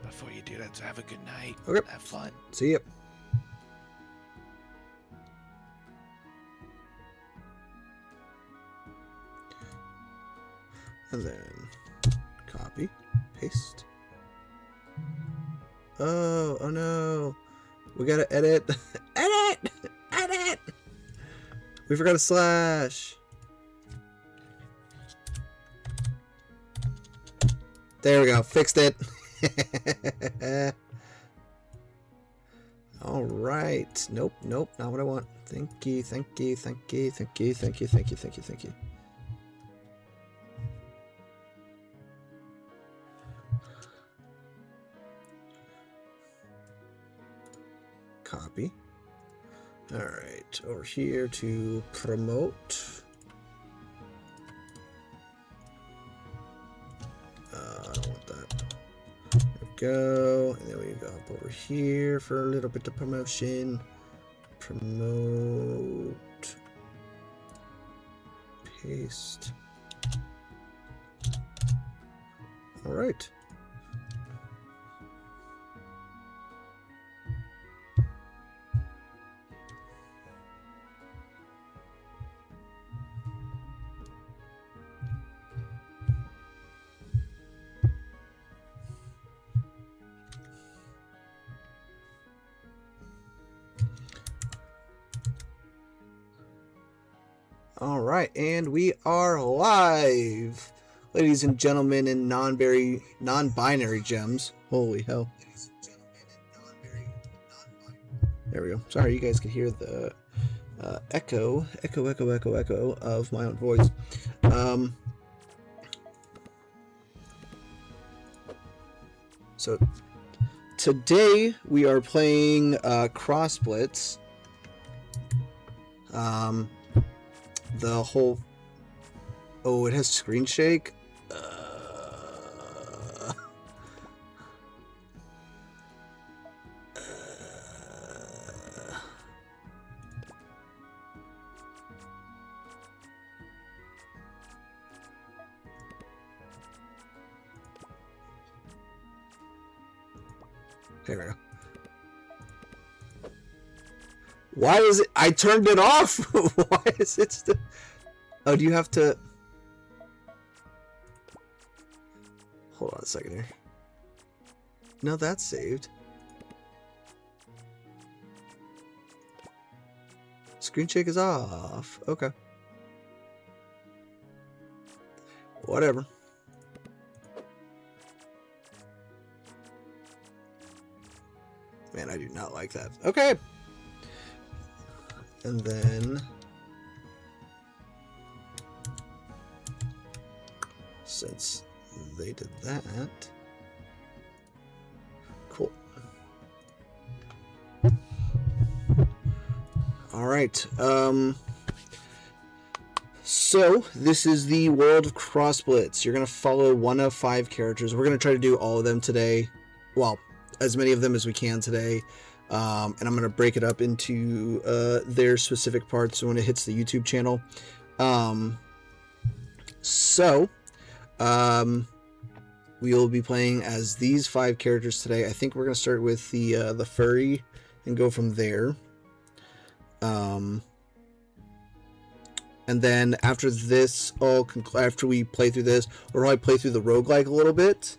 before you do that. So have a good night. Okay. Have fun. See ya. And then copy, paste. Oh no. We gotta edit. Edit! We forgot a slash. There we go. Fixed it. All right. Nope. Not what I want. Thank you. Copy. All right. Over here to promote. I don't want that. There we go. And then we go up over here for a little bit of promotion. Promote. Paste. All right. All right, and we are live, ladies and gentlemen, in non-binary gems. Holy hell! There we go. Sorry, you guys could hear the echo of my own voice. So today we are playing Cross Blitz. The whole... Oh, it has screen shake? There we go. Why is it? I turned it off. Why is it still? Oh, do you have to? Hold on a second here. No, that's saved. Screen shake is off. Okay. Whatever. Man, I do not like that. Okay. And then since they did that, cool. All right. So this is the world of Cross Blitz. You're gonna follow one of 5 characters. We're gonna try to do all of them today. Well, as many of them as we can today. And I'm going to break it up into their specific parts when it hits the YouTube channel. We will be playing as these 5 characters today. I think we're going to start with the furry and go from there. And then after this, after we play through this, we'll probably play through the roguelike a little bit.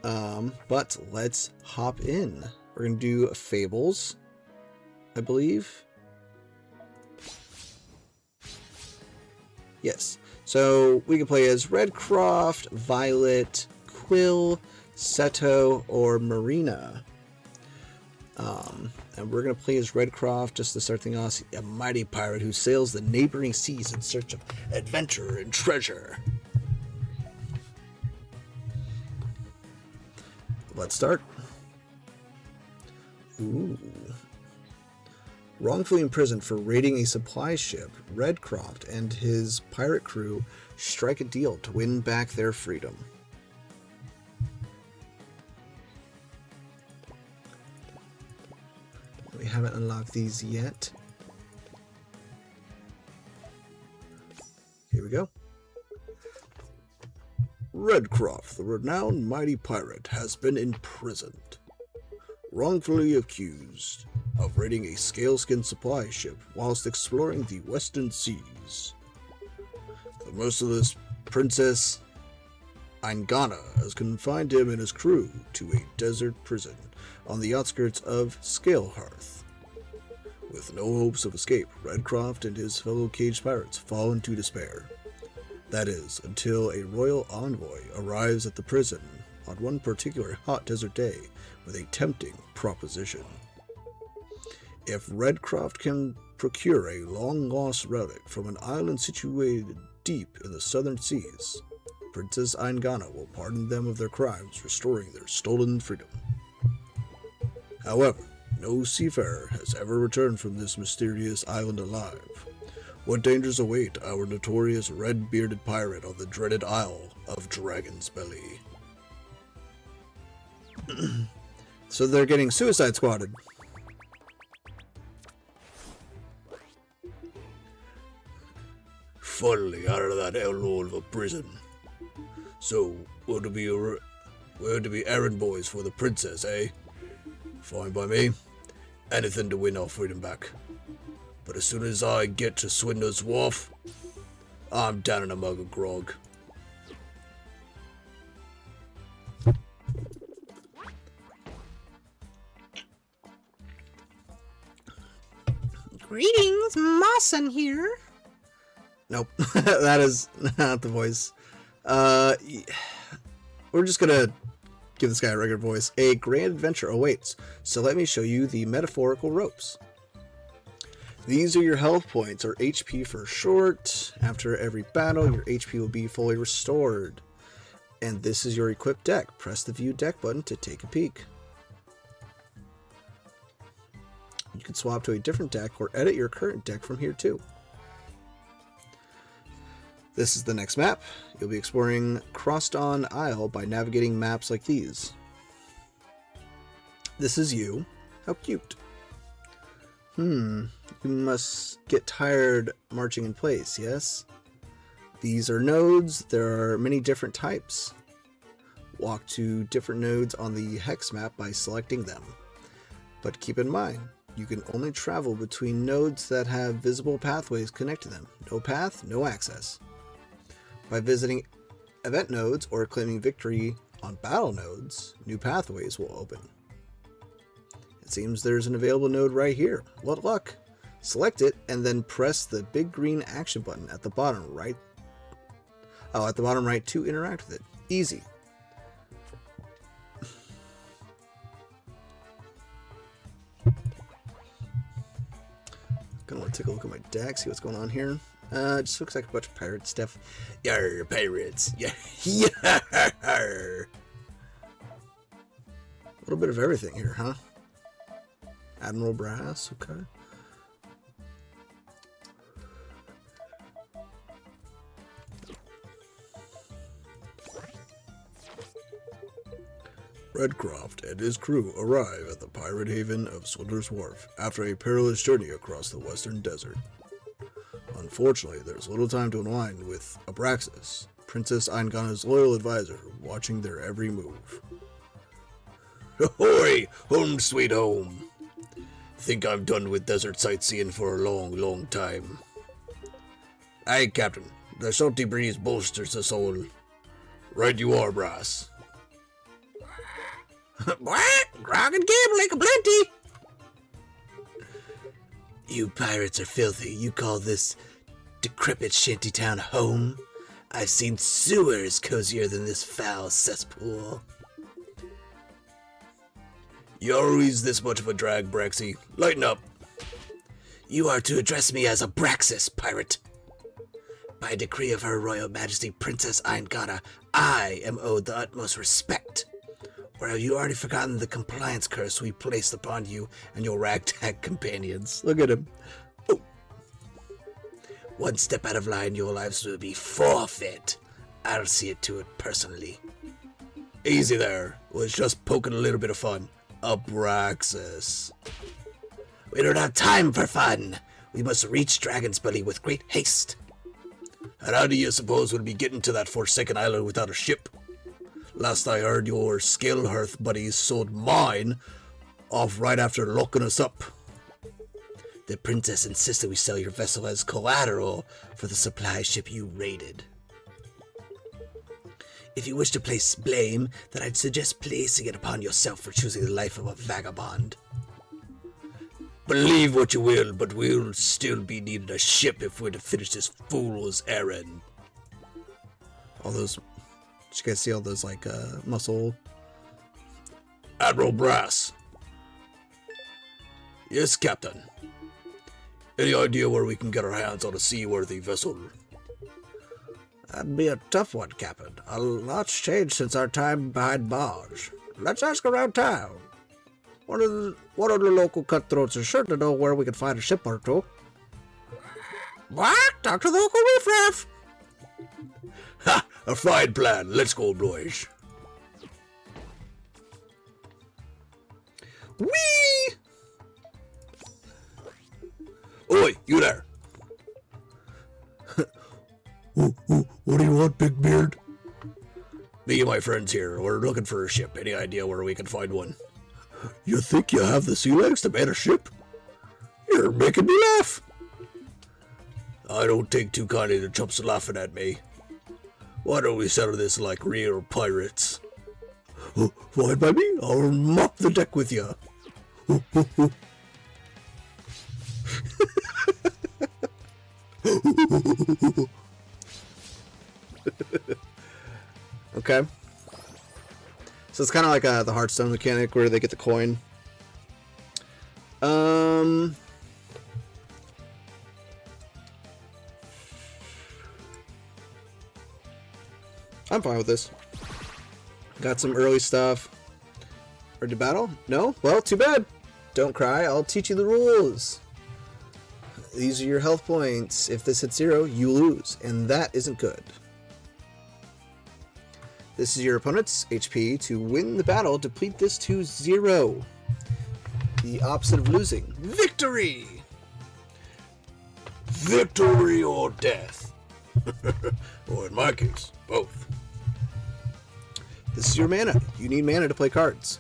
But let's hop in. We're going to do Fables, I believe. Yes. So we can play as Redcroft, Violet, Quill, Seto, or Marina. And we're going to play as Redcroft just to start things off. A mighty pirate who sails the neighboring seas in search of adventure and treasure. Let's start. Ooh. Wrongfully imprisoned for raiding a supply ship, Redcroft and his pirate crew strike a deal to win back their freedom. We haven't unlocked these yet. Here we go. Redcroft, the renowned mighty pirate, has been imprisoned, wrongfully accused of raiding a scaleskin supply ship whilst exploring the western seas. The merciless Princess Aingana has confined him and his crew to a desert prison on the outskirts of Scalehearth. With no hopes of escape, Redcroft and his fellow caged pirates fall into despair. That is, until a royal envoy arrives at the prison on one particular hot desert day with a tempting proposition. If Redcroft can procure a long-lost relic from an island situated deep in the southern seas, Princess Aingana will pardon them of their crimes, restoring their stolen freedom. However, no seafarer has ever returned from this mysterious island alive. What dangers await our notorious red-bearded pirate on the dreaded Isle of Dragon's Belly? So they're getting suicide squatted. Finally out of that hellhole of a prison. So, we're to be errand boys for the princess, eh? Fine by me. Anything to win our freedom back. But as soon as I get to Swindler's Wharf, I'm down in a mug of grog. Greetings, Mawson here. Nope, that is not the voice. We're just gonna give this guy a regular voice. A grand adventure awaits, so let me show you the metaphorical ropes. These are your health points, or HP for short. After every battle, your HP will be fully restored. And this is your equipped deck. Press the view deck button to take a peek. You can swap to a different deck or edit your current deck from here too. This is the next map. You'll be exploring Crossdawn Isle by navigating maps like these. This is you. How cute. You must get tired marching in place, yes? These are nodes. There are many different types. Walk to different nodes on the hex map by selecting them. But keep in mind, you can only travel between nodes that have visible pathways connected to them. No path, no access. By visiting event nodes or claiming victory on battle nodes, new pathways will open. It seems there's an available node right here. What luck! Select it and then press the big green action button at the bottom right. At the bottom right to interact with it. Easy. Gonna want to take a look at my deck, see what's going on here. It just looks like a bunch of pirate stuff. Yarr, pirates. Yarr. A little bit of everything here, huh? Admiral Brass, okay. Redcroft and his crew arrive at the pirate haven of Swindler's Wharf after a perilous journey across the western desert. Unfortunately, there's little time to unwind with Abraxas, Princess Aingana's loyal advisor, watching their every move. Ahoy! Home sweet home! Think I'm done with desert sightseeing for a long, long time. Aye, Captain. The salty breeze bolsters the soul. Right you are, Brass. What? Grog and gambling plenty. You pirates are filthy. You call this decrepit shantytown home? I've seen sewers cozier than this foul cesspool. You're always this much of a drag, Braxy. Lighten up. You are to address me as Abraxas, pirate. By decree of Her Royal Majesty Princess Aingana, I am owed the utmost respect. Or have you already forgotten the compliance curse we placed upon you and your ragtag companions? Look at him. Oh. One step out of line, your lives will be forfeit. I'll see it to it personally. Easy there. Was just poking a little bit of fun. Abraxas. We don't have time for fun. We must reach Dragon's Belly with great haste. And how do you suppose we'll be getting to that forsaken island without a ship? Last I heard, your skill hearth buddies sold mine off right after locking us up. The princess insisted we sell your vessel as collateral for the supply ship you raided. If you wish to place blame, then I'd suggest placing it upon yourself for choosing the life of a vagabond. Believe what you will, but we'll still be needing a ship if we're to finish this fool's errand. All those... Did you guys see all those, like, muscle... Admiral Brass. Yes, Captain. Any idea where we can get our hands on a seaworthy vessel? That'd be a tough one, Captain. A lot's changed since our time behind bars. Let's ask around town. One of the local cutthroats is sure to know where we can find a ship or two. What? Talk to the local riffraff. Ha! A fine plan. Let's go, boys. Whee! Oi, you there. What do you want, Big Beard? Me and my friends here. We're looking for a ship. Any idea where we can find one? You think you have the sea legs to man a ship? You're making me laugh. I don't take too kindly to chumps laughing at me. Why don't we settle this like real pirates? Fine by me. I'll mop the deck with you. Okay. So it's kind of like the Hearthstone mechanic where they get the coin. I'm fine with this. Got some early stuff. Ready to battle? No? Well, too bad. Don't cry. I'll teach you the rules. These are your health points. If this hits 0, you lose. And that isn't good. This is your opponent's HP. To win the battle, deplete this to 0. The opposite of losing. Victory! Victory or death. Or in my case, both. This is your mana. You need mana to play cards.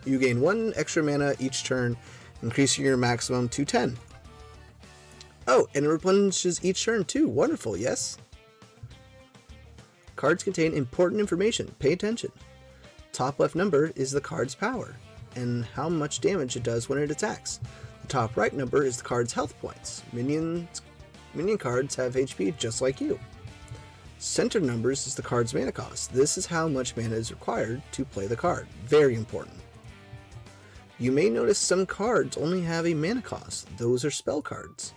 You gain 1 extra mana each turn, increasing your maximum to 10. Oh, and it replenishes each turn too. Wonderful, yes? Cards contain important information. Pay attention. Top left number is the card's power and how much damage it does when it attacks. The top right number is the card's health points. Minion cards have HP just like you. Center numbers is the card's mana cost. This is how much mana is required to play the card. Very important. You may notice some cards only have a mana cost. Those are spell cards.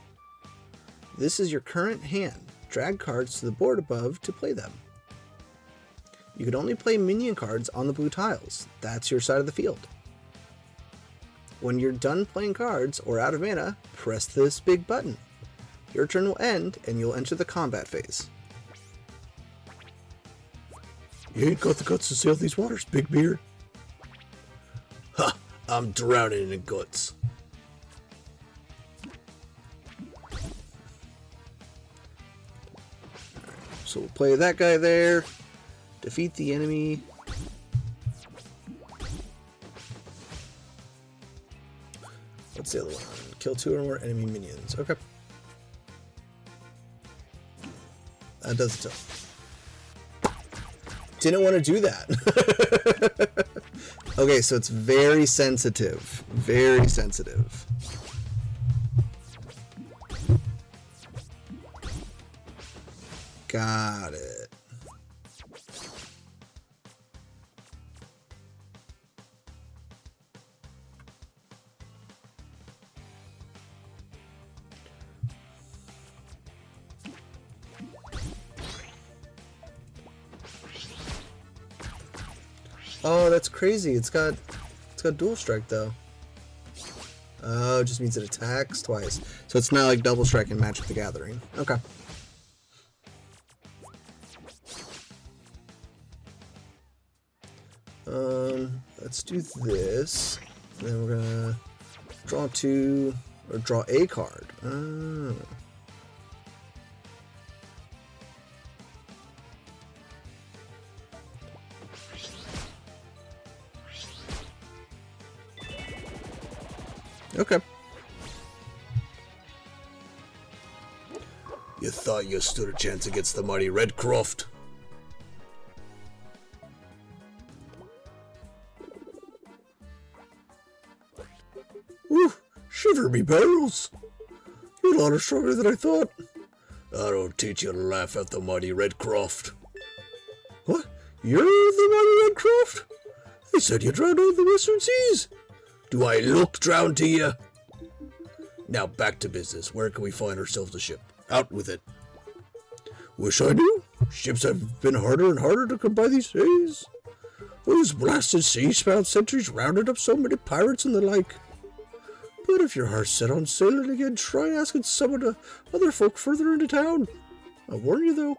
This is your current hand. Drag cards to the board above to play them. You can only play minion cards on the blue tiles. That's your side of the field. When you're done playing cards or out of mana, press this big button. Your turn will end and you'll enter the combat phase. You ain't got the guts to sail these waters, Big Beard. Ha! I'm drowning in guts. So we'll play that guy there. Defeat the enemy. What's the other one? Kill 2 or more enemy minions. Okay. That does it. Didn't want to do that. Okay, so it's very sensitive. Very sensitive. Got it. Oh, that's crazy. It's got dual strike though. Oh, it just means it attacks twice. So it's not like double strike in Magic the Gathering. Okay. Let's do this. And then we're gonna draw 2 or draw a card. Oh. Okay. You thought you stood a chance against the mighty Redcroft? Ooh, shiver me barrels! You're a lot stronger than I thought. I don't teach you to laugh at the mighty Redcroft. What? You're the mighty Redcroft? They said you drowned out in the Western Seas. Do I look drowned to you? Now back to business. Where can we find ourselves a ship? Out with it. Wish I knew. Ships have been harder and harder to come by these days. Those blasted sea-spout sentries rounded up so many pirates and the like. But if your heart's set on sailing again, try asking some of the other folk further into town. I warn you though,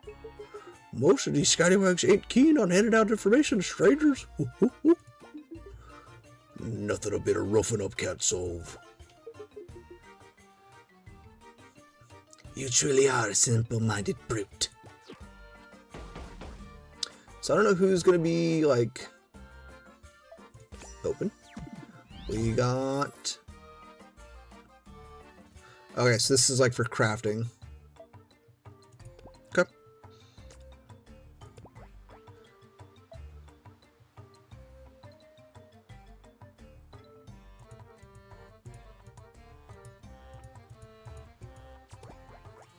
most of these scallywags ain't keen on handing out information to strangers. Nothing a bit of roughing up can't solve. You truly are a simple-minded brute. So I don't know who's gonna be, like, open. We got... Okay, so this is, like, for crafting. Okay.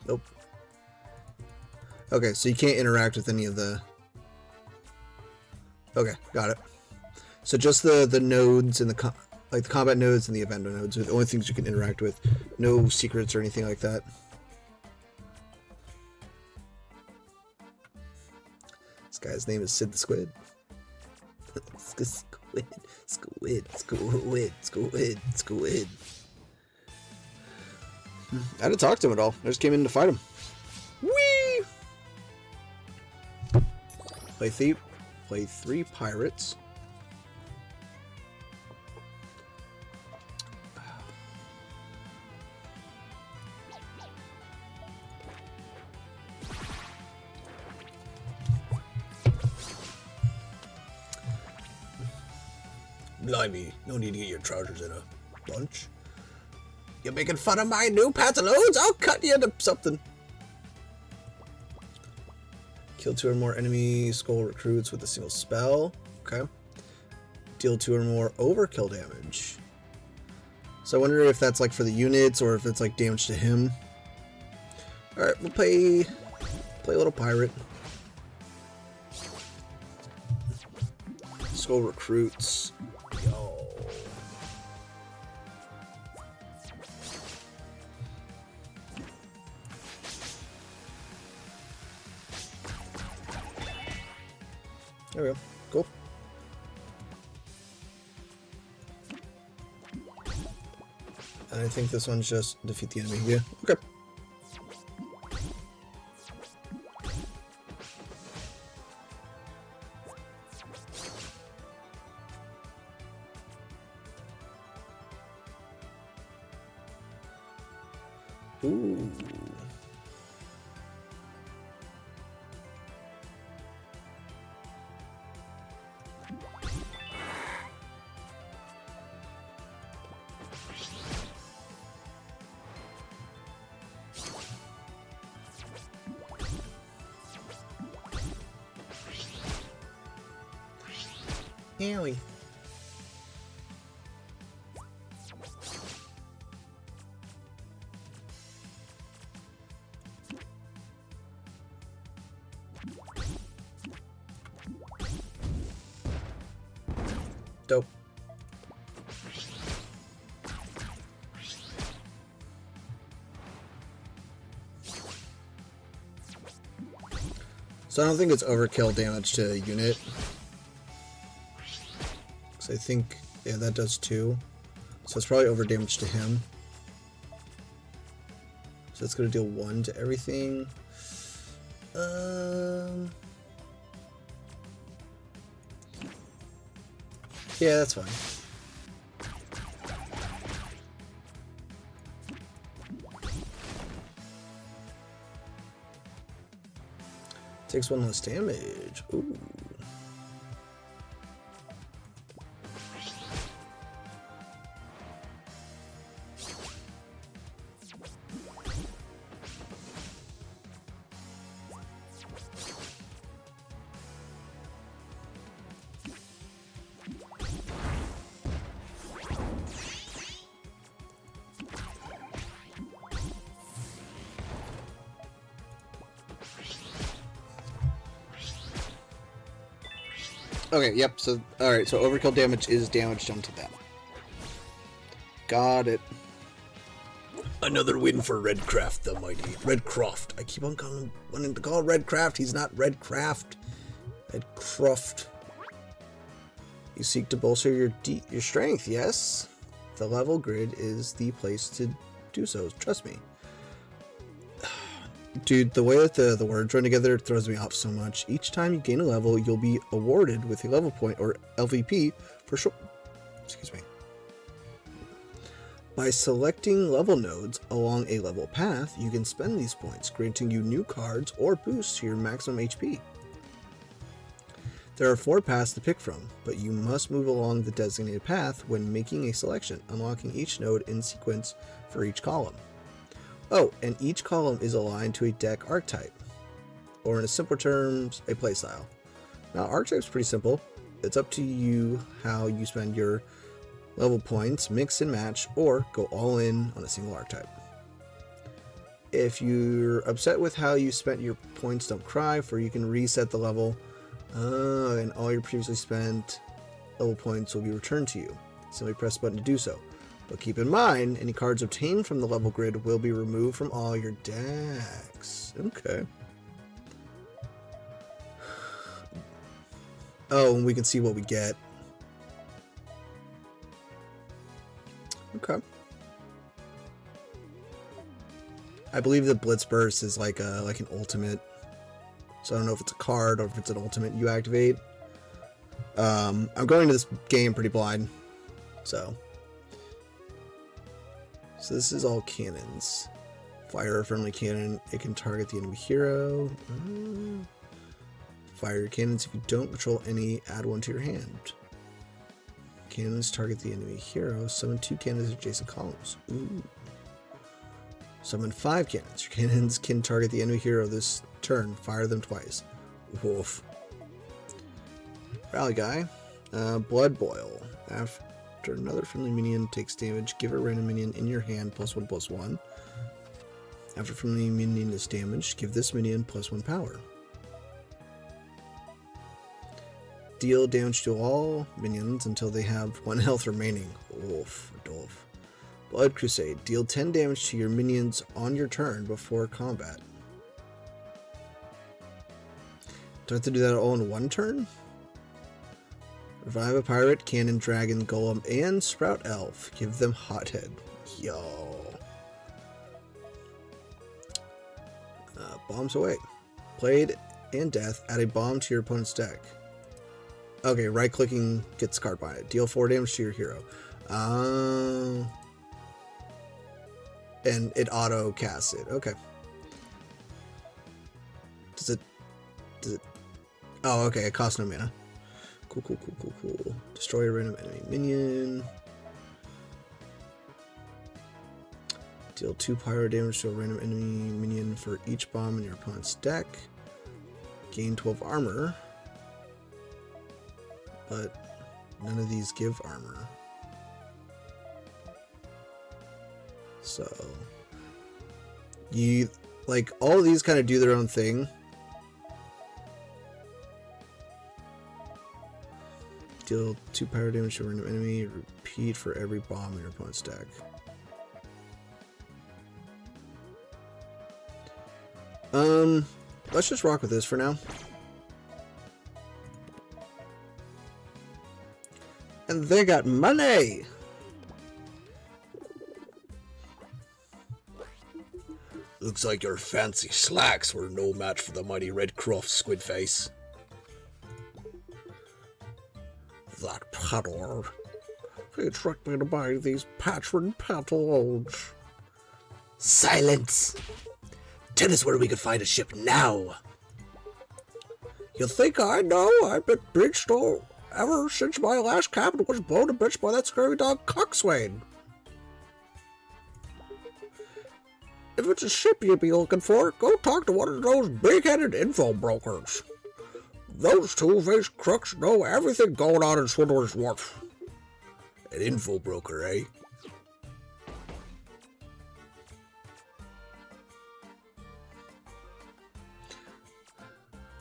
Nope. Okay, so you can't interact with any of the... Okay, got it. So just the nodes and the combat nodes and the event nodes are the only things you can interact with. No secrets or anything like that. This guy's name is Sid the Squid. Squid. I didn't talk to him at all. I just came in to fight him. Whee! Play 3 pirates. Blimey, no need to get your trousers in a bunch. You're making fun of my new pantaloons? I'll cut you into something. Kill 2 or more enemy skull recruits with a single spell. Okay. Deal 2 or more overkill damage. So I wonder if that's like for the units or if it's like damage to him. Alright, we'll play a little pirate. Skull recruits. Yo. There we go. Cool. And I think this one's just defeat the enemy. Yeah. Okay. Ooh. Owie. Dope. So I don't think it's overkill damage to a unit. So I think, yeah, that does 2. So it's probably over damage to him. So it's gonna deal 1 to everything. Yeah, that's fine. Takes 1 less damage. Ooh. Okay, yep, so, alright, so overkill damage is damage done to them. Got it. Another win for Redcroft, the mighty. Redcroft. I keep on wanting to call him Redcroft. He's not Redcroft. Redcroft. You seek to bolster your strength, yes? The level grid is the place to do so, trust me. Dude, the way that the words run together throws me off so much. Each time you gain a level, you'll be awarded with a level point, or LVP, for short. Excuse me. By selecting level nodes along a level path, you can spend these points, granting you new cards or boosts to your maximum HP. There are 4 paths to pick from, but you must move along the designated path when making a selection, unlocking each node in sequence for each column. Oh, and each column is aligned to a deck archetype, or in simpler terms, a playstyle. Now, archetype's pretty simple. It's up to you how you spend your level points, mix and match, or go all in on a single archetype. If you're upset with how you spent your points, don't cry, for you can reset the level, and all your previously spent level points will be returned to you. Simply press the button to do so. But keep in mind, any cards obtained from the level grid will be removed from all your decks. Okay. Oh, and we can see what we get. Okay. I believe the Blitz Burst is like an ultimate. So I don't know if it's a card or if it's an ultimate you activate. I'm going into this game pretty blind. So this is all cannons. Fire a friendly cannon. It can target the enemy hero. Fire your cannons. If you don't control any, add one to your hand. Cannons target the enemy hero. Summon 2 cannons in adjacent columns. Ooh. Summon 5 cannons. Your cannons can target the enemy hero this turn. Fire them twice. Woof. Rally guy. Blood boil. After another friendly minion takes damage, give a random minion in your hand +1/+1. After a friendly minion is damaged, give this minion +1 power. Deal damage to all minions until they have 1 health remaining. Oof, Dolph. Blood Crusade. Deal 10 damage to your minions on your turn before combat. Do I have to do that all in 1 turn? Revive a pirate, cannon, dragon, golem, and sprout elf. Give them hothead. Yo. Bombs away. Played and death. Add a bomb to your opponent's deck. Okay, right-clicking gets card binded. Deal 4 damage to your hero. And it auto-casts it. Okay. Does it... Oh, okay, it costs no mana. Cool. Destroy a random enemy minion. Deal 2 pyro damage to a random enemy minion for each bomb in your opponent's deck. Gain 12 armor. But none of these give armor. So you like all of these kind of do their own thing. Deal 2 power damage to a random enemy. Repeat for every bomb in your opponent's deck. Let's just rock with this for now. And they got money! Looks like your fancy slacks were no match for the mighty Redcroft Squidface. That peddler. He tricked me to buy these patron petals. Silence! Tell us where we could find a ship now. You think I know? I've been beached ever since my last cabin was blown to bits by that scary dog Coxswain. If it's a ship you'd be looking for, go talk to one of those big-headed info brokers. Those two-faced crooks know everything going on in Swindler's Wharf. An info broker, eh?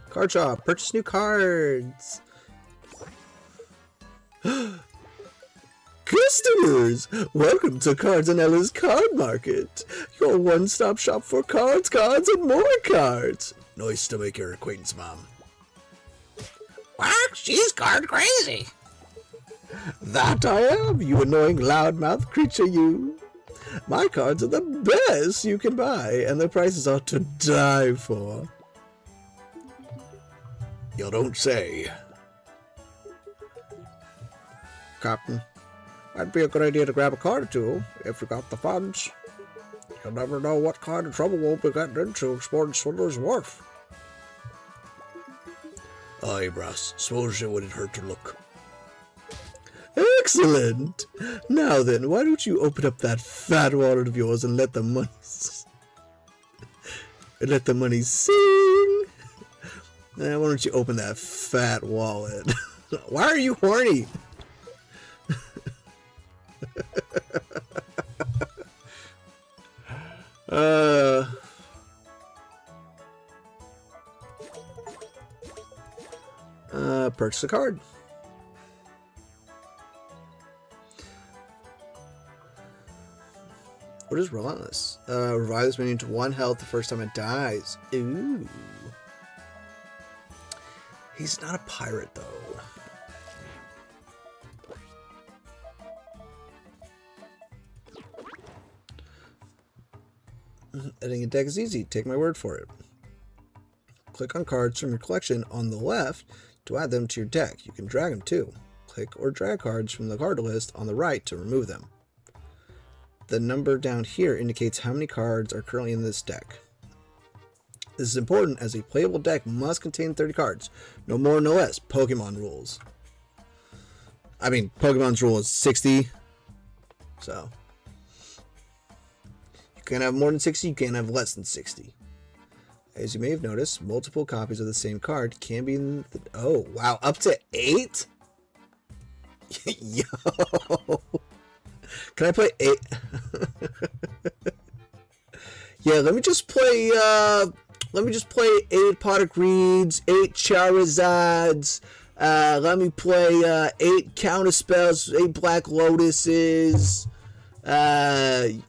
Card shop. Purchase new cards. customers! Welcome to Cards and Ella's Card Market, your one-stop shop for cards, and more cards. Nice to make your acquaintance, Mom. What? She's card crazy. That I am, you annoying loudmouth creature, you. My cards are the best you can buy, and the prices are to die for. You don't say. Captain, that'd be a good idea to grab a card or two, if you got the funds. You'll never know what kind of trouble we'll be getting into exploring Swindler's Wharf. Aye, brass. Suppose it wouldn't hurt to look. Excellent! Now then, why don't you open up that fat wallet of yours and let the money sing? Why don't you open that fat wallet? Why are you horny? Purchase a card. What is relentless? Revive this minion to 1 health the first time it dies. Ooh. He's not a pirate, though. Adding a deck is easy. Take my word for it. Click on cards from your collection on the left to add them to your deck. You can drag them too. Click or drag cards from the card list on the right to remove them. The number down here indicates how many cards are currently in this deck. This is important as a playable deck must contain 30 cards. No more, no less. Pokemon rules. I mean, Pokemon's rule is 60. So, you can't have more than 60, you can't have less than 60. As you may have noticed, multiple copies of the same card can be in the... Oh, wow. Up to 8? Yo. Can I play 8? Yeah, let me just play 8 Pot of Greeds, 8 Charizards. Let me play 8 Counterspells, 8 Black Lotuses. I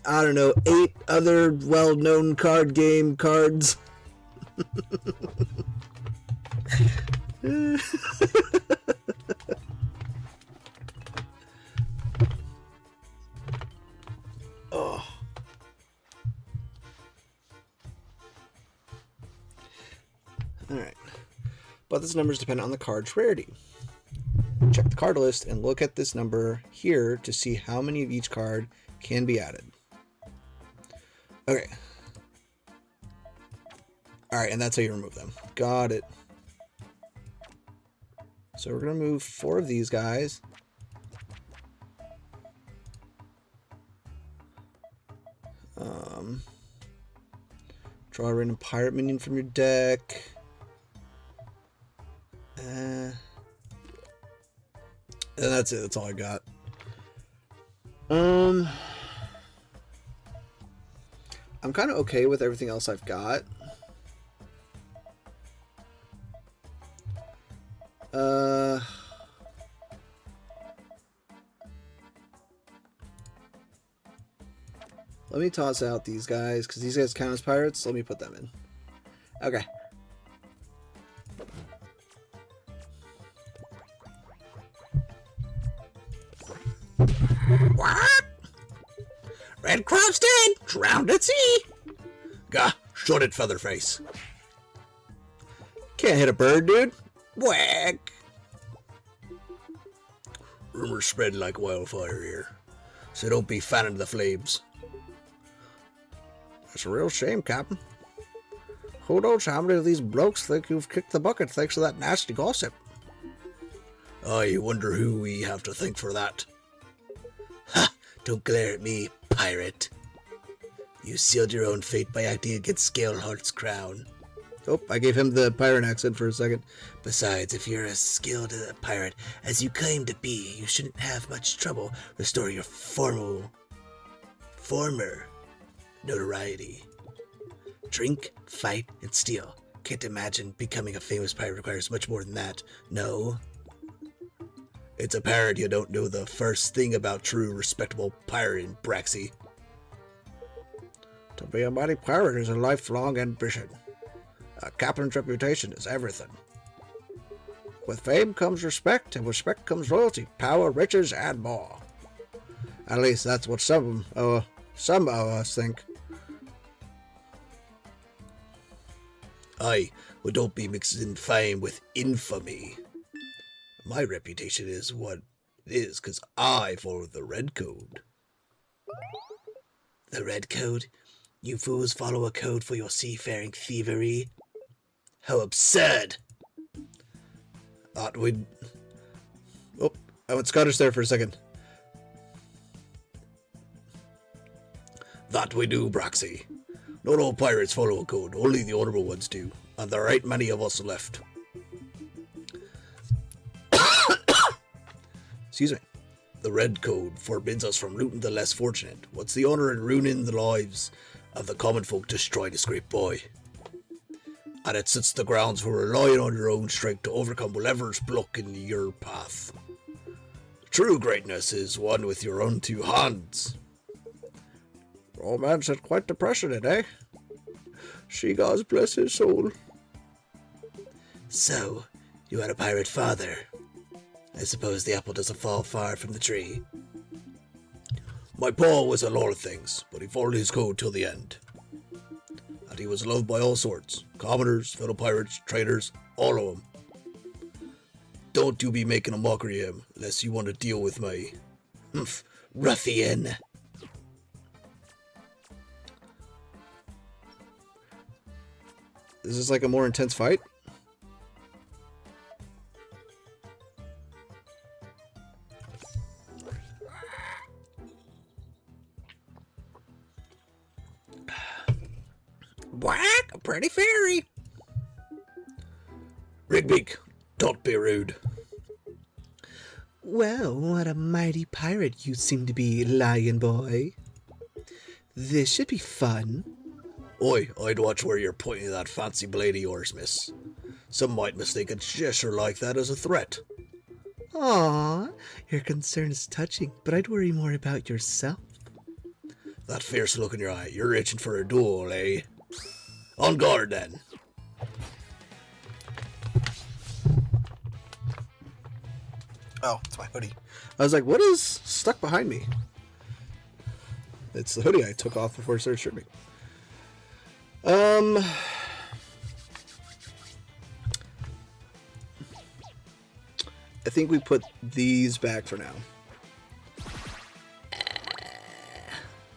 don't know, 8 other well-known card game cards. Oh. Alright. But this number is dependent on the card's rarity. Check the card list and look at this number here to see how many of each card can be added. Okay. Alright, and that's how you remove them. Got it. So we're going to move 4 of these guys. Draw a random pirate minion from your deck. And that's it. That's all I got. I'm kind of okay with everything else I've got. Let me toss out these guys, because these guys count as pirates. Let me put them in. Okay. What? Redcroft's dead. Drowned at sea. Gah, shut it, Featherface. Can't hit a bird, dude. Whack. Rumors spread like wildfire here, so don't be fanning the flames. That's a real shame, Captain. Who knows how many of these blokes think you've kicked the bucket thanks to that nasty gossip? I wonder who we have to thank for that. Ha! Don't glare at me, pirate. You sealed your own fate by acting against Scaleheart's crown. Oh, I gave him the pirate accent for a second. Besides, if you're as skilled a pirate as you claim to be, you shouldn't have much trouble restoring your former notoriety. Drink, fight, and steal. Can't imagine becoming a famous pirate requires much more than that. No. It's apparent you don't know the first thing about true respectable pirating, Braxy. To be a mighty pirate is a lifelong ambition. A captain's reputation is everything. With fame comes respect, and with respect comes loyalty, power, riches, and more. At least that's what some of us think. Aye, well, don't be mixing fame with infamy. My reputation is what it is because I follow the Red Code. The Red Code? You fools follow a code for your seafaring thievery? How absurd! Thought we'd... Oh, I went Scottish there for a second. That we do, Braxy. Not all pirates follow a code, only the honorable ones do, and there ain't many of us left. Excuse me. The Red Code forbids us from looting the less fortunate. What's the honor in ruining the lives of the common folk to try to scrape by? And it sets the grounds for relying on your own strength to overcome whatever's blocking your path. True greatness is won with your own two hands. Romance had quite depressing it, eh? She gods bless his soul. So, you had a pirate father. I suppose the apple doesn't fall far from the tree. My pa was a lot of things, but he followed his code till the end. And he was loved by all sorts. Commoners, fellow pirates, traders, all of them. Don't you be making a mockery of him, unless you want to deal with me. Humph, ruffian. Is this like a more intense fight? Whack, a pretty fairy. Rigbeak, don't be rude. Well, what a mighty pirate you seem to be, lion boy. This should be fun. Oi, I'd watch where you're pointing that fancy blade of yours, miss. Some might mistake a gesture like that as a threat. Aw, your concern is touching, but I'd worry more about yourself. That fierce look in your eye, you're itching for a duel, eh? On guard, then. Oh, it's my hoodie. I was like, what is stuck behind me? It's the hoodie I took off before I started streaming. I think we put these back for now.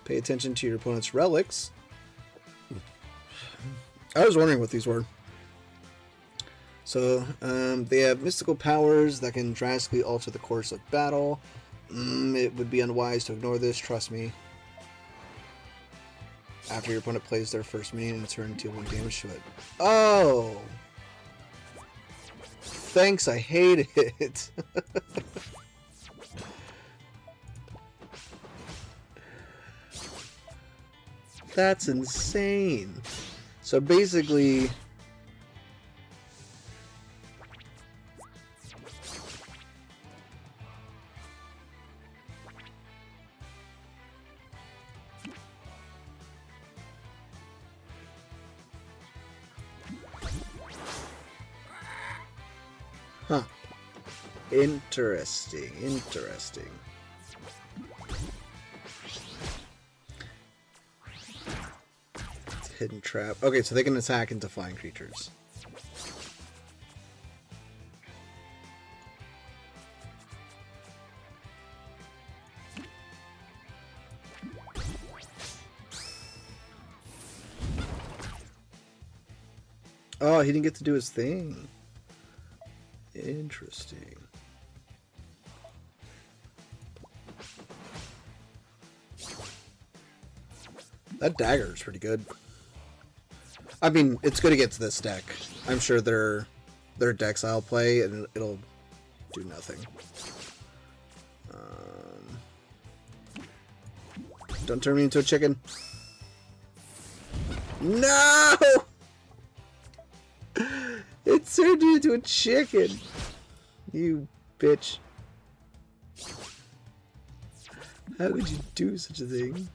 Pay attention to your opponent's relics. I was wondering what these were. So, they have mystical powers that can drastically alter the course of battle. It would be unwise to ignore this, trust me. After your opponent plays their first minion, turn deal 1 damage to it. Oh! Thanks, I hate it. That's insane. So basically... Huh. Interesting, interesting. It's a hidden trap. Okay, so they can attack and define creatures. Oh, he didn't get to do his thing. Interesting. That dagger is pretty good. I mean, it's good against this deck. I'm sure their decks I'll play and it'll do nothing. Don't turn me into a chicken. No! It turned you into a chicken. You bitch. How could you do such a thing?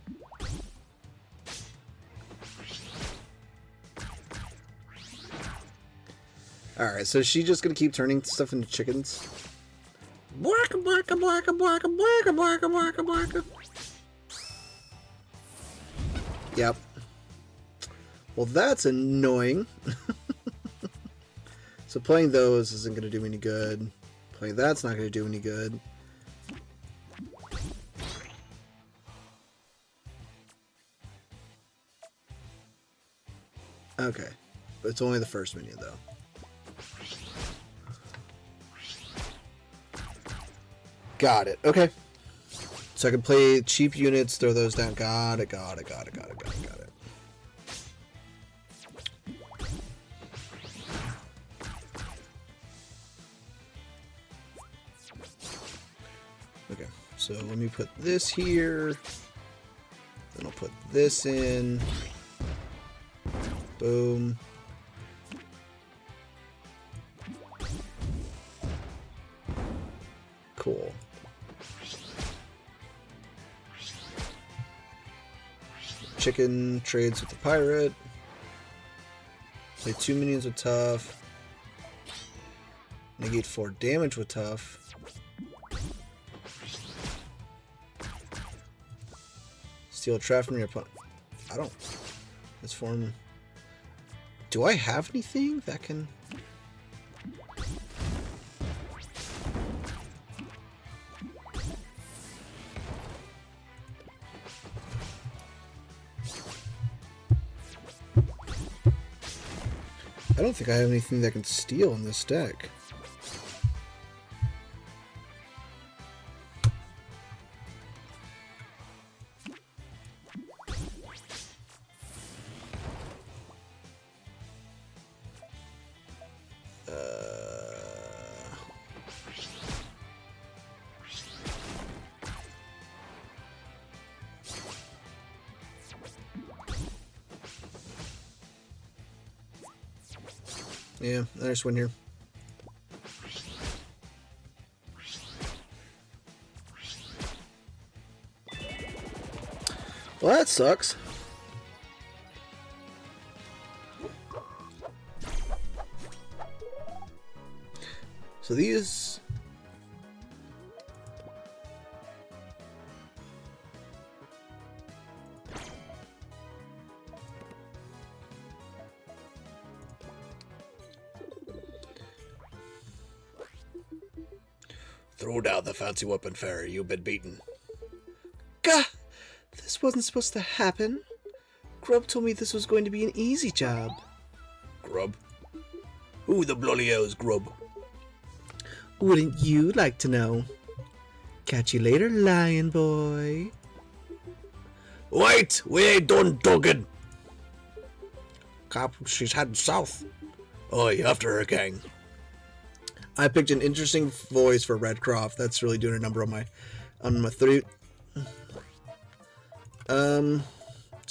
Alright, so is she just gonna keep turning stuff into chickens? Blacka, blacka, blacka, blacka, blacka, blacka, blacka, blacka. Yep. Well, that's annoying. So playing those isn't gonna do me any good. Playing that's not gonna do any good. Okay. But it's only the first minion, though. Got it. Okay. So I can play cheap units, throw those down. Got it, got it, got it, got it, got it, got it. Okay, so let me put this here. Then I'll put this in. Boom. Cool. Chicken trades with the pirate. Play 2 minions with tough. Negate 4 damage with tough. Steal a trap from your opponent. I don't. This form. Do I have anything that can? I don't think I have anything that can steal in this deck. Yeah, there's one here. Well, that sucks. So these... Throw down the fancy weapon, fairy. You've been beaten. Gah! This wasn't supposed to happen. Grub told me this was going to be an easy job. Grub? Who the bloody hell's Grub? Wouldn't you like to know? Catch you later, lion boy. Wait! We ain't done talking! Cap, she's heading south. Oi, after her, gang. I picked an interesting voice for Redcroft. That's really doing a number on my 3. So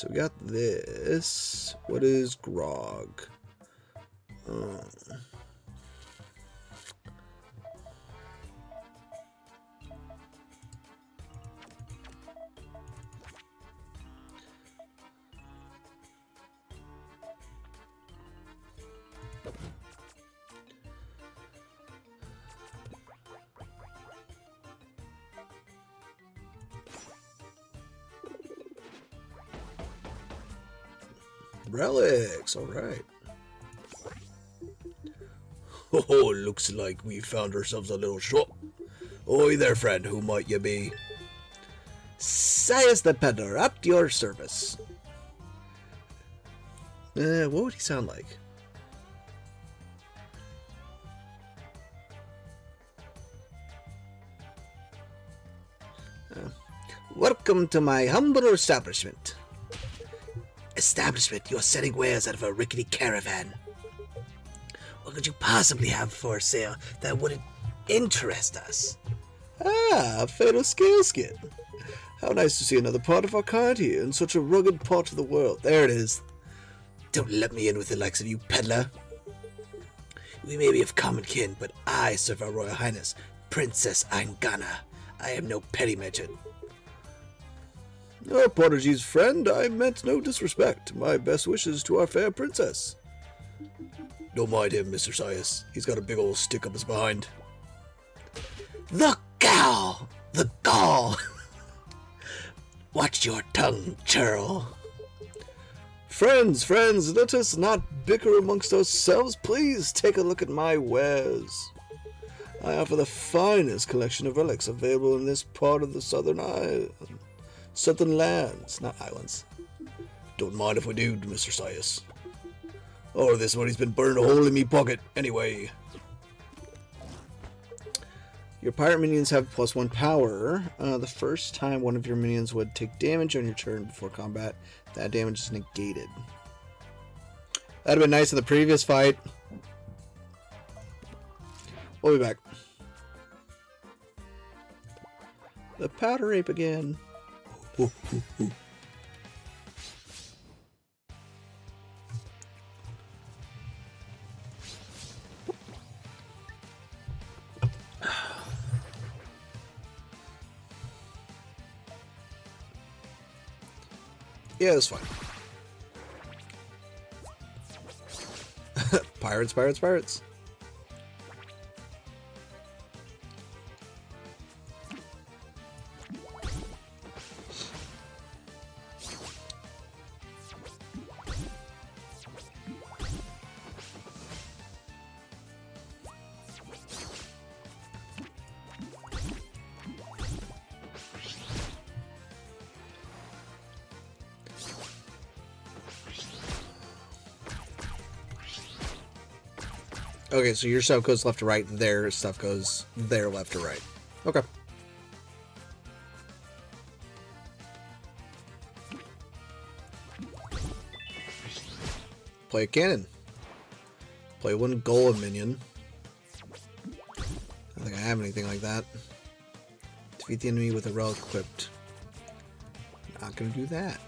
we got this. What is Grog? Relics, alright. Oh, looks like we found ourselves a little shop. Oi there, friend, who might you be? Sias the peddler, at your service. What would he sound like? Welcome to my humble establishment. Establishment, you're selling wares out of a rickety caravan. What could you possibly have for sale that wouldn't interest us? Ah, Fatal Scaleskin. How nice to see another part of our kind here in such a rugged part of the world. There it is. Don't let me in with the likes of you, peddler. We may be of common kin, but I serve our Royal Highness, Princess Angana. I am no petty merchant. Oh, Prodigy's friend, I meant no disrespect. My best wishes to our fair princess. Don't mind him, Mr. Sias. He's got a big old stick up his behind. The gall! The gall! Watch your tongue, churl. Friends, let us not bicker amongst ourselves. Please take a look at my wares. I offer the finest collection of relics available in this part of the southern lands, not islands. Don't mind if we do, Mr. Sias. Oh, this money's been burning a hole in me pocket, anyway. Your pirate minions have +1 power. The first time one of your minions would take damage on your turn before combat, that damage is negated. That'd have been nice in the previous fight. We'll be back. The powder ape again. Yeah, it's fine. Pirates. Okay, so your stuff goes left to right, their stuff goes there left to right. Okay. Play a cannon. Play one golem minion. I don't think I have anything like that. Defeat the enemy with a relic equipped. Not gonna do that.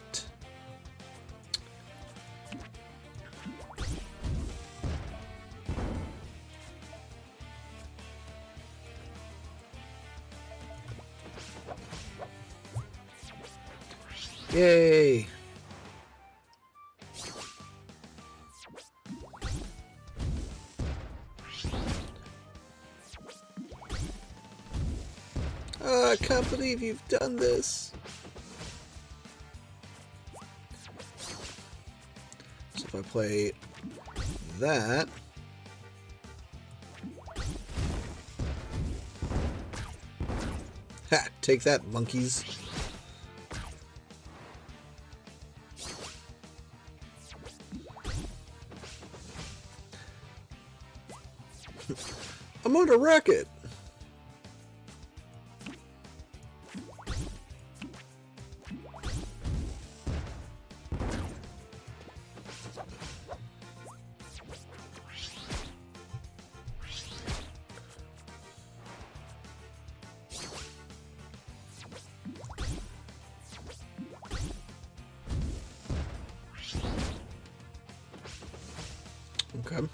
Yay! Oh, I can't believe you've done this. So if I play that, ha! Take that, monkeys. I'm on a racket. Okay.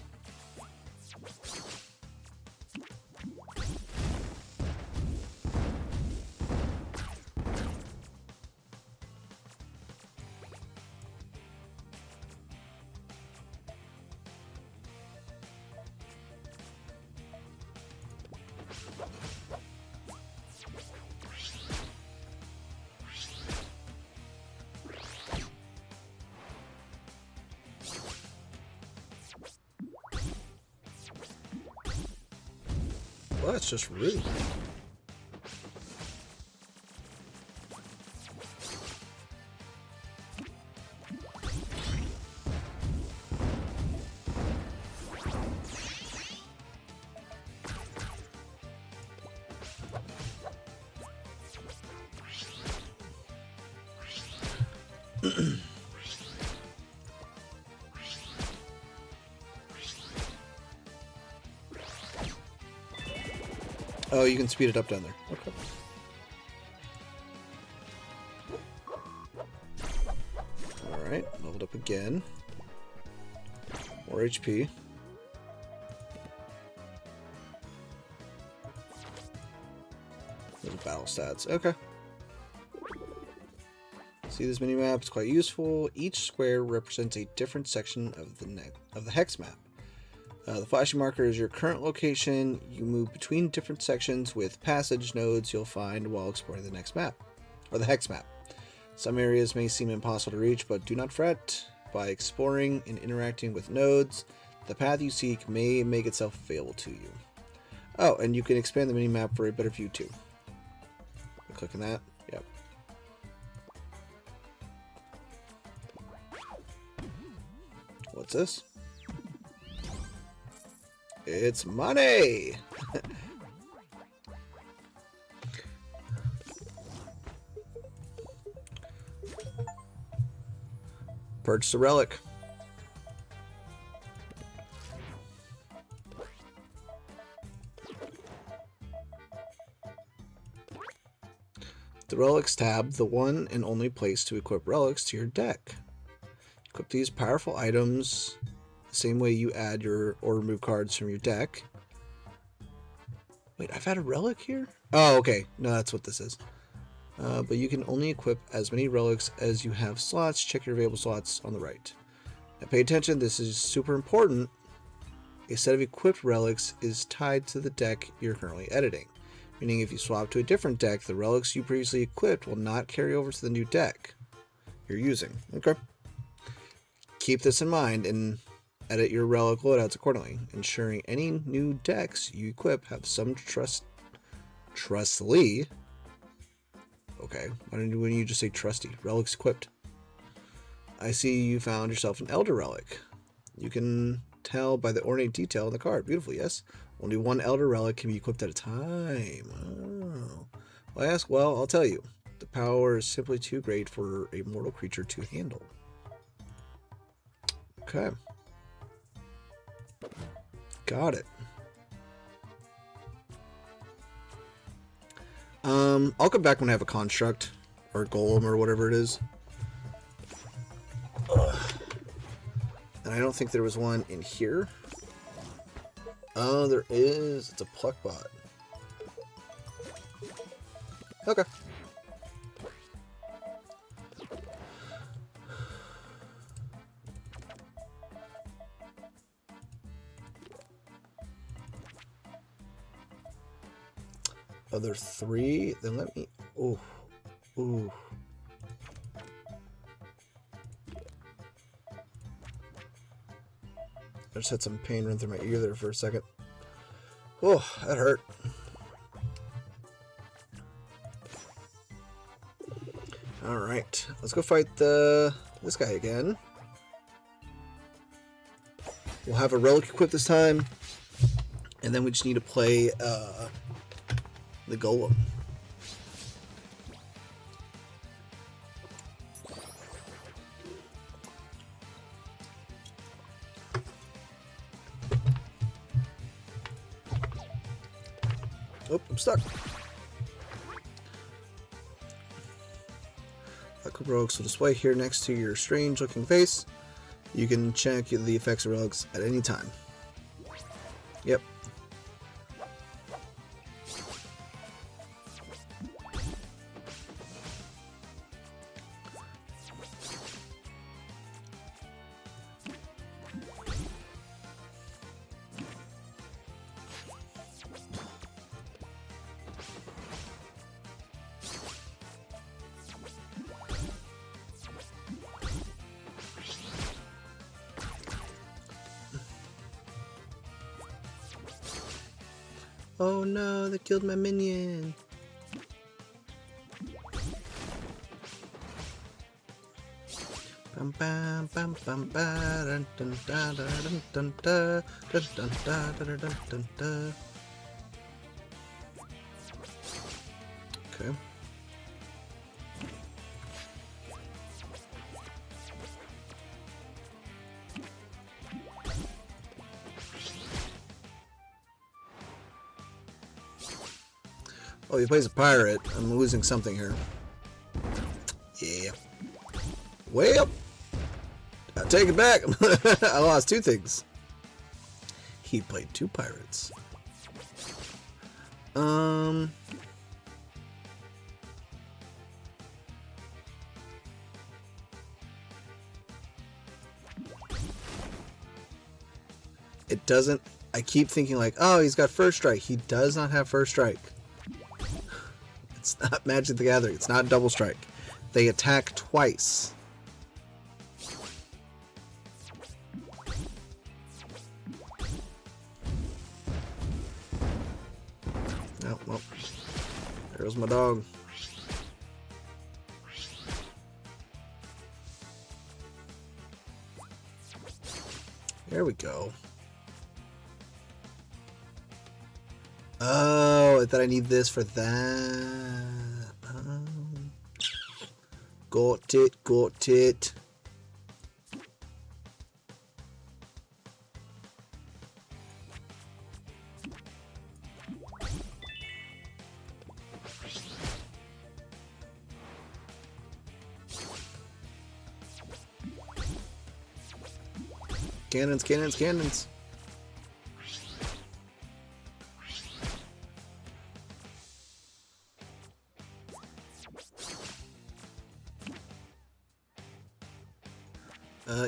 Well, that's just rude. Oh, you can speed it up down there. Okay. Alright, leveled up again. More HP. Those are battle stats. Okay. See, this mini map is quite useful. Each square represents a different section of the hex map. The flashing marker is your current location. You move between different sections with passage nodes you'll find while exploring the next map, or the hex map. Some areas may seem impossible to reach, but do not fret. By exploring and interacting with nodes, the path you seek may make itself available to you. Oh, and you can expand the mini-map for a better view too. Clicking that. Yep. What's this? It's money! Purchase a relic. The Relics tab, the one and only place to equip relics to your deck. Equip these powerful items the same way you add your or remove cards from your deck. Wait, I've had a relic here? Oh, okay. No, that's what this is. But you can only equip as many relics as you have slots. Check your available slots on the right. Now pay attention, this is super important. A set of equipped relics is tied to the deck you're currently editing. Meaning if you swap to a different deck, the relics you previously equipped will not carry over to the new deck you're using. Okay. Keep this in mind and edit your relic loadouts accordingly, ensuring any new decks you equip have some trustly. Okay, why didn't you just say trusty? Relics equipped. I see you found yourself an Elder Relic. You can tell by the ornate detail on the card. Beautiful, yes. Only one Elder Relic can be equipped at a time. Oh. Well, I'll tell you. The power is simply too great for a mortal creature to handle. Okay. Got it. I'll come back when I have a construct or a golem or whatever it is. And I don't think there was one in here. Oh, there is. It's a pluck bot. Okay. Other three? Then let me... Ooh. Ooh. I just had some pain run through my ear there for a second. Oh, that hurt. Alright, let's go fight this guy again. We'll have a relic equipped this time. And then we just need to play the golem. Oh, I'm stuck. Relics will display here next to your strange looking face. You can check the effects of relics at any time. Yep. Oh no, they killed my minion. Bum bum bum bum ba dun dun da da dun dun da dun dun da da dun dun da. Okay. Oh, he plays a pirate. I'm losing something here. Yeah. Well, I take it back. I lost two things. He played two pirates. it doesn't... I keep thinking like, oh, he's got first strike. He does not have first strike. It's not Magic the Gathering. It's not double strike. They attack twice. Oh, well. There goes my dog. There we go. Oh, I thought I need this for that. Got it, got it. Cannons, cannons, cannons.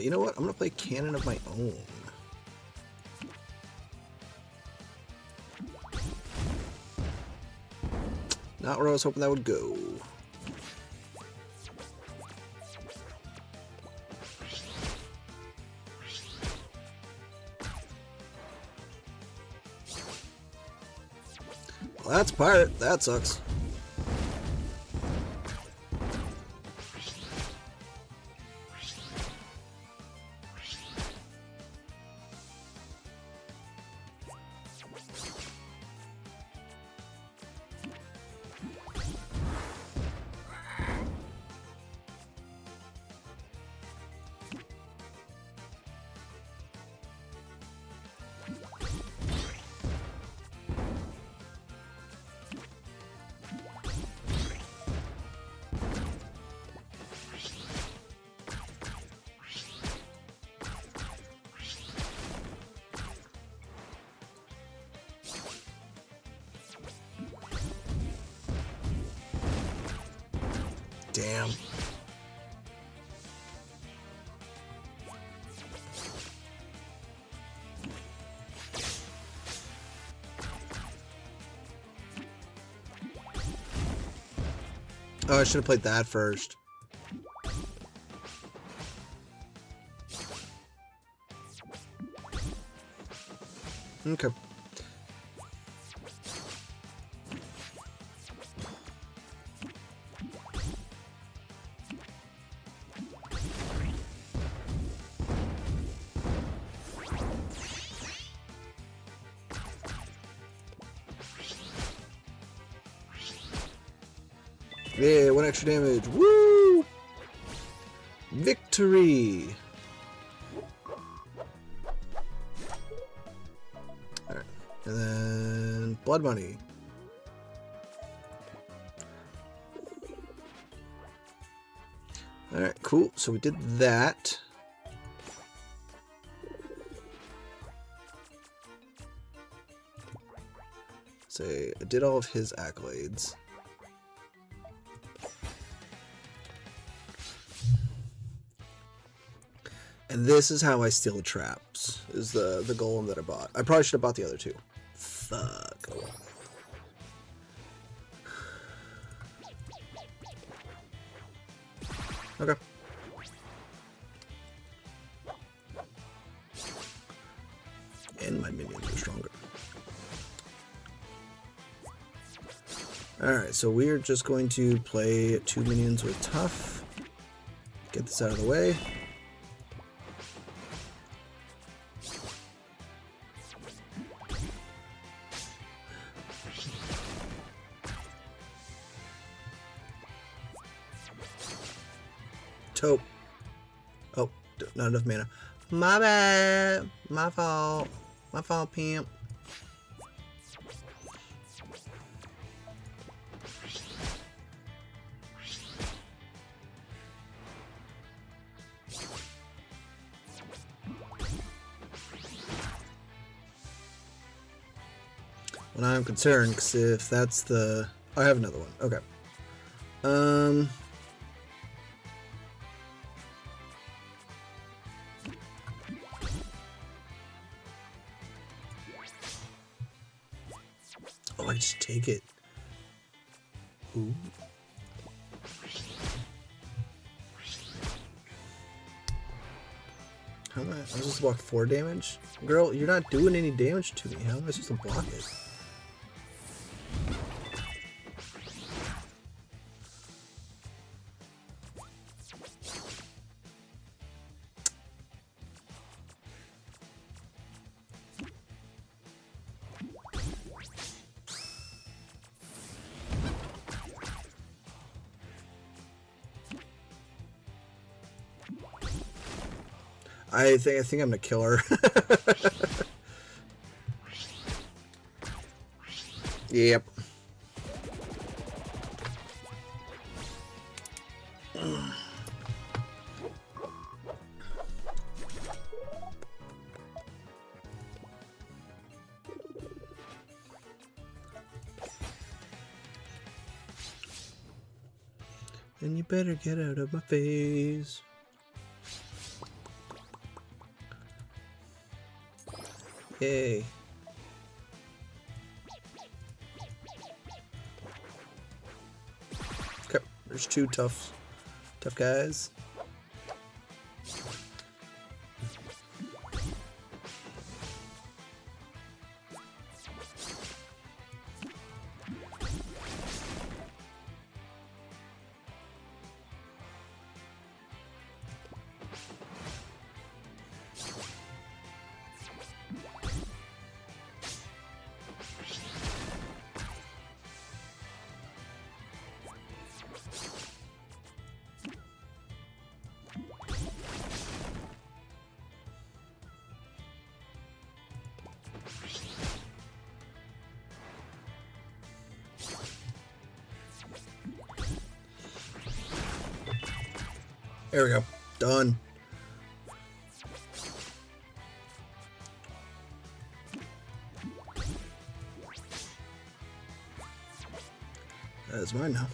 You know what? I'm gonna play cannon of my own. Not where I was hoping that would go. Well, that's pirate. That sucks. Damn. Oh, I should have played that first. Okay. Yeah, 1 extra damage. Woo! Victory! Alright. And then blood money. Alright, cool. So we did that. Say, I did all of his accolades. And this is how I steal traps, is the golem that I bought. I probably should have bought the other two. Fuck. Okay. And my minions are stronger. Alright, so we're just going to play 2 minions with tough. Get this out of the way. Taupe. Oh, not enough mana. My bad. My fault. My fault, pimp. Well, I'm concerned because if that's the... Oh, I have another one. Okay. I just take it. Ooh. How am I supposed to block 4 damage? Girl, you're not doing any damage to me. How am I supposed to block it? I think I'm gonna kill her. Yep. And you better get out of my face. Yay. Okay, there's 2 tough guys. There we go. Done. That's mine now.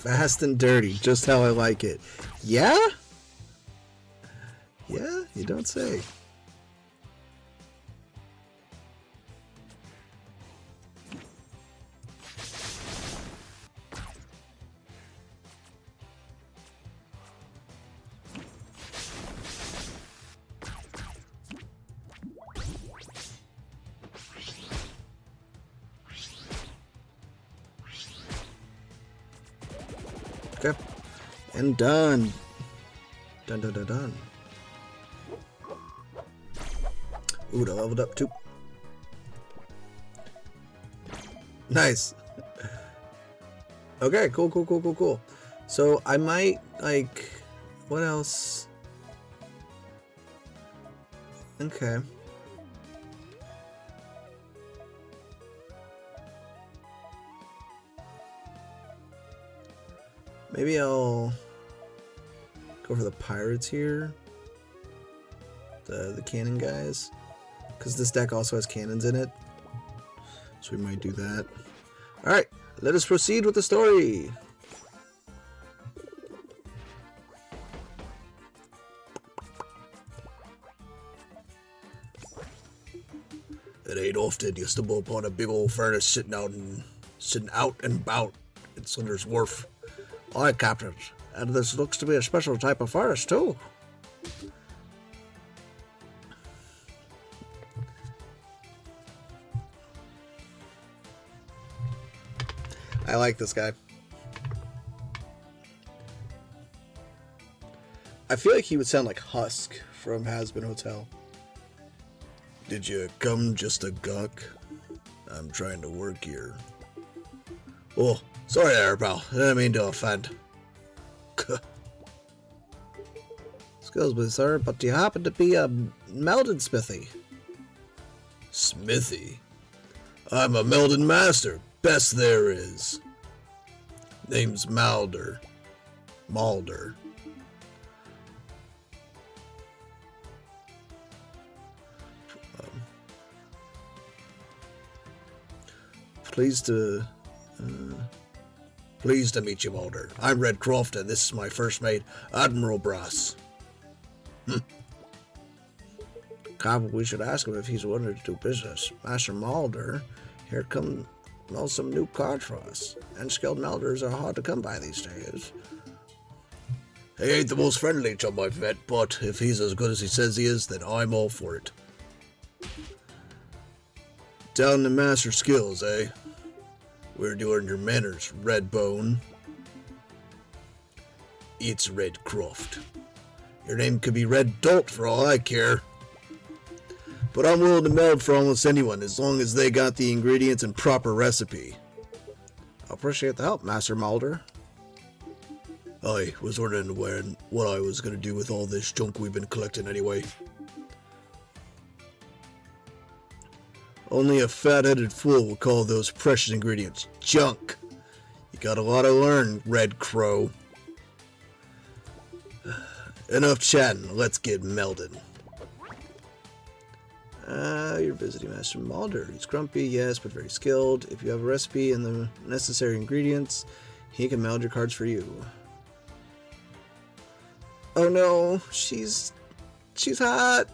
Fast and dirty, just how I like it. Yeah? Yeah? You don't say. Okay. And done. Done, done, done, done. Ooh, I leveled up too. Nice. Okay, cool, cool, cool, cool, cool. So I might, like, what else? Okay. Maybe I'll go for the pirates here. The cannon guys. Because this deck also has cannons in it. So we might do that. Alright, let us proceed with the story. It ain't often you stumble upon a big old furnace sitting out and about in Sunder's Wharf. Aye, Captain, and this looks to be a special type of forest, too. I like this guy. I feel like he would sound like Husk from Hazbin Hotel. Did you come just a gawk? I'm trying to work here. Oh, sorry there, pal. I didn't mean to offend. Excuse me, sir, but you happen to be a Meldon Smithy. Smithy? I'm a Meldon Master, best there is. Name's Malder. Malder. Pleased to meet you, Malder. I'm Redcroft, and this is my first mate, Admiral Brass. Probably should ask him if he's willing to do business. Master Malder, here come some new cards for us. And skilled Melders are hard to come by these days. He ain't the most friendly chum I've met, but if he's as good as he says he is, then I'm all for it. Down to master skills, eh? Where do you earn your manners, Redbone? It's Redcroft. Your name could be Red Dolt for all I care. But I'm willing to meld for almost anyone, as long as they got the ingredients and proper recipe. I appreciate the help, Master Malder. I was wondering what I was going to do with all this junk we've been collecting anyway. Only a fat-headed fool would call those precious ingredients junk. You got a lot to learn, Red Crow. Enough chatting, let's get melding. You're visiting Master Malder. He's grumpy, yes, but very skilled. If you have a recipe and the necessary ingredients, he can meld your cards for you. Oh no, she's hot.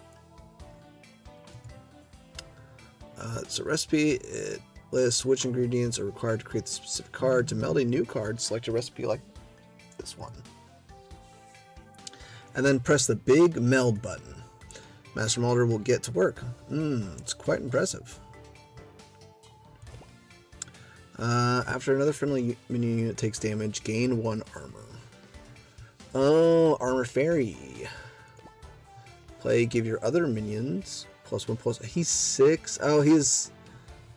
It's a recipe. It lists which ingredients are required to create the specific card. To meld a new card, select a recipe like this one. And then press the big meld button. Master Malder will get to work. It's quite impressive. After another friendly minion unit takes damage, gain 1 armor. Oh, Armor Fairy. Play, give your other minions +1+. He's 6. Oh, he's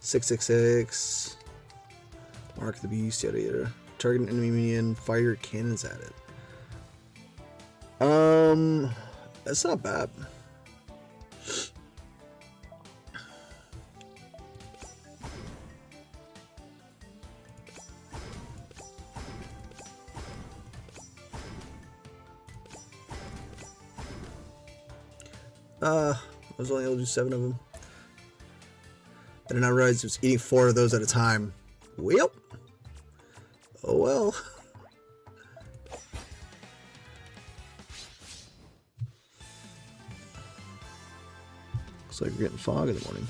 666. Mark the beast, yada yada. Target an enemy minion, fire cannons at it. That's not bad. I was only able to do 7 of them. I did not realize it was eating 4 of those at a time. Well. Oh well. Looks like we're getting fog in the morning.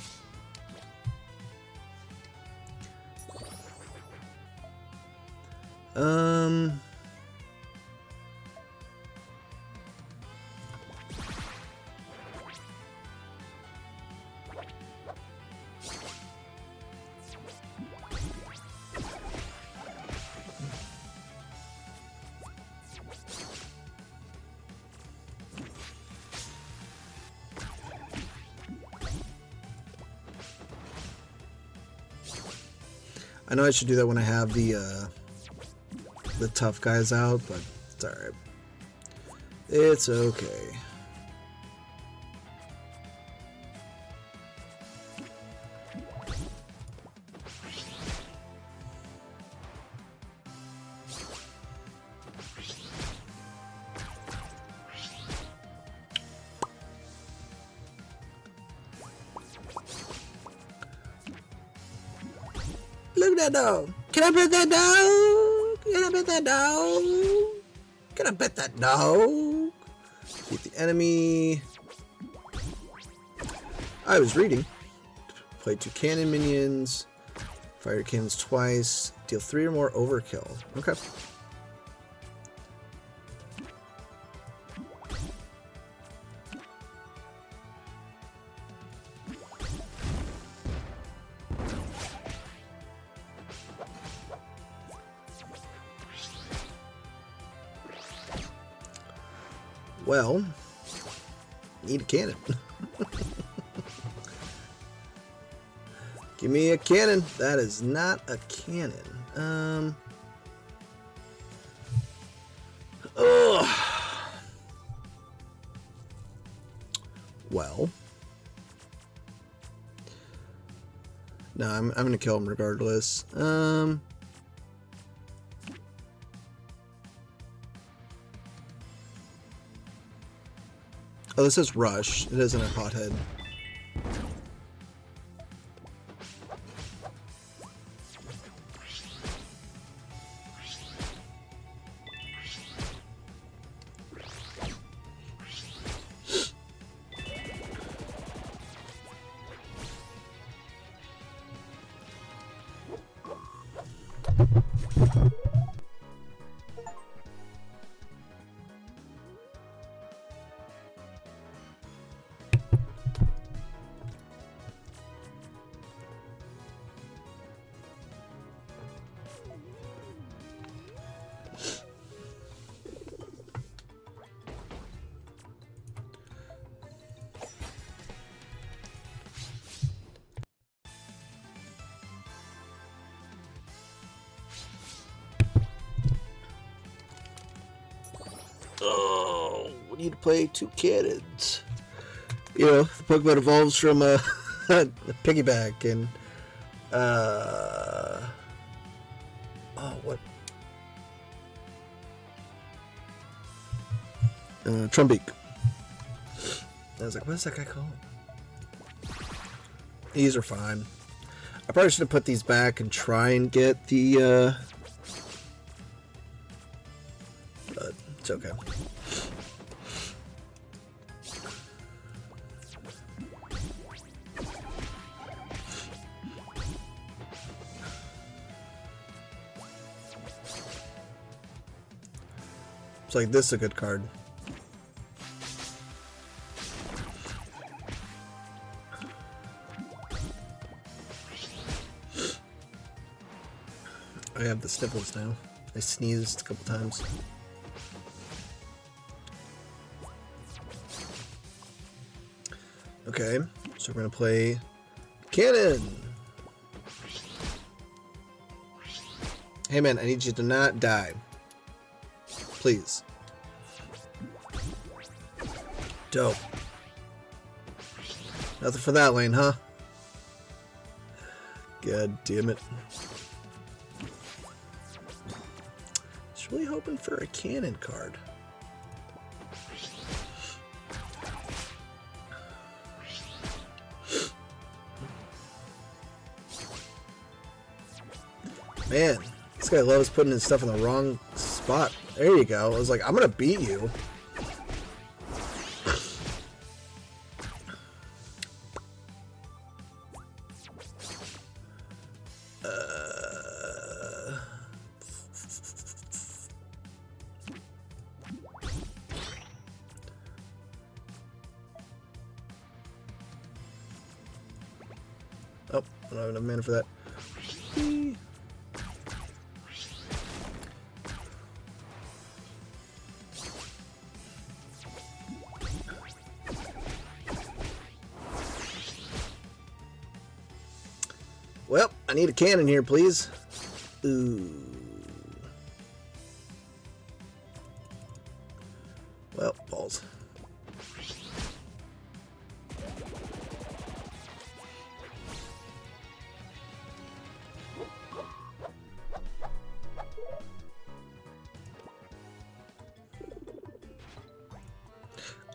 I know I should do that when I have the tough guys out, but it's alright. It's okay. Look at that dog. Can I pet that dog? Can I pet that dog? Can I pet that dog? Beat the enemy. I was reading. Play 2 cannon minions. Fire cannons twice. Deal 3 or more overkill. Okay. Well, need a cannon. Give me a cannon. That is not a cannon. well. No, I'm gonna kill him regardless. Oh, this is Rush. It isn't a pothead. Oh, we need to play 2 cannons. You know, the Pokemon evolves from a piggyback and oh, what? Trumbeak. I was like, what is that guy called? These are fine. I probably should have put these back and try and get the but it's okay. It's like this is a good card. I have the sniffles now. I sneezed a couple times. Okay, so we're gonna play cannon. Hey man, I need you to not die. Please. Dope. Nothing for that lane, huh? God damn it. Just really hoping for a cannon card. Man, this guy loves putting his stuff in the wrong spot. There you go. I was like, I'm gonna beat you. Oh, I don't have enough mana for that. Well, I need a cannon here, please. Ooh. Well, balls.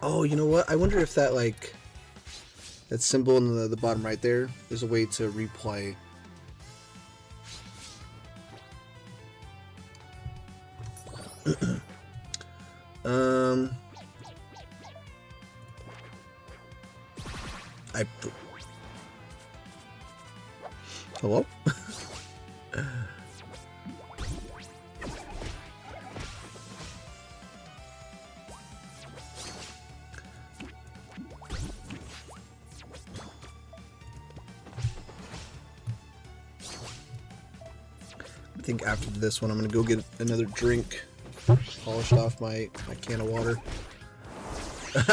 Oh, you know what? I wonder if that, like, that symbol in the bottom right there is a way to replay. Hello? I think after this one I'm gonna go get another drink, polish off my can of water.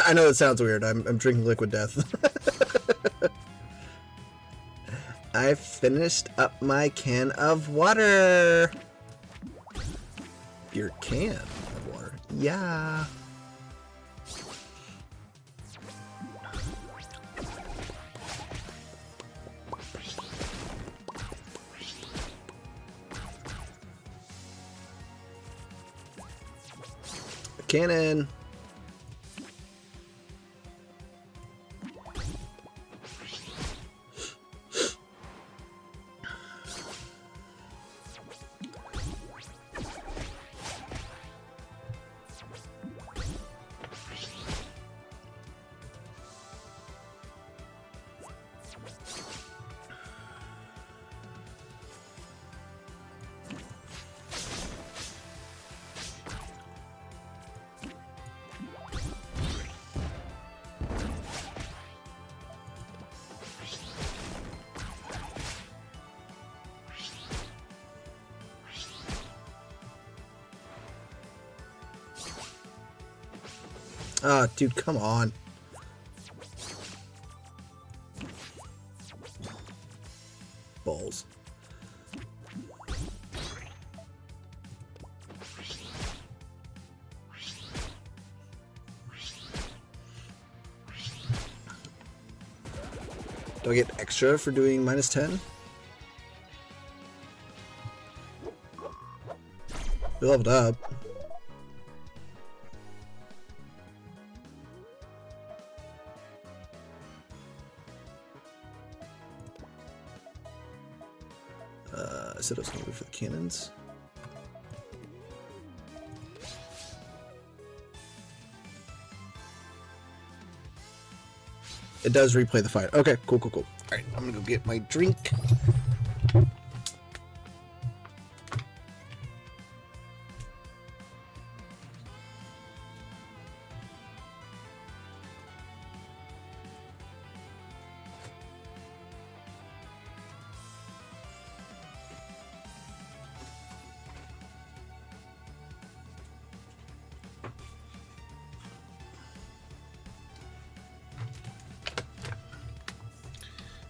I know it sounds weird. I'm drinking liquid death. I finished up my can of water. Your can of water. Yeah. cannon. Ah, dude, come on. Balls. Do I get extra for doing -10? We leveled up. I said I was going to go for the cannons. It does replay the fight. Okay, cool, cool, cool. Alright, I'm gonna go get my drink.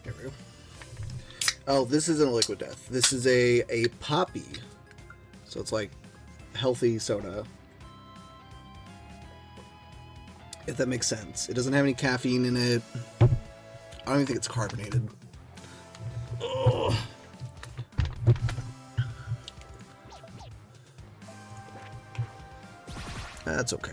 There we go. Oh, this isn't a liquid death. This is a poppy. So it's like healthy soda. If that makes sense. It doesn't have any caffeine in it. I don't even think it's carbonated. Ugh. That's okay.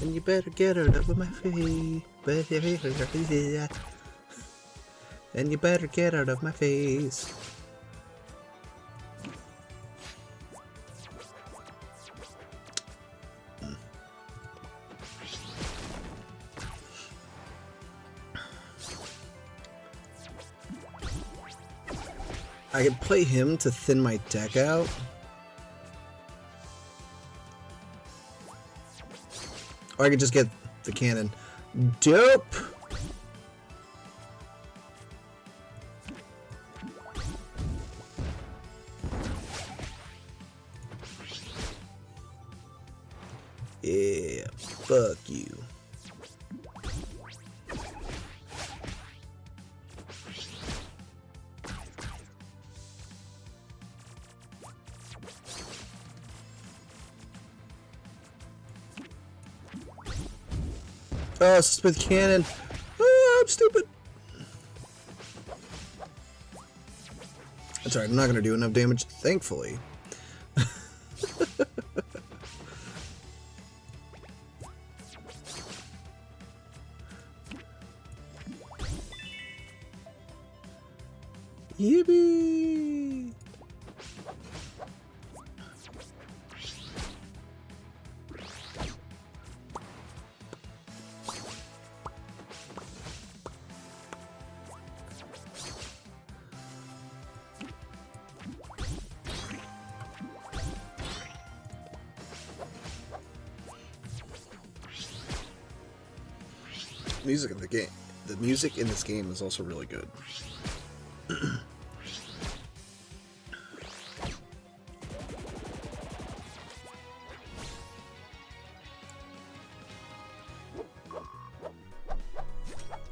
And you better get her out of my face. And you better get out of my face. I could play him to thin my deck out. Or I could just get the cannon. Dope! Yeah, fuck you. Oh, it's with cannon. Oh, I'm stupid. That's alright, I'm not gonna do enough damage, thankfully. Yippee! Music in the game. The music in this game is also really good.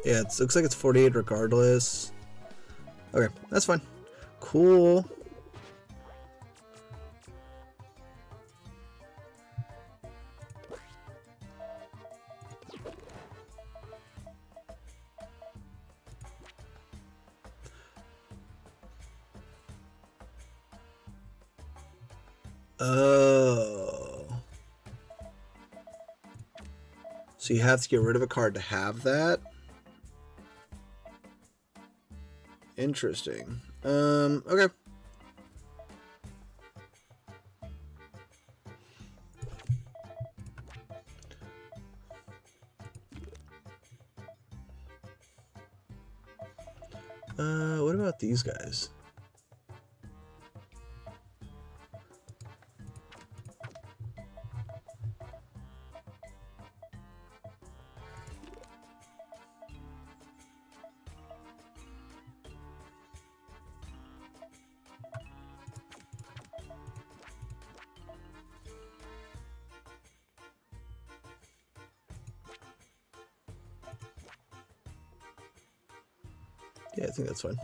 Yeah, it looks like it's 48 regardless. Okay, that's fine. Cool. Oh. So you have to get rid of a card to have that? Interesting. Okay. What about these guys? Yeah, I think that's fine.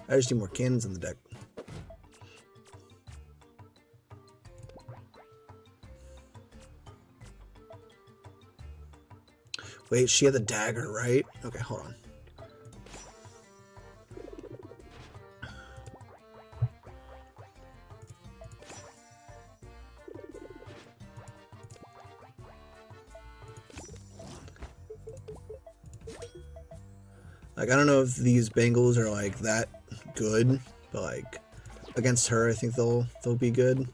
I just need more cannons in the deck. Wait, she had the dagger, right? Okay, hold on. Like, I don't know if these Bengals are like that good, but like against her, I think they'll be good.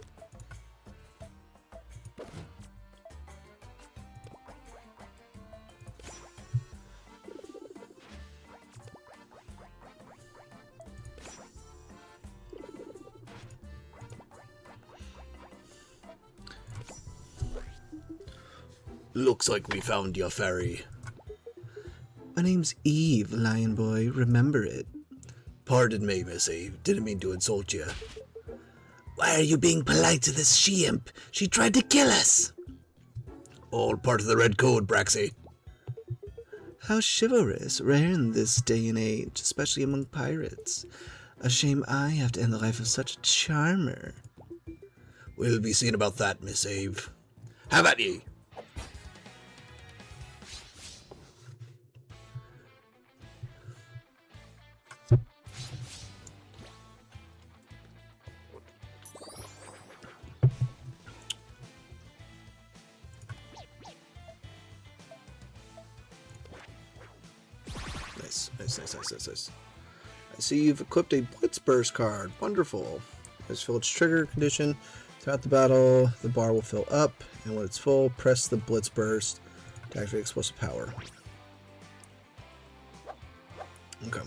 Looks like we found your ferry. My name's Eve, Lion Boy. Remember it. Pardon me, Miss Eve. Didn't mean to insult you. Why are you being polite to this she-imp? She tried to kill us. All part of the Red Code, Braxy. How chivalrous, rare in this day and age, especially among pirates. A shame I have to end the life of such a charmer. We'll be seeing about that, Miss Eve. Have at ye. Nice. I see you've equipped a Blitz burst card. Wonderful. Let's fill its trigger condition. Throughout the battle, the bar will fill up, and when it's full, press the Blitz burst to activate explosive power. Okay.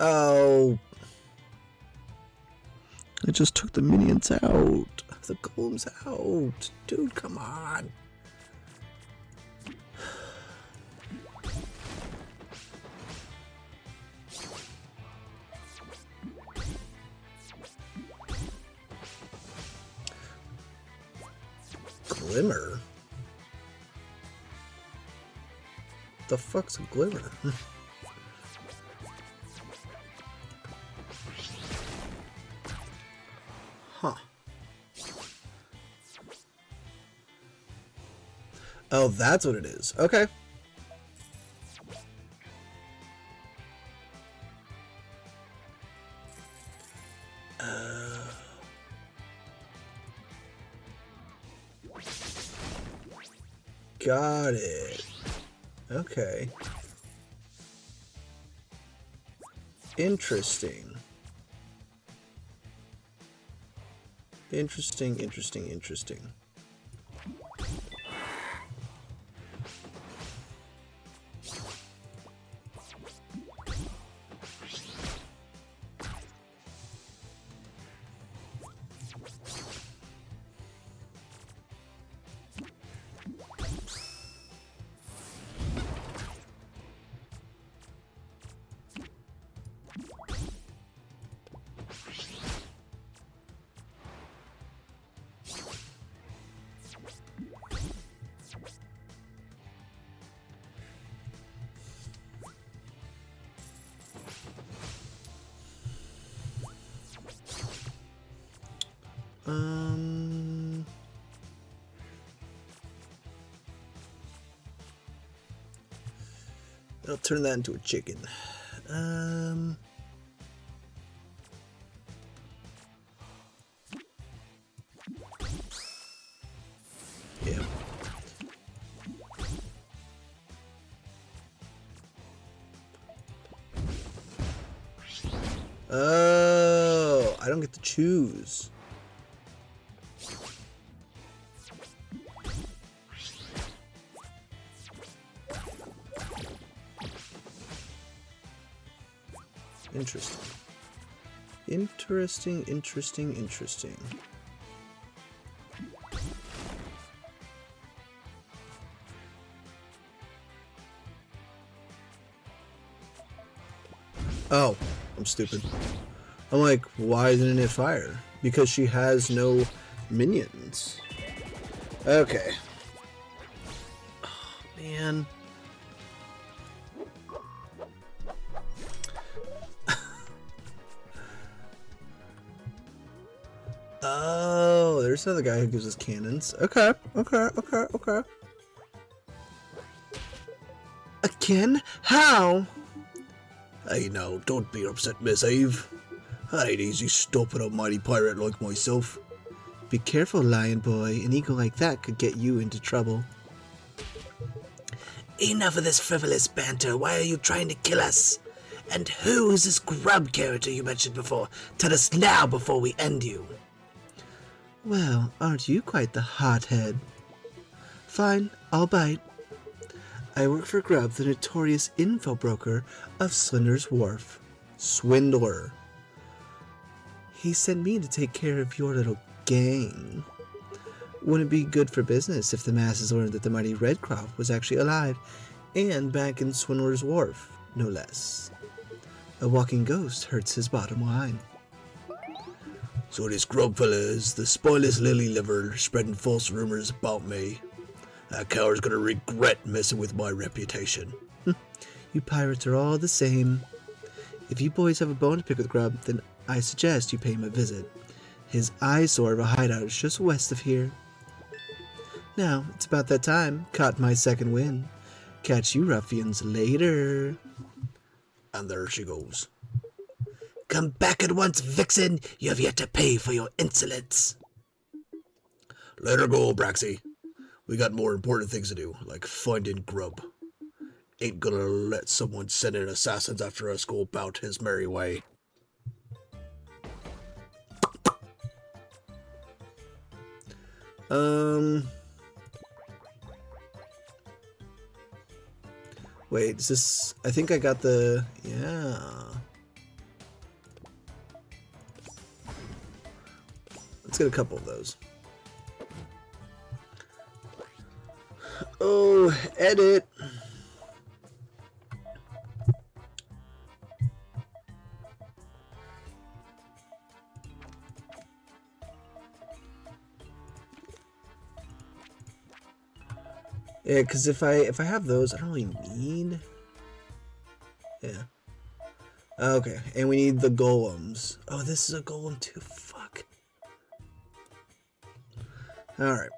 Oh. I just took the minions out. The golems out. Dude, come on. Glimmer? The fuck's a glimmer? Huh. Oh, that's what it is. Okay. Got it. Okay. Interesting. Interesting. I'll turn that into a chicken. Yeah. Oh, I don't get to choose. Interesting. Interesting. Oh, I'm stupid. I'm like, why isn't it fire? Because she has no minions. Okay. Oh, man. Oh, there's another guy who gives us cannons. Okay. Again? How? Hey now, don't be upset, Miss Eve. It ain't easy stopping a mighty pirate like myself. Be careful, lion boy. An eagle like that could get you into trouble. Enough of this frivolous banter. Why are you trying to kill us? And who is this grub character you mentioned before? Tell us now before we end you. Well, aren't you quite the hothead? Fine, I'll bite. I work for Grub, the notorious info broker of Swindler's Wharf. Swindler. He sent me to take care of your little gang. Wouldn't it be good for business if the masses learned that the mighty Redcroft was actually alive and back in Swindler's Wharf, no less? A walking ghost hurts his bottom line. So this grub fella is the spoilest lily liver spreading false rumors about me. That coward's gonna regret messing with my reputation. You pirates are all the same. If you boys have a bone to pick with Grub, then I suggest you pay him a visit. His eyesore of a hideout is just west of here. Now, it's about that time. Caught my second win. Catch you ruffians later. And there she goes. Come back at once, vixen. You have yet to pay for your insolence. Let her go, Braxy. We got more important things to do, like finding Grub. Ain't gonna let someone send in assassins after us go about his merry way. Wait, is this... I think I got the... Yeah. Let's get a couple of those. Oh, edit. Yeah, because if I have those, I don't really need. Yeah. Okay, and we need the golems. Oh, this is a golem too. Fuck. All right.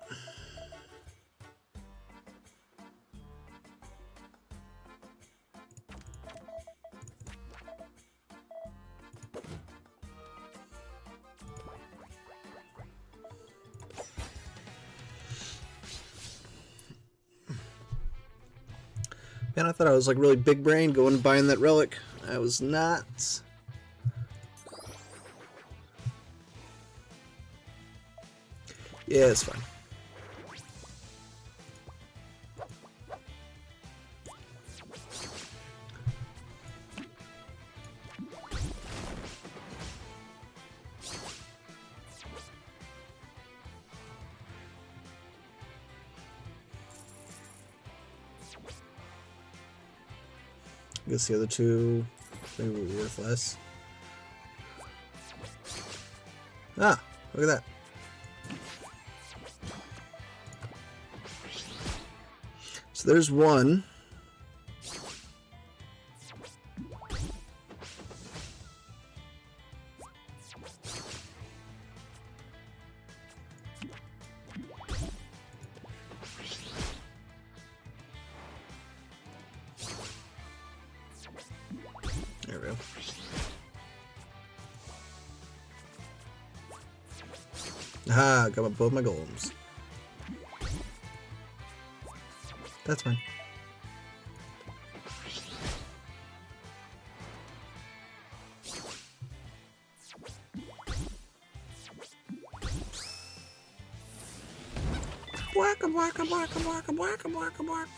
Man, I thought I was like really big brain going and buying that relic. I was not. Yeah, it's fine. I guess the other two maybe were worth less. Ah, look at that. So there's one. Ah, got both my golems. That's fine. Wacka wacka wacka wacka wacka wacka wacka.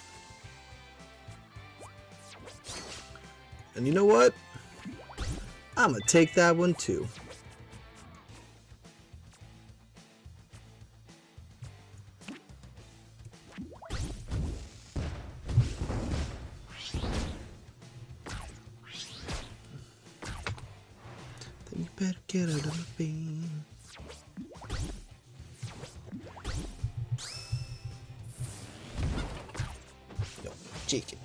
And you know what? I'm gonna take that one too. Then you better get out of my beam. No, chicken.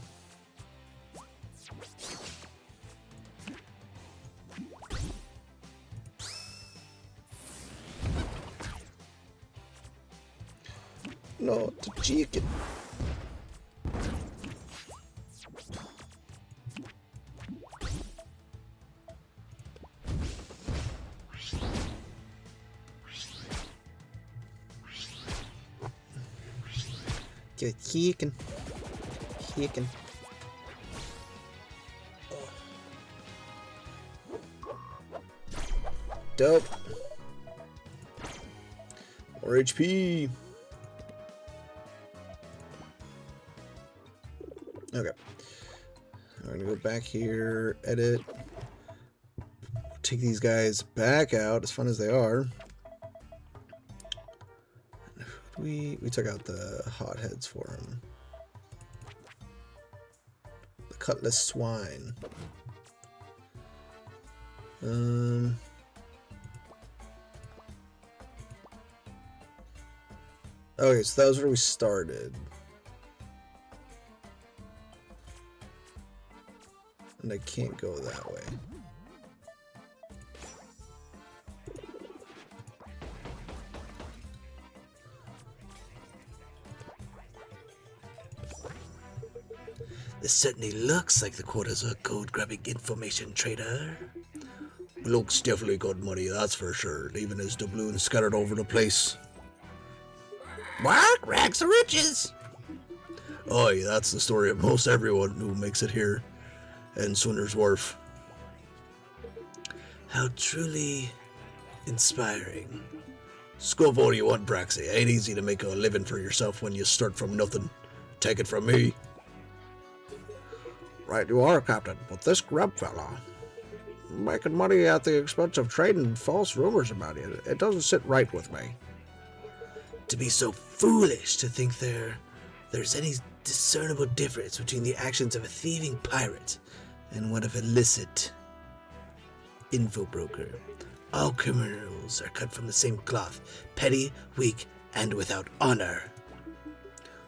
Not the chicken. Get chicken. Chicken. Dope. More HP. Okay. I'm gonna go back here, edit. Take these guys back out, as fun as they are. We took out the hotheads for him. The cutlass swine. Okay, so that was where we started. And I can't go that way. This certainly looks like the quarters of a gold-grabbing information trader. Looks definitely good money, that's for sure, leaving his doubloons scattered over the place. What? Rags to riches! Aye, that's the story of most everyone who makes it here in Swinner's Wharf. How truly inspiring. Scoff all you want, Braxy. Ain't easy to make a living for yourself when you start from nothing. Take it from me. Right you are, Captain, but this grub fella, making money at the expense of trading false rumors about you, it doesn't sit right with me. To be so foolish to think there's any discernible difference between the actions of a thieving pirate and one of illicit info broker. All criminals are cut from the same cloth, petty, weak, and without honor.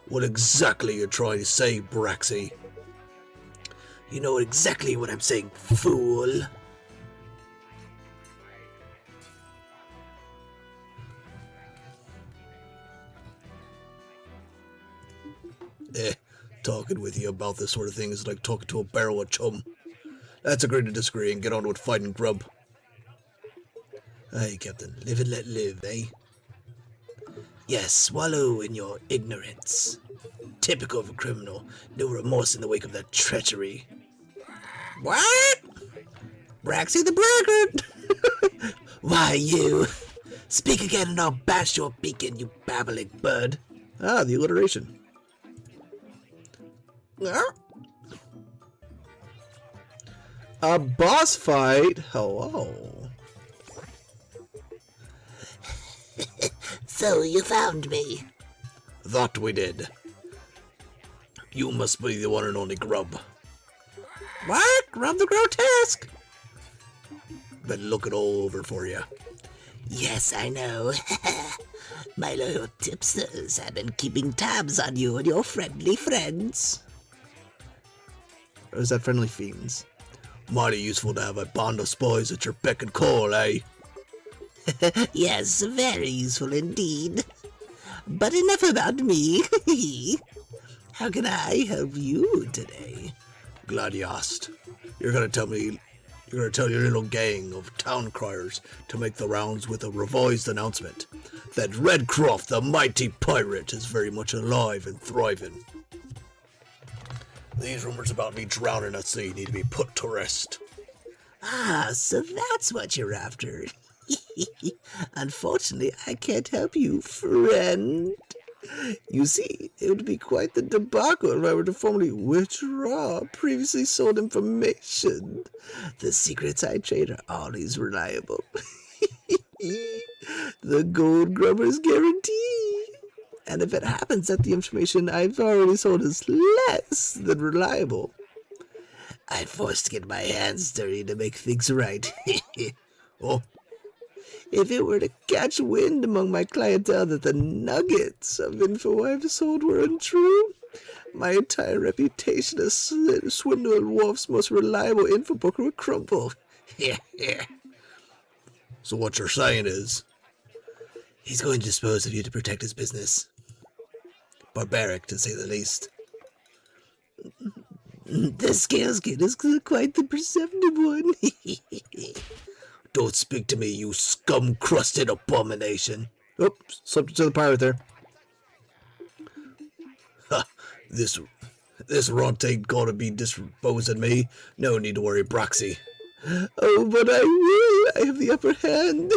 What exactly are you trying to say, Braxy? You know exactly what I'm saying, fool. Talking with you about this sort of thing is like talking to a barrel of chum. Let's agree to disagree and get on with fighting grub. Aye, Captain, live and let live, eh? Yes, swallow in your ignorance. Typical of a criminal, no remorse in the wake of that treachery. What? Braxy the braggart? Why, you? Speak again and I'll bash your beacon, you babbling bird. Ah, the alliteration. A boss fight? Hello. So you found me. That we did. You must be the one and only Grub. What? Grub the Grotesque? Been looking all over for you. Yes, I know. My loyal tipsters have been keeping tabs on you and your friendly friends. Or is that friendly fiends? Mighty useful to have a band of spies at your beck and call, eh? Yes, very useful indeed. But enough about me. How can I help you today? Glad you asked. You're gonna tell me You're gonna tell your little gang of town criers to make the rounds with a revised announcement that Redcroft, the mighty pirate, is very much alive and thriving. These rumors about me drowning at sea need to be put to rest. Ah, so that's what you're after. Unfortunately, I can't help you, friend. You see, it would be quite the debacle if I were to formally withdraw previously sold information. The secrets I trade are always reliable. The gold grubber's guarantee. And if it happens that the information I've already sold is less than reliable, I'm forced to get my hands dirty to make things right. Oh, If it were to catch wind among my clientele that the nuggets of info I've sold were untrue, my entire reputation as Swindle and Wolf's most reliable info broker would crumble. so what you're saying is, He's going to dispose of you to protect his business. Barbaric, to say the least. The scaleskin is quite the perceptive one. don't speak to me, you scum-crusted abomination. Oh, slipped to the pirate there. Ha, this runt ain't gonna be disposing me. No need to worry, Broxy. Oh, but I will. I have the upper hand.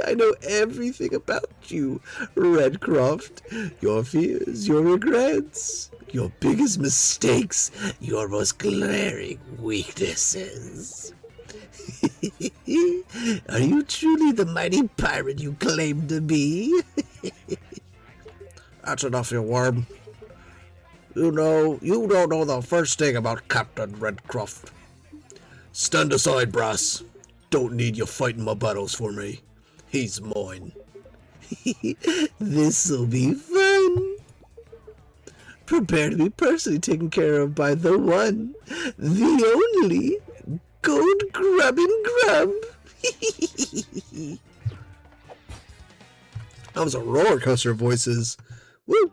I know everything about you, Redcroft. Your fears, your regrets, your biggest mistakes, your most glaring weaknesses. Are you truly the mighty pirate you claim to be? That's enough, you worm. You don't know the first thing about Captain Redcroft. Stand aside, brass. Don't need you fighting my battles for me. He's mine. This'll be fun. Prepare to be personally taken care of by the one, the only, gold grubbin' grub. That was a roller coaster of voices. Woo!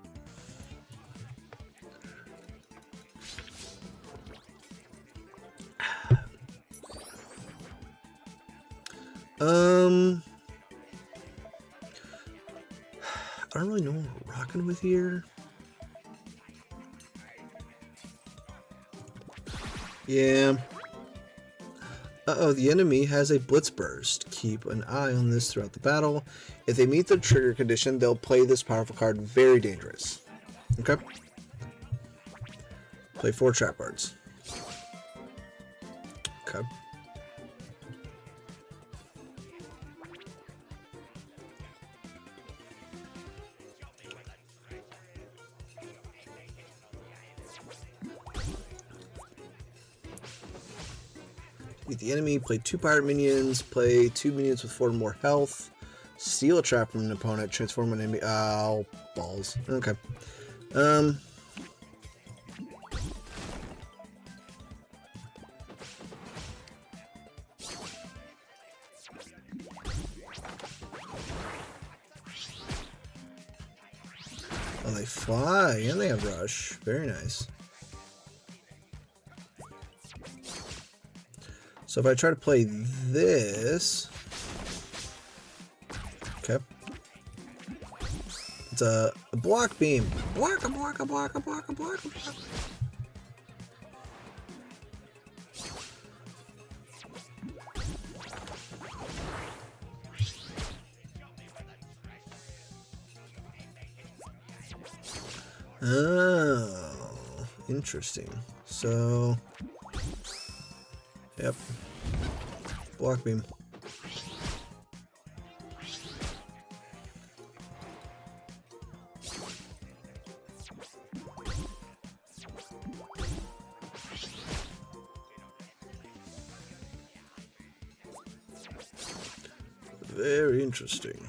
I don't really know what we're rocking with here. Yeah. Uh-oh, the enemy has a Blitz burst. Keep an eye on this throughout the battle. If they meet the trigger condition, they'll play this powerful card very dangerous. Okay? Play 4 trap cards. Okay. Beat the enemy, play 2 pirate minions, play 2 minions with 4 more health, steal a trap from an opponent, transform an enemy. Oh, balls. Okay. Oh, they fly and they have rush. Very nice. So if I try to play this, okay, it's a block beam. Block. Oh, interesting. So, yep. Block beam. Very interesting.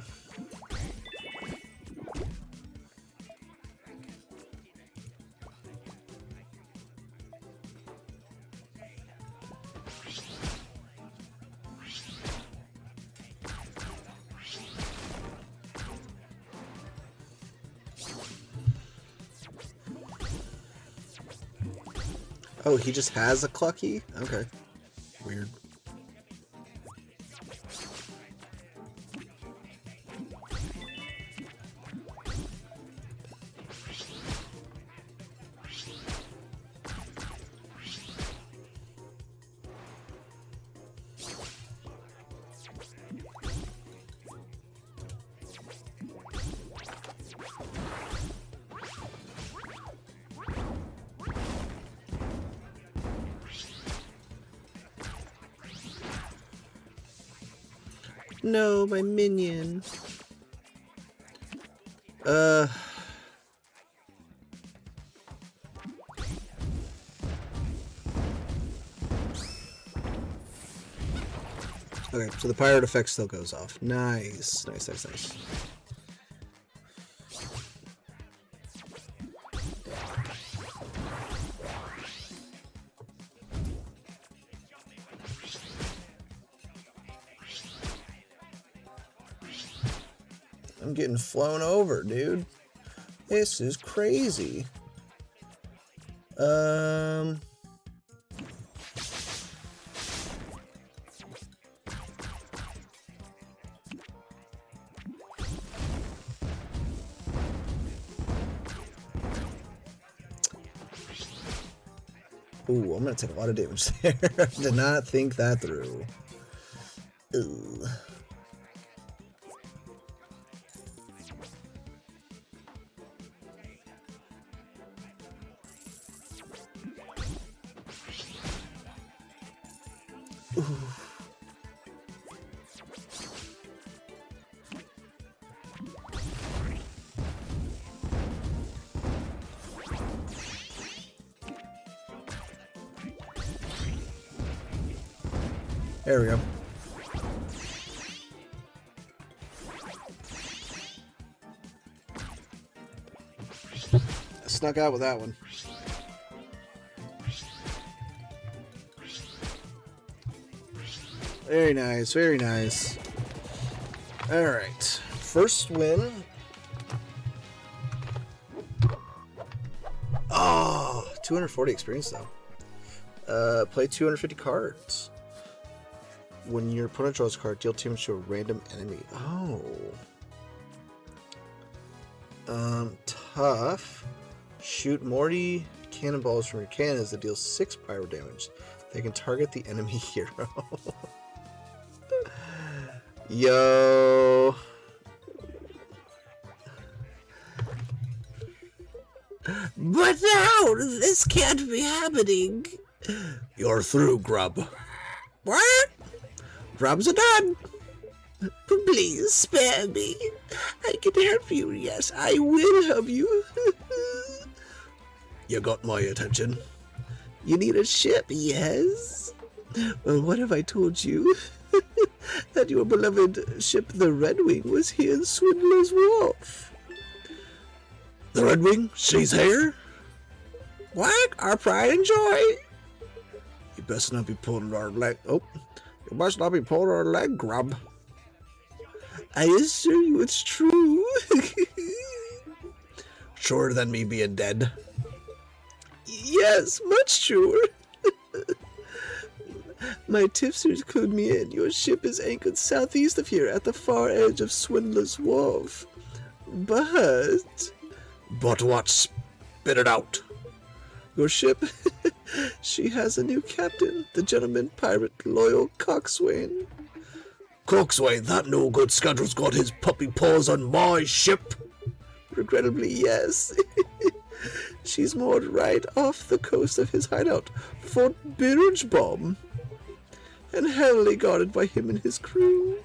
Oh, he just has a Clucky? Okay. Weird. No, my minion. Okay, so the pirate effect still goes off. Nice. Nice, nice, nice. I'm getting flown over, dude. This is crazy. Ooh, I'm gonna take a lot of damage there. Did not think that through. Ooh. Ooh. There we go. I snuck out with that one. Very nice, very nice. Alright, first win. Oh, 240 experience though. Play 250 cards. When your opponent draws a card, deal damage to a random enemy. Oh. Tough. Shoot Morty cannonballs from your cannons that deal 6 pyro damage. They can target the enemy hero. Yo. But now, this can't be happening. You're through, Grub. What? Grubs are done. Please spare me. I can help you. Yes, I will help you. You got my attention. You need a ship, yes? Well, what have I told you? That your beloved ship, the Red Wing, was here in Swindler's Wharf. The Red Wing? She's here? What? Our pride and joy? You best not be pulling our leg. Oh, you must not be pulling our leg, Grub. I assure you it's true. Truer than me being dead? Yes, much truer. My tipsters clued me in. Your ship is anchored southeast of here at the far edge of Swindler's Wharf. But what? Spit it out. Your ship, she has a new captain, the gentleman pirate Loyal Coxswain. Coxswain, that no good scoundrel's got his puppy paws on my ship. Regrettably, yes. She's moored right off the coast of his hideout, Fort Birchbaum, and heavily guarded by him and his crew.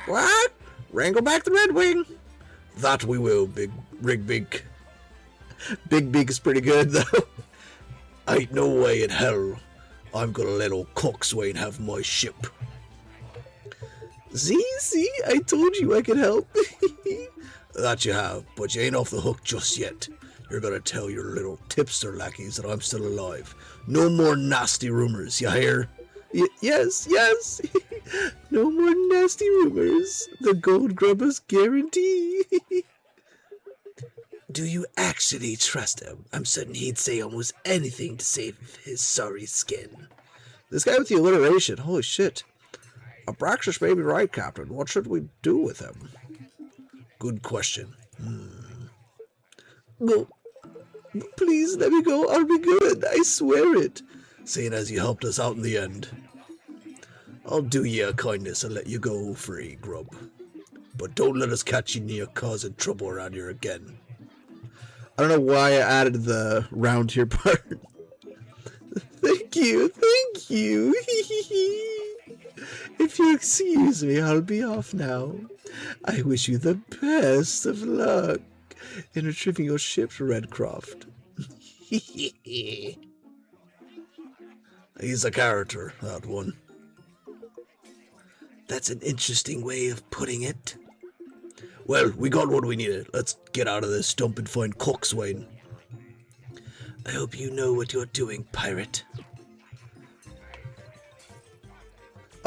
What? Wrangle back the Red Wing. That we will, Big Big. Big Big is pretty good, though. Ain't no way in hell I'm gonna let old Coxswain have my ship. See, I told you I could help. That you have, but you ain't off the hook just yet. You're gonna tell your little tipster lackeys that I'm still alive. No more nasty rumors, you hear? Yes. No more nasty rumors. The Gold Grubber's guarantee. Do you actually trust him? I'm certain he'd say almost anything to save his sorry skin. This guy with the alliteration, holy shit. Abraxas may be right, Captain. What should we do with him? Good question. No, please let me go. I'll be good. I swear it. Seeing as you helped us out in the end. I'll do you a kindness and let you go free, Grub. But don't let us catch you near causing trouble around here again. I don't know why I added the round here part. Thank you. If you excuse me, I'll be off now. I wish you the best of luck in retrieving your ship, Redcroft. He's a character, that one. That's an interesting way of putting it. Well, we got what we needed. Let's get out of this dump and find Coxswain. I hope you know what you're doing, pirate.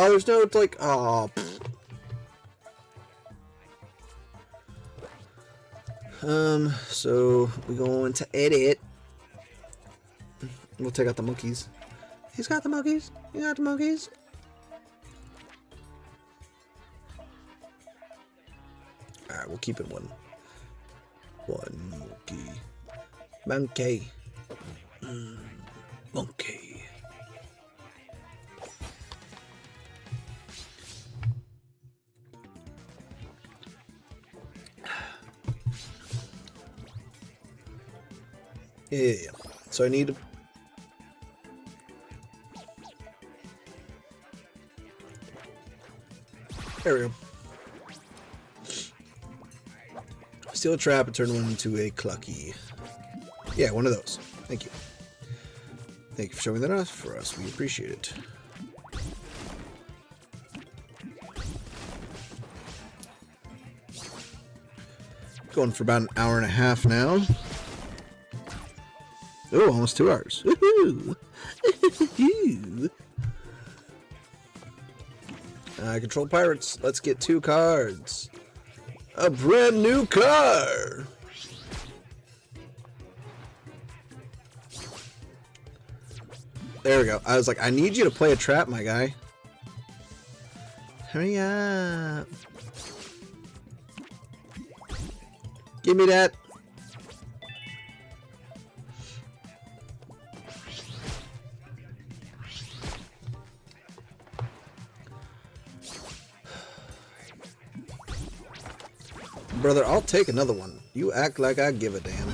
Oh, there's no, like, oh. So we go into edit. We'll take out the monkeys. He's got the monkeys. You got the monkeys. Alright, we'll keep it one. One monkey. Monkey. Monkey. Yeah. So I need to... There we go. Steal a trap and turn one into a clucky. Yeah, one of those. Thank you. Thank you for showing that off for us. We appreciate it. Going for about an hour and a half now. Oh, almost 2 hours. Woohoo! Control pirates. Let's get 2 cards. A brand new car. There we go. I was like, I need you to play a trap, my guy. Hurry up. Give me that. Brother, I'll take another one. You act like I give a damn.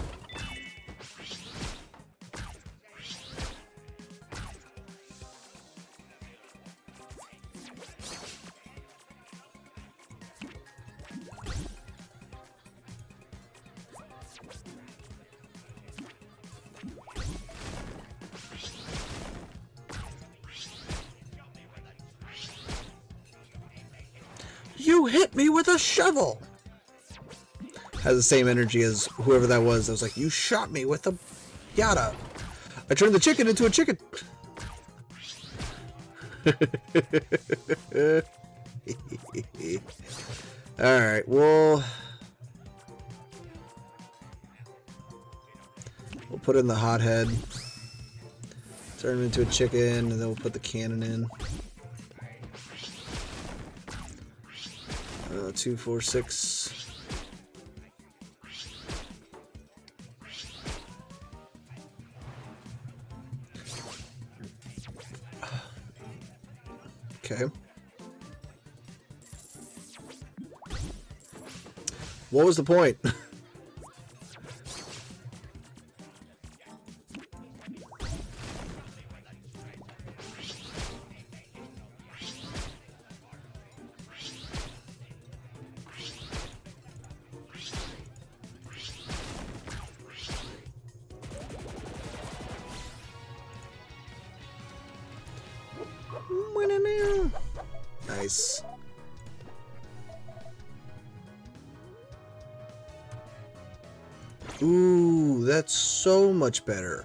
You hit me with a shovel! Has the same energy as whoever that was. I was like, you shot me with a yada. I turned the chicken into a chicken. Alright, we'll put in the hothead. Turn him into a chicken, and then we'll put the cannon in. 2, 4, 6. Okay. What was the point? Nice. Ooh, that's so much better.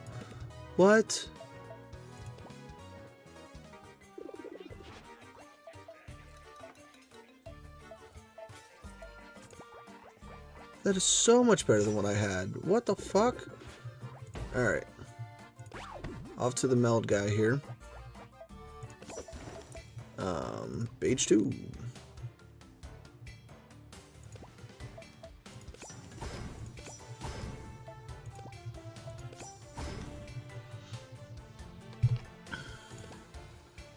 What? That is so much better than what I had. What the fuck? Alright. Off to the meld guy here. Page 2.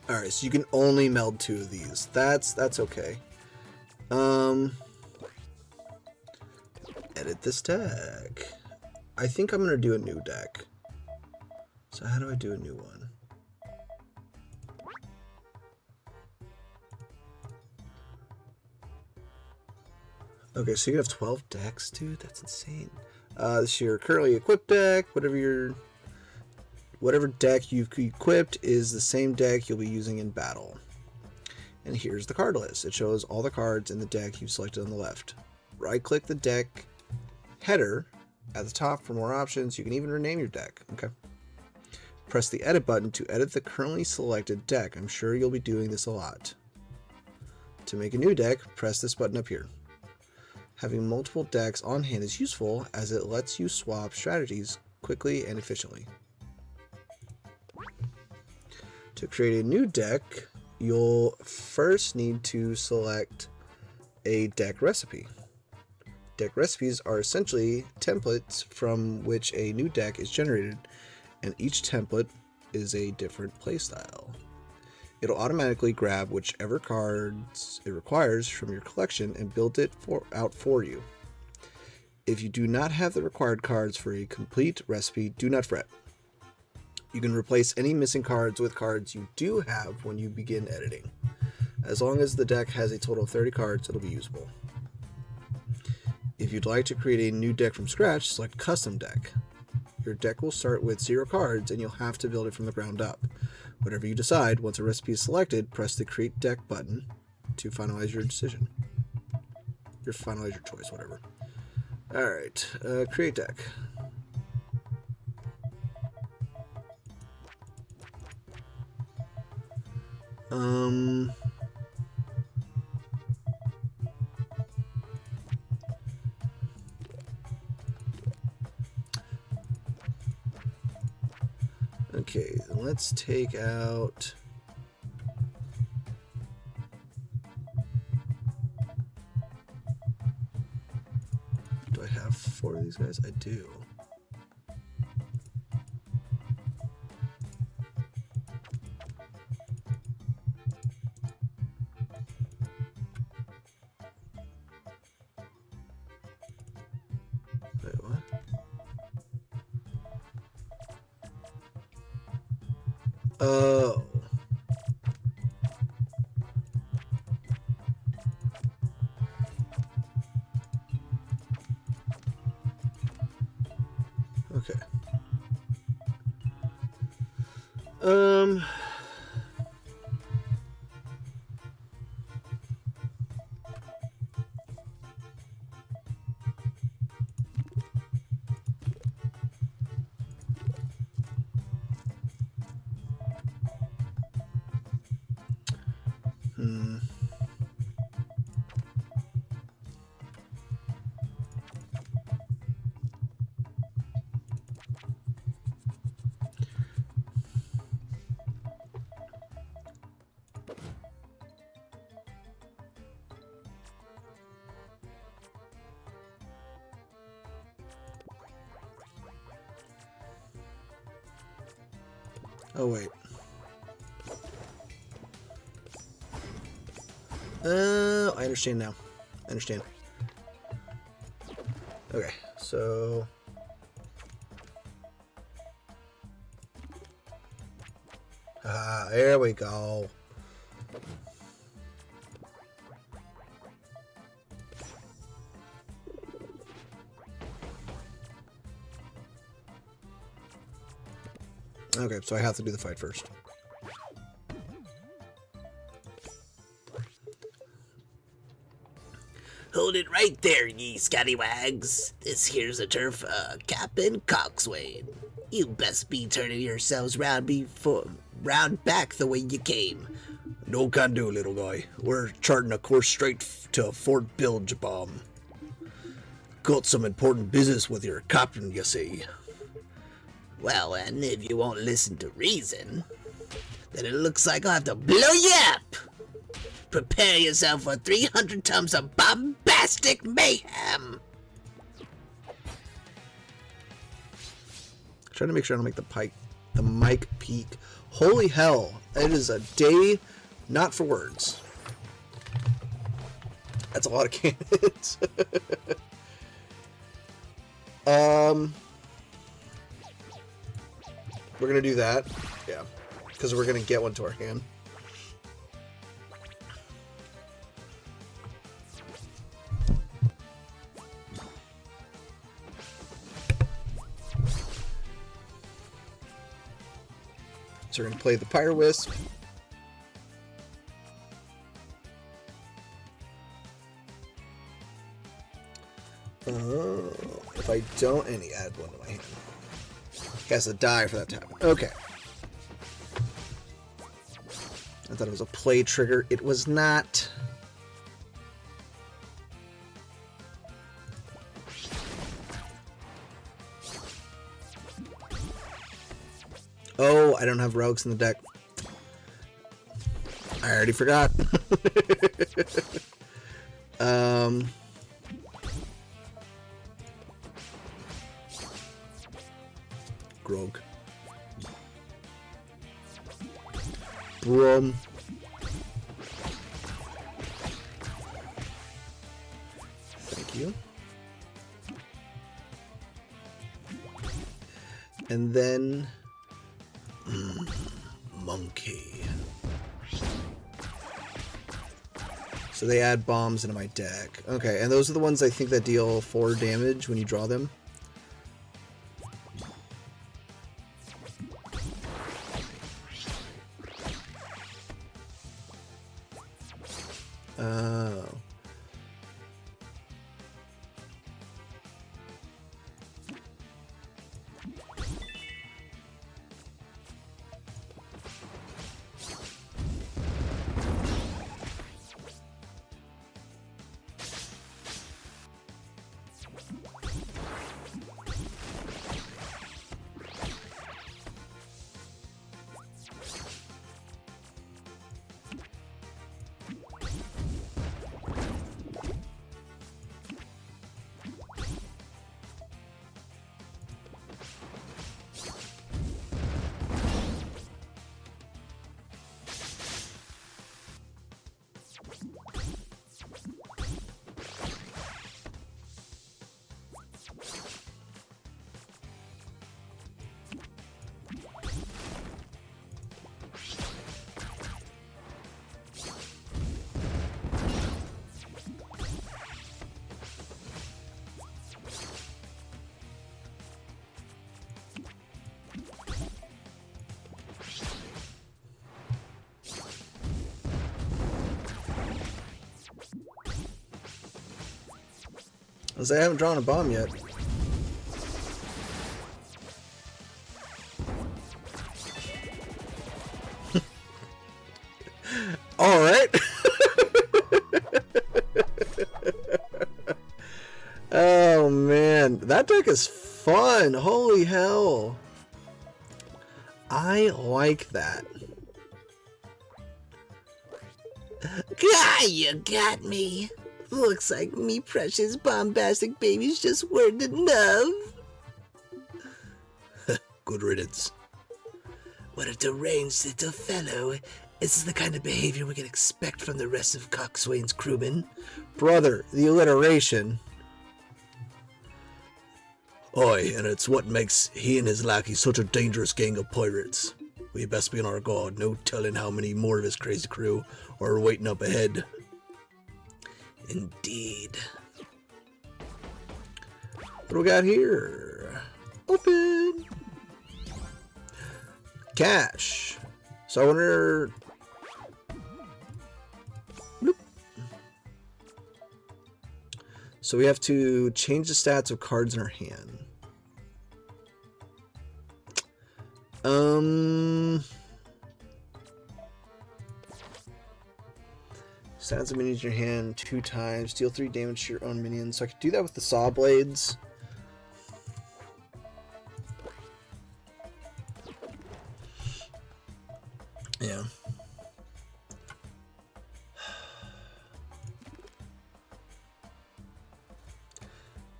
Alright, so you can only meld 2 of these. That's okay. Edit this deck. I think I'm gonna do a new deck. So how do I do a new one? Okay, so you have 12 decks, dude. That's insane. This is your currently equipped deck. Whatever deck you've equipped is the same deck you'll be using in battle. And here's the card list. It shows all the cards in the deck you've selected on the left. Right-click the deck header at the top for more options. You can even rename your deck. Okay. Press the edit button to edit the currently selected deck. I'm sure you'll be doing this a lot. To make a new deck, press this button up here. Having multiple decks on hand is useful as it lets you swap strategies quickly and efficiently. To create a new deck, you'll first need to select a deck recipe. Deck recipes are essentially templates from which a new deck is generated, and each template is a different playstyle. It'll automatically grab whichever cards it requires from your collection and build it out for you. If you do not have the required cards for a complete recipe, do not fret. You can replace any missing cards with cards you do have when you begin editing. As long as the deck has a total of 30 cards, it'll be usable. If you'd like to create a new deck from scratch, select Custom Deck. Your deck will start with 0 cards and you'll have to build it from the ground up. Whatever you decide, once a recipe is selected, press the Create Deck button to finalize your decision. Finalize your choice, whatever. Alright, create deck. Okay, let's take out... Do I have 4 of these guys? I do. Wait, what? Oh. Okay. Oh, wait. I understand now. I understand. Okay, so... Ah, there we go. Okay, so I have to do the fight first. Hold it right there, ye scallywags. This here's a turf, Captain Coxswain. You best be turning yourselves round back the way you came. No can do, little guy. We're charting a course straight to Fort Bilgebomb. Got some important business with your captain, you see. Well, and if you won't listen to reason, then it looks like I'll have to blow you up. Prepare yourself for 300 tons of bombastic mayhem. Trying to make sure I don't make the mic peak. Holy hell! It is a day not for words. That's a lot of candidates. We're gonna do that, yeah, because we're gonna get one to our hand. So we're going to play the Pyro Wisp. If I don't, and he add one to my hand. He has to die for that to happen. Okay. I thought it was a play trigger. It was not. Oh, I don't have rogues in the deck. I already forgot. Grog. Brum. Thank you. And then monkey. So they add bombs into my deck. Okay, and those are the ones I think that deal 4 damage when you draw them. Oh. As I haven't drawn a bomb yet. All right. Oh man, that deck is fun. Holy hell. I like that. Gah, you got me. Looks like me precious bombastic babies just weren't enough. Good riddance. What a deranged little fellow. Is this the kind of behavior we can expect from the rest of Coxswain's crewmen? Brother, the alliteration. Aye, and it's what makes he and his lackey such a dangerous gang of pirates. We best be on our guard, no telling how many more of his crazy crew are waiting up ahead. Indeed. What do we got here? Open. Cash. So I wonder. Bloop. So we have to change the stats of cards in our hand. Stats of minions in your hand 2 times. Deal 3 damage to your own minions. So I could do that with the saw blades. Yeah.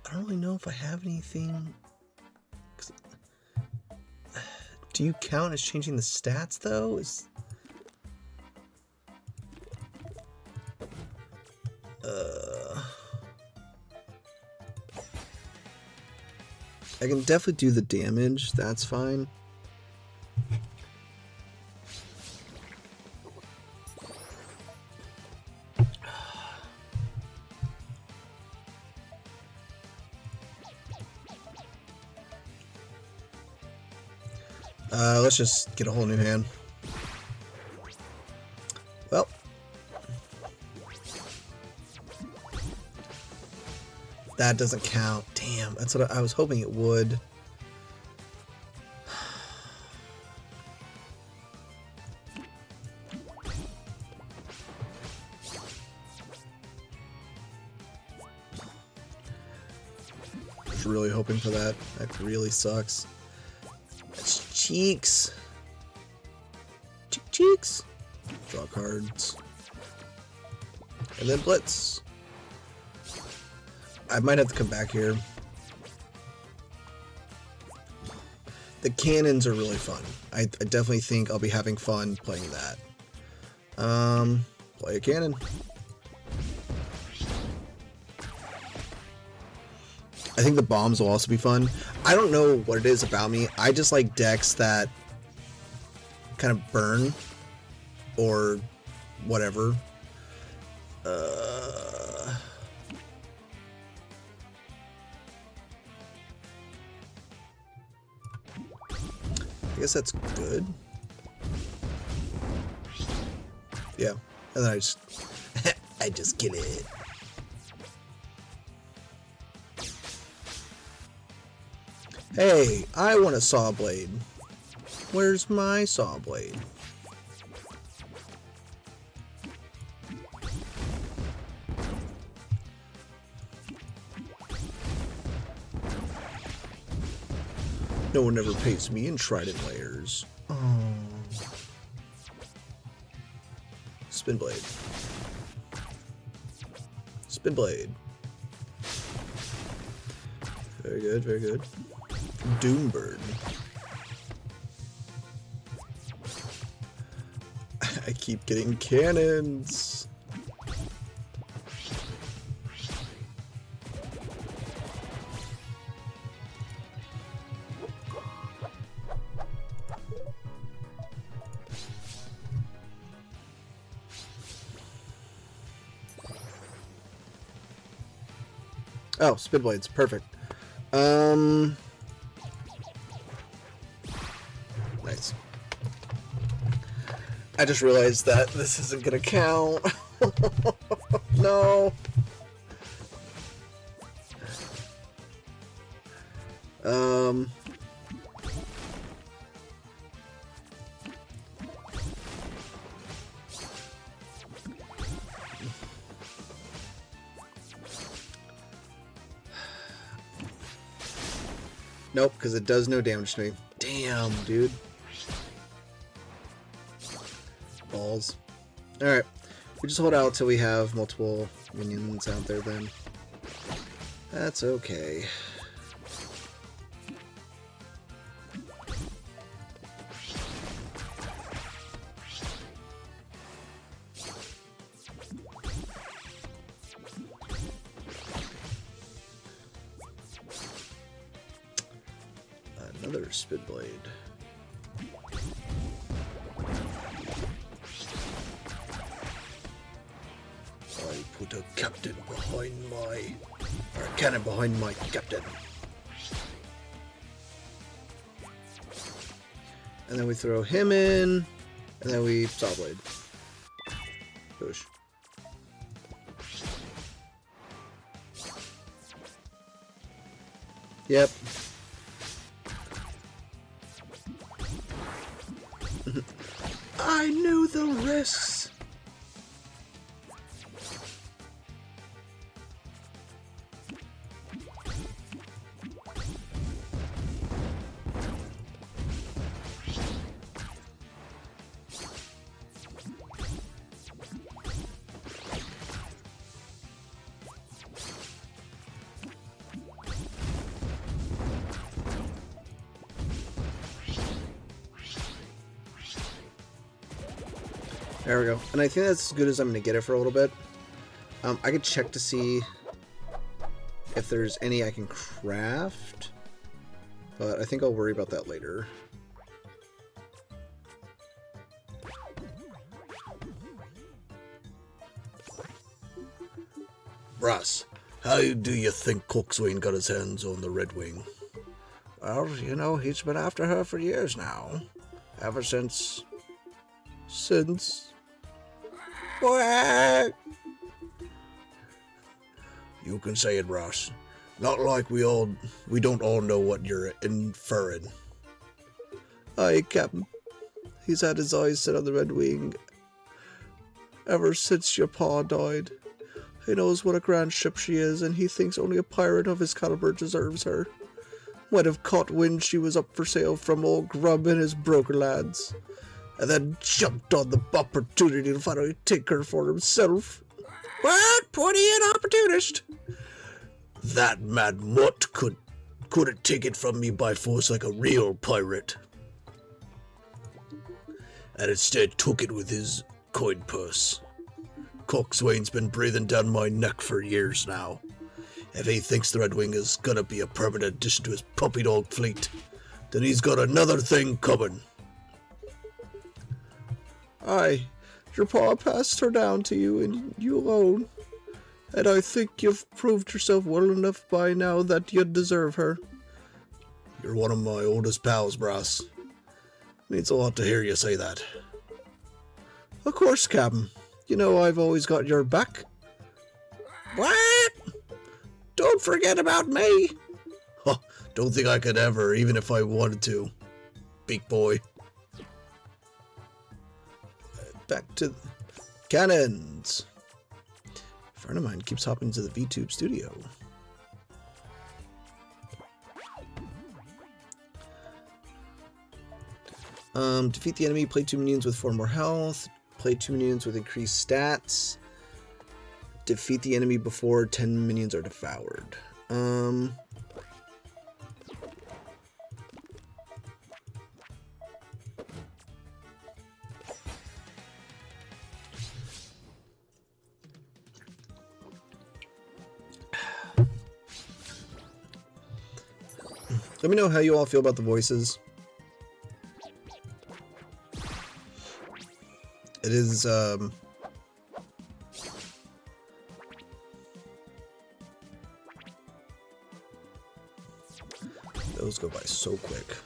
I don't really know if I have anything. Do you count as changing the stats though? I can definitely do the damage. That's fine. Let's just get a whole new hand. Well. That doesn't count. Damn, that's what I was hoping it would. I was really hoping for that. That really sucks. That's cheeks. Cheeks. Draw cards. And then Blitz. I might have to come back here. The cannons are really fun. I definitely think I'll be having fun playing that. Play a cannon. I think the bombs will also be fun. I don't know what it is about me. I just like decks that kind of burn or whatever. I guess that's good. Yeah, and then I just I just kill it. Hey, I want a saw blade. Where's my saw blade? No one ever pays me in trident layers. Oh. Spin blade. Spin blade. Very good, very good. Doombird. I keep getting cannons. Oh, spin blades, perfect. Nice. I just realized that this isn't gonna count. No. Nope, because it does no damage to me. Damn, dude. Balls. Alright. We just hold out till we have multiple minions out there then. That's okay. Another spin blade. I put a captain behind my... or a cannon behind my captain. And then we throw him in, and then we saw blade. Push. Yep. I knew the risks. There we go. And I think that's as good as I'm going to get it for a little bit. I could check to see if there's any I can craft, but I think I'll worry about that later. Brass, how do you think Coxswain got his hands on the Red Wing? Well, you know, he's been after her for years now. Ever since... What? You can say it, Ross. Not like we don't all know what you're inferring. Aye, Captain. He's had his eyes set on the Red Wing ever since your pa died. He knows what a grand ship she is, and he thinks only a pirate of his caliber deserves her. Might have caught wind she was up for sale from old Grubb and his broker lads, and then jumped on the opportunity to finally take her for himself. What? Putty an opportunist? That mad mutt couldn't take it from me by force like a real pirate. And instead took it with his coin purse. Coxswain's been breathing down my neck for years now. If he thinks the Red Wing is gonna be a permanent addition to his puppy dog fleet, then he's got another thing coming. Aye, your pa passed her down to you and you alone. And I think you've proved yourself well enough by now that you deserve her. You're one of my oldest pals, Brass. Means a lot to hear you say that. Of course, Captain. You know I've always got your back. What? Don't forget about me. Huh, don't think I could ever, even if I wanted to. Big boy. Back to cannons. A friend of mine keeps hopping to the VTube studio. Defeat the enemy, play 2 minions with 4 more health, play 2 minions with increased stats, defeat the enemy before 10 minions are devoured. Let me know how you all feel about the voices. It is, those go by so quick.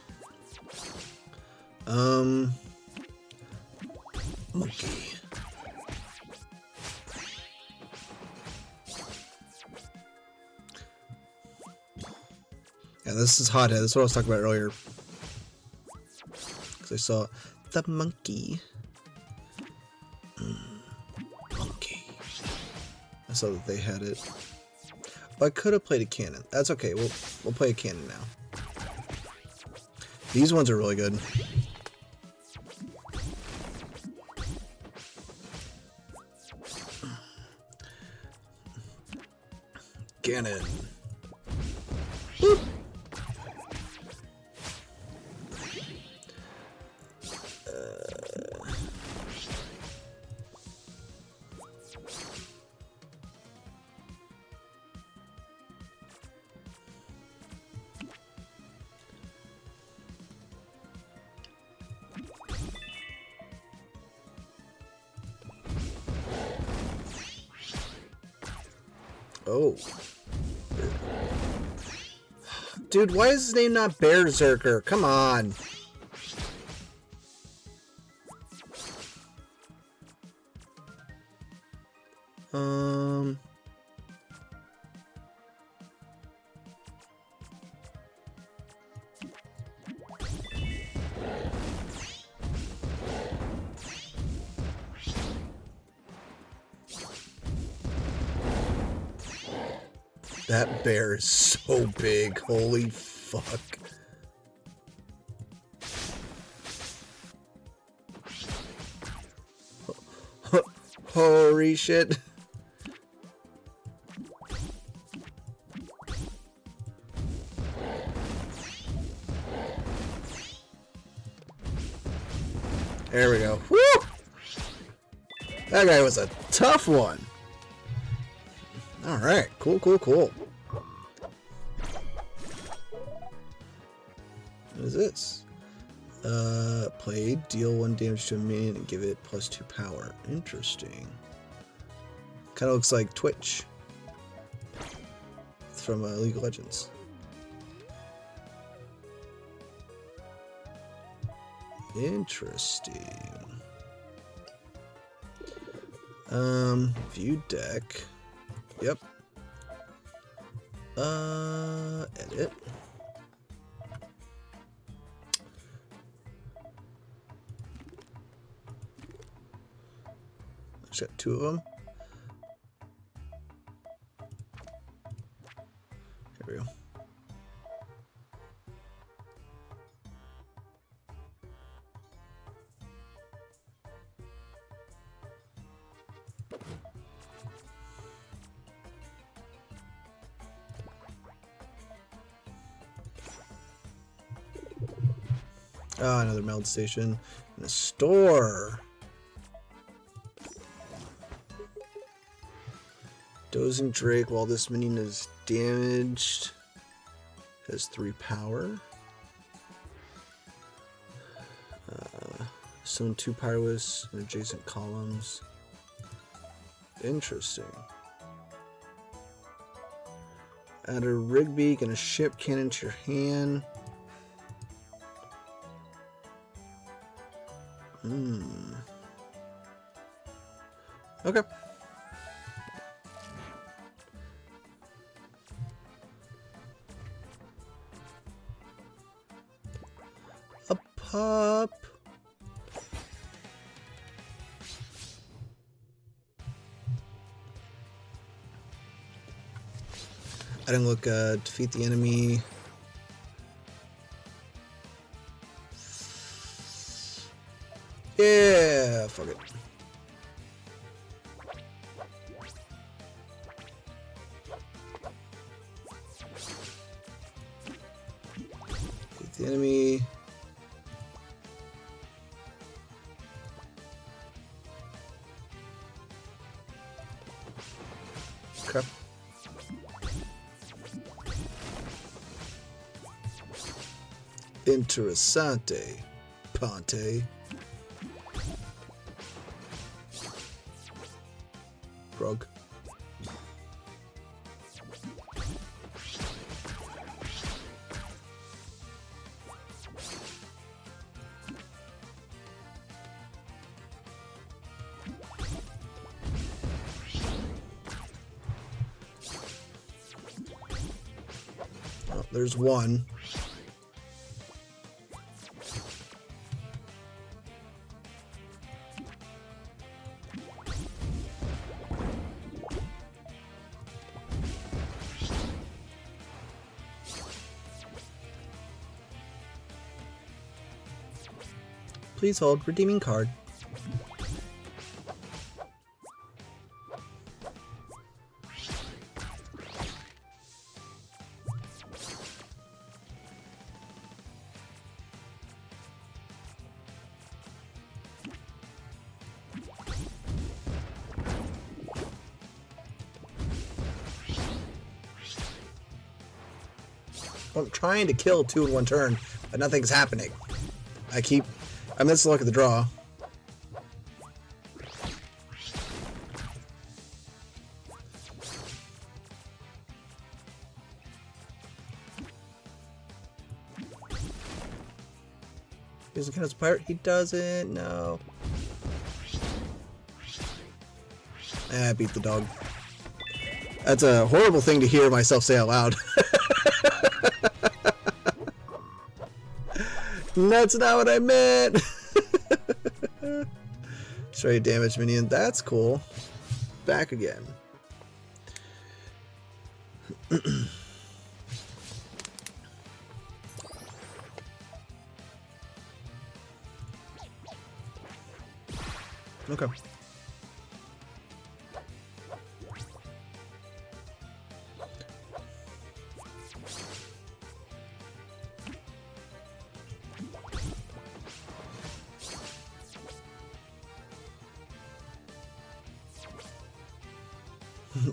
Monkey. Yeah, this is Hothead. That's what I was talking about earlier. Because I saw the monkey. Monkey. I saw that they had it. Oh, I could have played a cannon. That's okay. We'll play a cannon now. These ones are really good. Cannon. Boop. Oh. Dude, why is his name not Berserker? Come on. That bear is so big. Holy fuck. Holy shit. There we go. Woo! That guy was a tough one. Alright, cool. What is this? Play, deal 1 damage to a minion and give it +2 power. Interesting. Kind of looks like Twitch. It's from League of Legends. Interesting. View deck. Yep. Edit. Just got 2 of them. Here we go. Ah, another meld station and a store. Dozing Drake, while this minion is damaged, has 3 power. Summon 2 Pyrus in adjacent columns. Interesting. Add a Rigbeak and a ship cannon to your hand. Okay. A pup. I didn't look, defeat the enemy. Yeah, fuck it. Defeat the enemy. Okay. Interessante, Ponte. Rug. Oh, there's one. Please hold redeeming card. I'm trying to kill 2 in 1 turn, but nothing's happening. I missed the luck of the draw. He doesn't count as a pirate? He doesn't, no. I beat the dog. That's a horrible thing to hear myself say out loud. That's not what I meant. Straight damage minion. That's cool. Back again. Okay.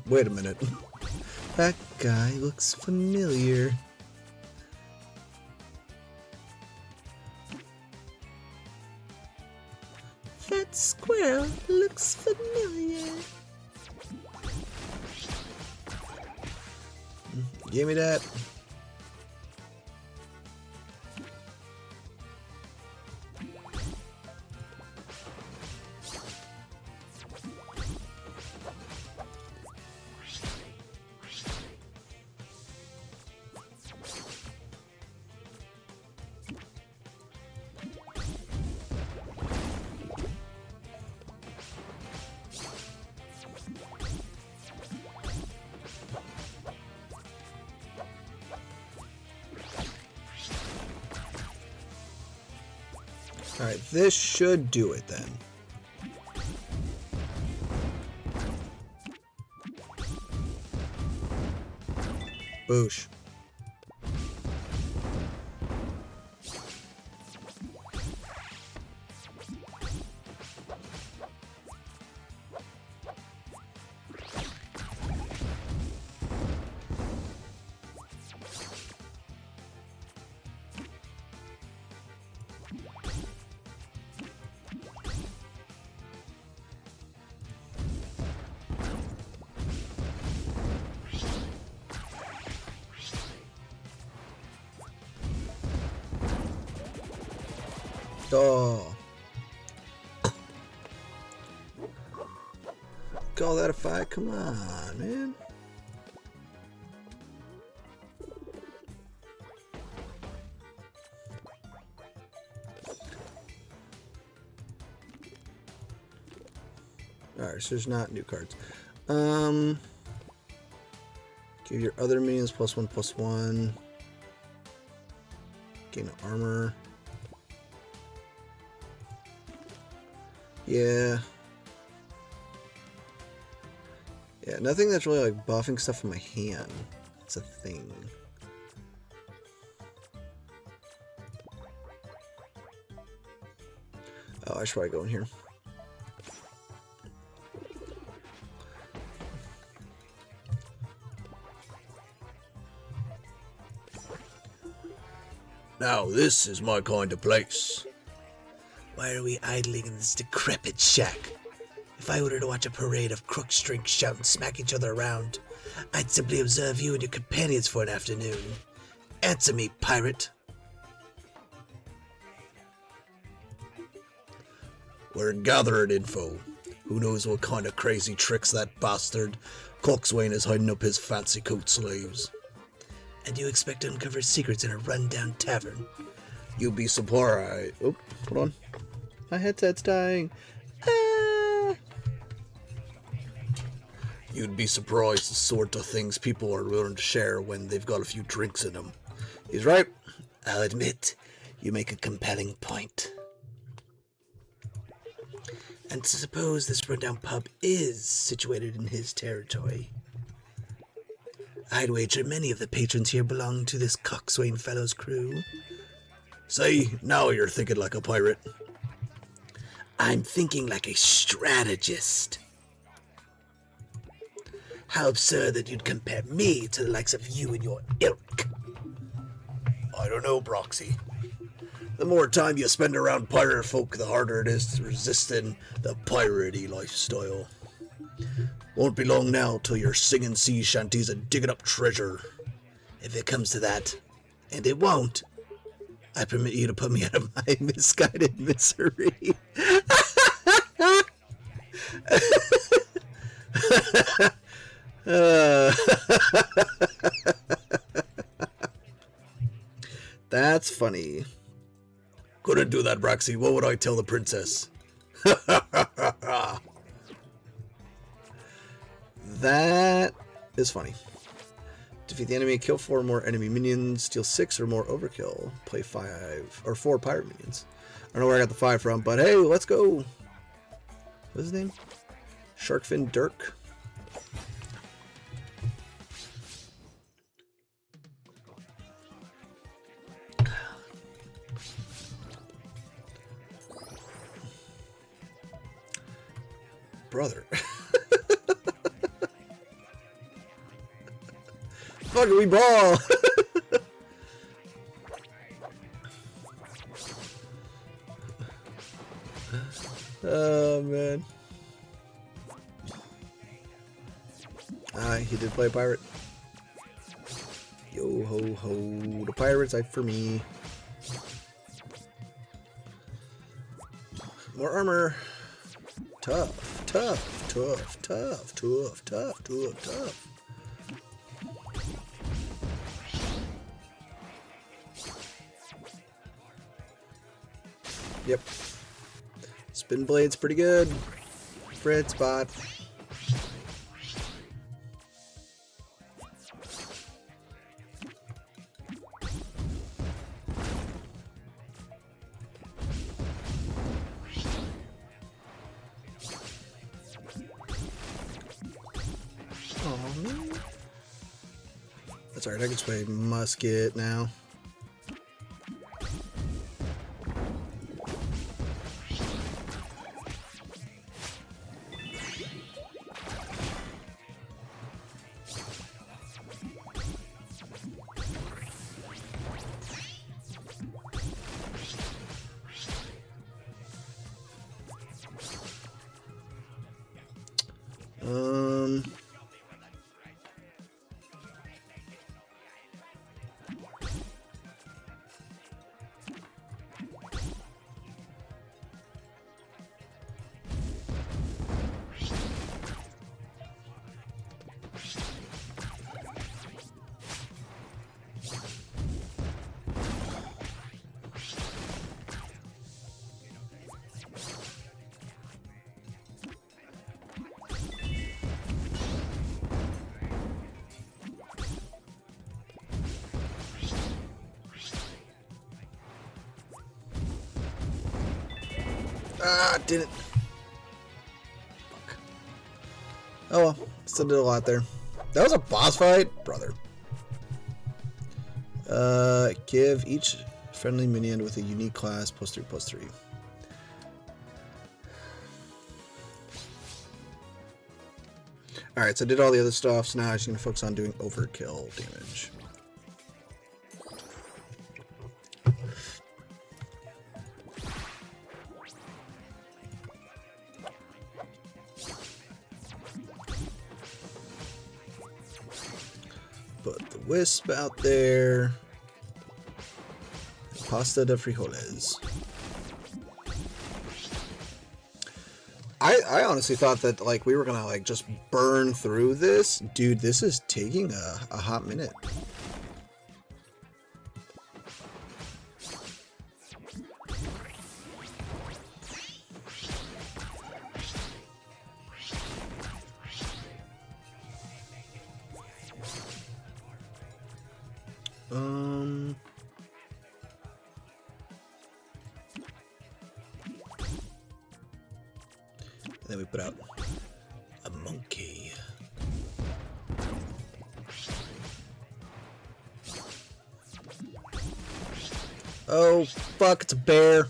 Wait a minute. That guy looks familiar. That squirrel looks familiar. Give me that. Alright, this should do it then. Boosh. Oh. Call that a fight? Come on, man. Alright, so there's not new cards. Give your other minions +1/+1. Gain armor. Yeah. Yeah, nothing that's really like buffing stuff in my hand. It's a thing. Oh, I should probably go in here. Now this is my kind of place. Why are we idling in this decrepit shack? If I were to watch a parade of crooks drink, shout, and smack each other around, I'd simply observe you and your companions for an afternoon. Answer me, pirate. We're gathering info. Who knows what kind of crazy tricks that bastard Coxswain is hiding up his fancy coat sleeves. And you expect to uncover secrets in a rundown tavern? You'd be surprised. Oh, hold on. My headset's dying. Ah! You'd be surprised the sort of things people are willing to share when they've got a few drinks in them. He's right. I'll admit, you make a compelling point. And suppose this rundown pub is situated in his territory. I'd wager many of the patrons here belong to this Coxswain fellow's crew. Say, now you're thinking like a pirate. I'm thinking like a strategist. How absurd that you'd compare me to the likes of you and your ilk. I don't know, Broxy. The more time you spend around pirate folk, the harder it is to resisting the piratey lifestyle. Won't be long now till you're singing sea shanties and digging up treasure. If it comes to that, and it won't, I permit you to put me out of my misguided misery. That's funny. Couldn't do that, Broxy. What would I tell the princess? That is funny. Defeat the enemy, kill 4 more enemy minions, steal 6 or more overkill, play 5 or 4 pirate minions. I don't know where I got the 5 from, but hey, let's go. What's his name? Sharkfin Dirk. Brother. Fuck it, we ball. Oh man. He did play a pirate. Yo ho ho, the pirates for me. More armor. Tough, tough, tough, tough, tough, tough, tough, tough. Yep. Spin blade's pretty good. Fred spot. Oh man. That's alright, I can play musket now. Ah, didn't. Fuck. Oh well, still did a lot there. That was a boss fight, brother. Give each friendly minion with a unique class +3/+3. Alright, so I did all the other stuff, so now I'm just gonna focus on doing overkill damage. Put the wisp out there. Pasta de frijoles. I honestly thought that like we were gonna like just burn through this. Dude, this is taking a hot minute. And then we put out a monkey. Oh, fuck, it's a bear.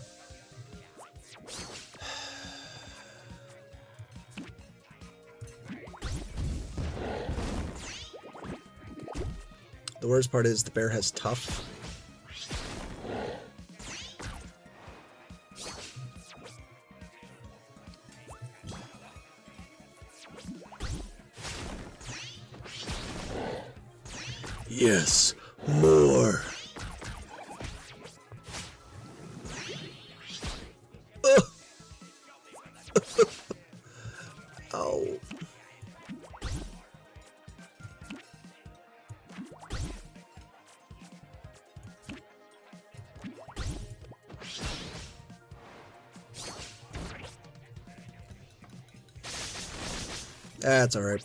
The worst part is the bear has tough. Yes, more. Oh. That's all right.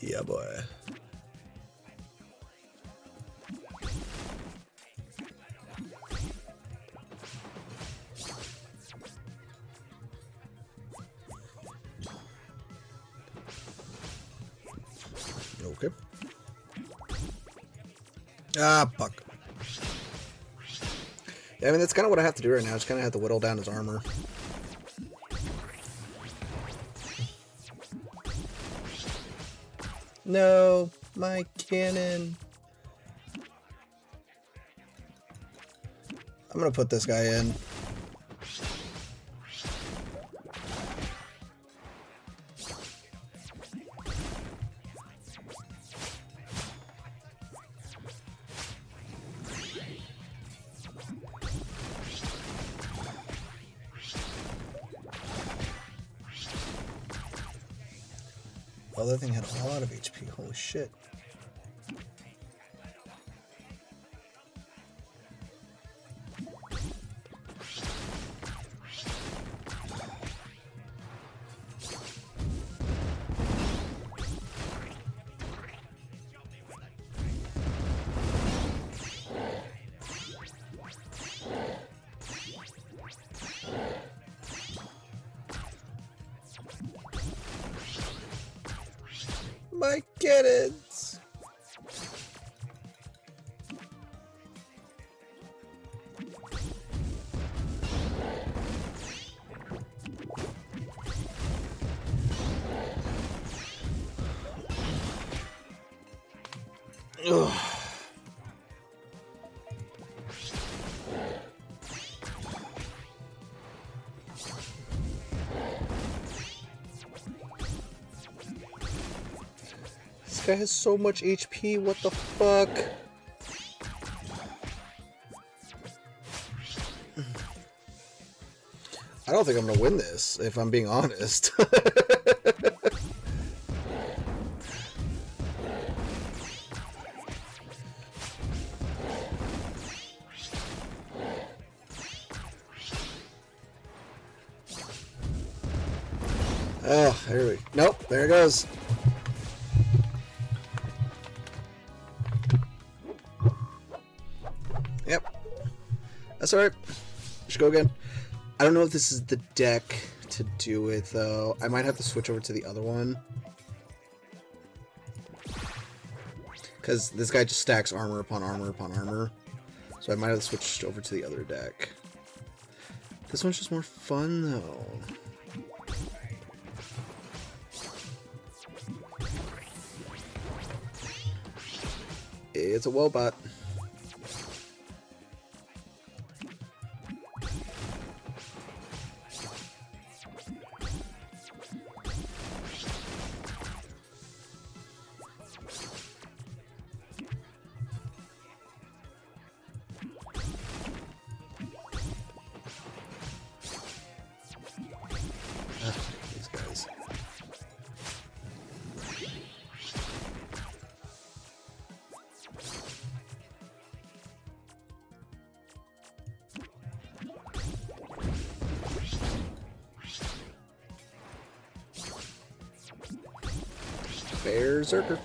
Yeah, boy. Okay. Ah, fuck. Yeah, I mean, that's kind of what I have to do right now. I just kind of have to whittle down his armor. No, my cannon. I'm gonna put this guy in. Oh, that thing had a lot of HP. Holy shit. My kittens! Ugh. This guy has so much HP, what the fuck? I don't think I'm gonna win this, if I'm being honest. Oh, there we go. Nope, there it goes. Yep. That's alright. Just go again. I don't know if this is the deck to do it, though. I might have to switch over to the other one. Because this guy just stacks armor upon armor upon armor. So I might have switched over to the other deck. This one's just more fun, though. It's a Wobot. These guys. Berserker.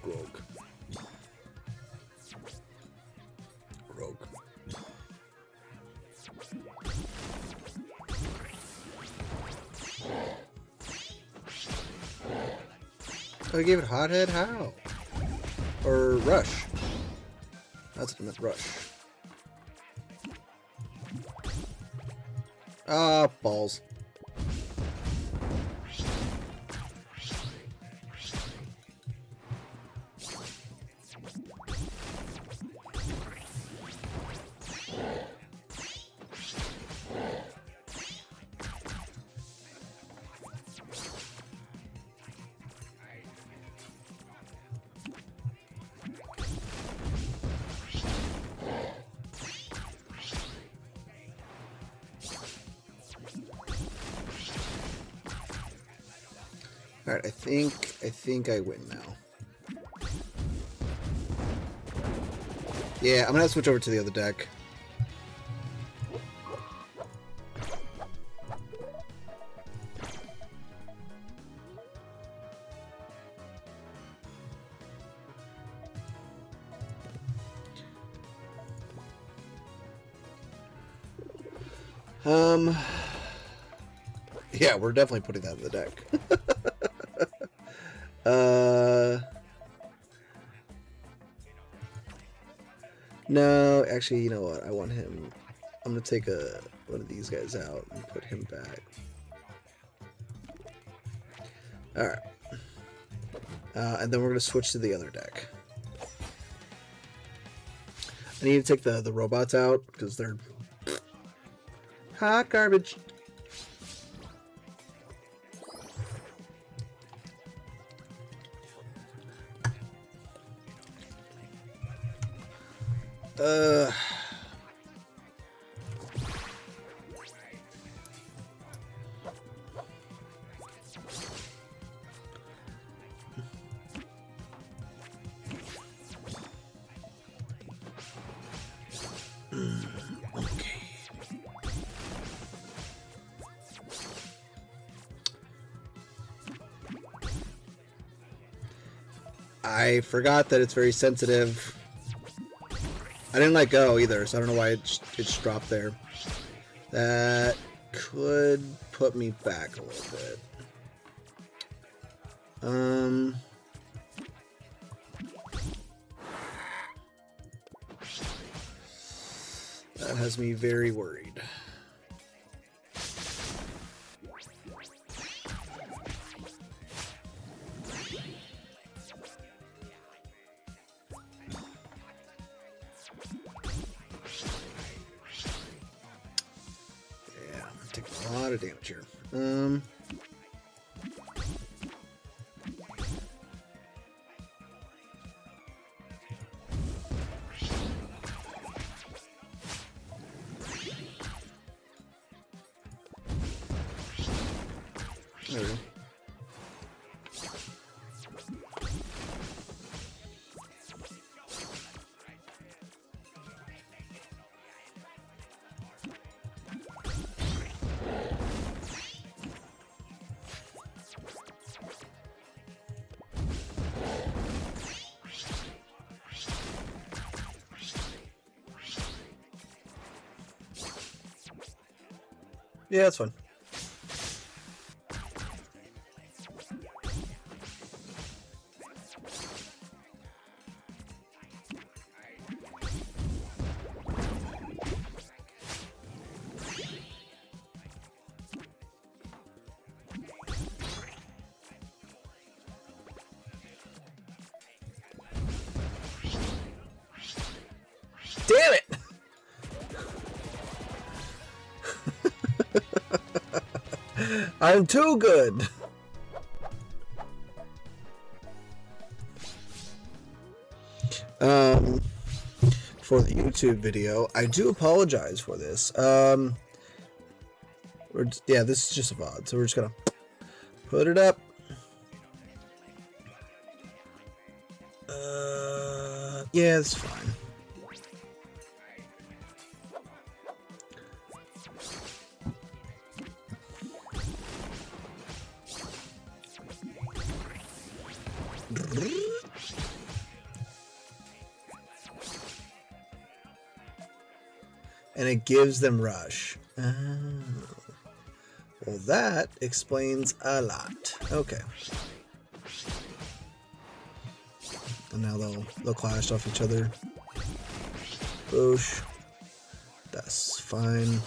Rogue. Rogue. Oh, I gave it Hothead? How? Or Rush? That's what I meant, Rush. Ah, balls. Alright, I think I win now. Yeah, I'm gonna have to switch over to the other deck. Yeah, we're definitely putting that in the deck. No, actually, you know what? I want him. I'm gonna take one of these guys out and put him back. Alright. And then we're gonna switch to the other deck. I need to take the robots out because they're hot garbage. Okay. I forgot that it's very sensitive. I didn't let go either, so I don't know why it just dropped there. That could put me back a little bit. That has me very worried. Yeah, I'm taking a lot of damage here. There we go. Yeah, that's fine. Damn it! I'm too good. For the YouTube video, I do apologize for this. Yeah, this is just a VOD, so we're just gonna put it up. Yeah, it's fine. And it gives them rush. Oh. Well, that explains a lot. Okay. And now they'll clash off each other. Boosh. That's fine.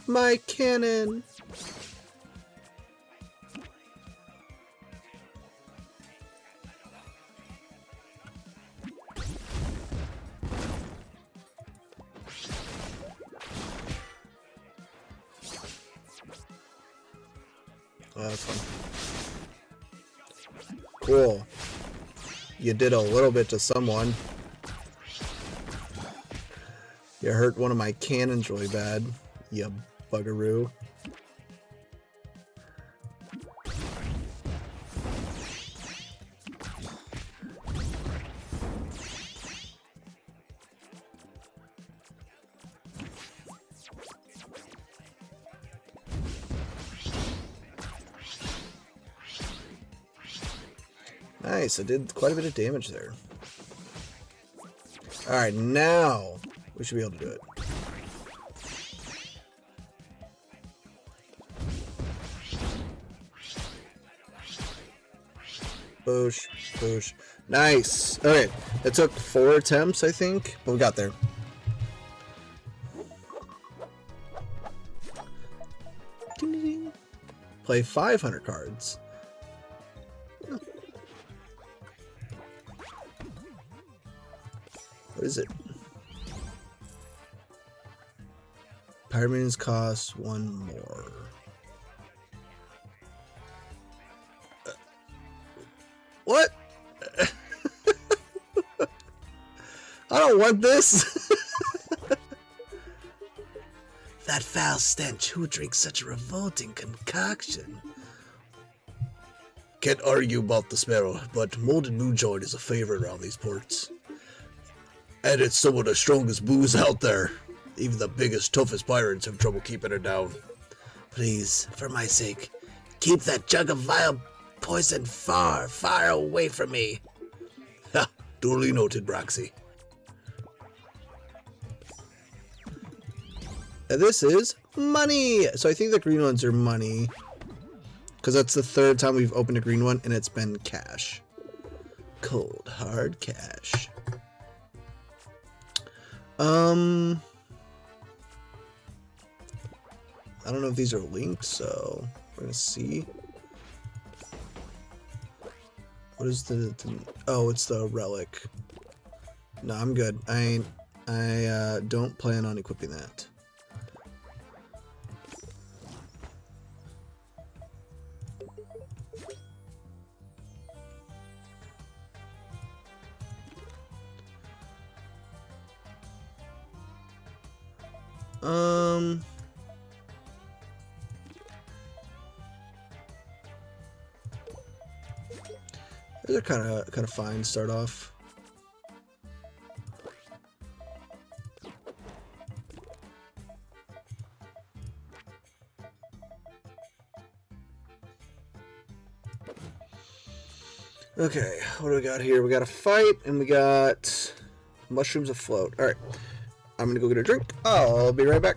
My cannon. Oh, that's fun. Cool. You did a little bit to someone. You hurt one of my cannons really bad. You buggeroo. Nice, I did quite a bit of damage there. Alright, now we should be able to do it. Boosh, boosh. Nice. Okay, it took 4 attempts, I think, but we got there. Ding, ding, ding. Play 500 cards. What is it? Pirate minions cost 1 more. What? I don't want this. That foul stench. Who drinks such a revolting concoction? Can't argue about the smell, but molded moonshine is a favorite around these parts. And it's some of the strongest booze out there. Even the biggest, toughest pirates have trouble keeping it down. Please, for my sake, keep that jug of vile poison far, far away from me. Ha! Duly noted, Broxy. And this is money. So I think the green ones are money. Because that's the third time we've opened a green one, and it's been cash. Cold, hard cash. I don't know if these are linked, so we're gonna see. What is the oh, it's the relic. No, I'm good. I don't plan on equipping that. They're kind of fine. Start off. Okay, what do we got here? We got a fight, and we got mushrooms afloat. All right, I'm gonna go get a drink. I'll be right back.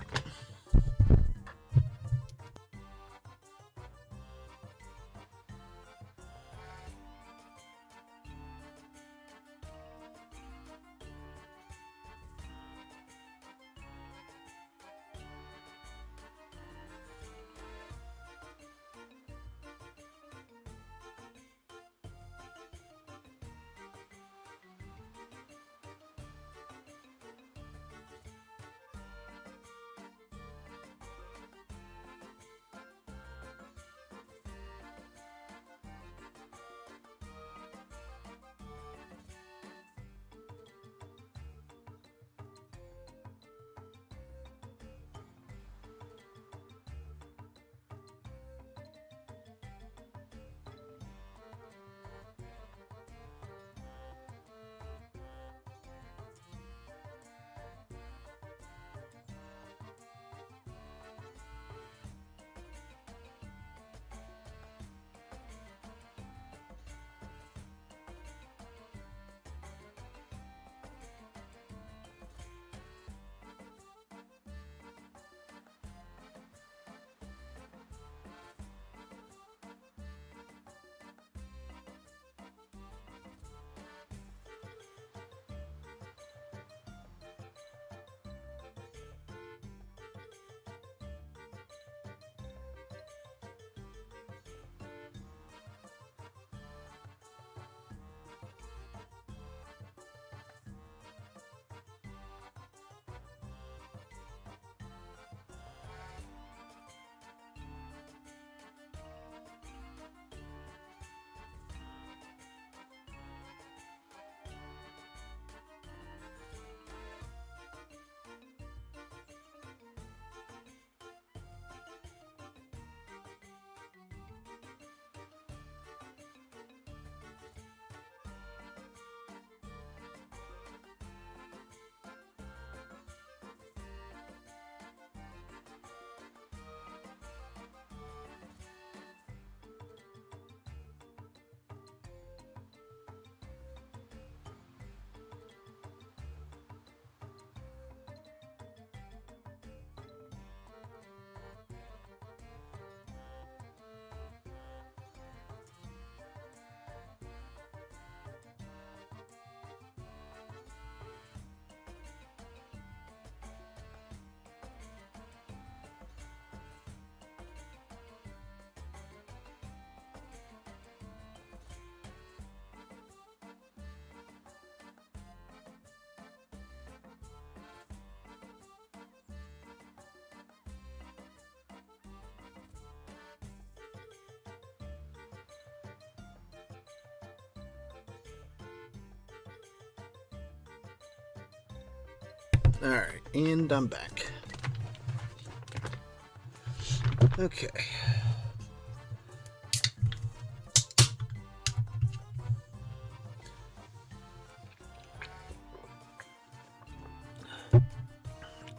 Alright, and I'm back. Okay.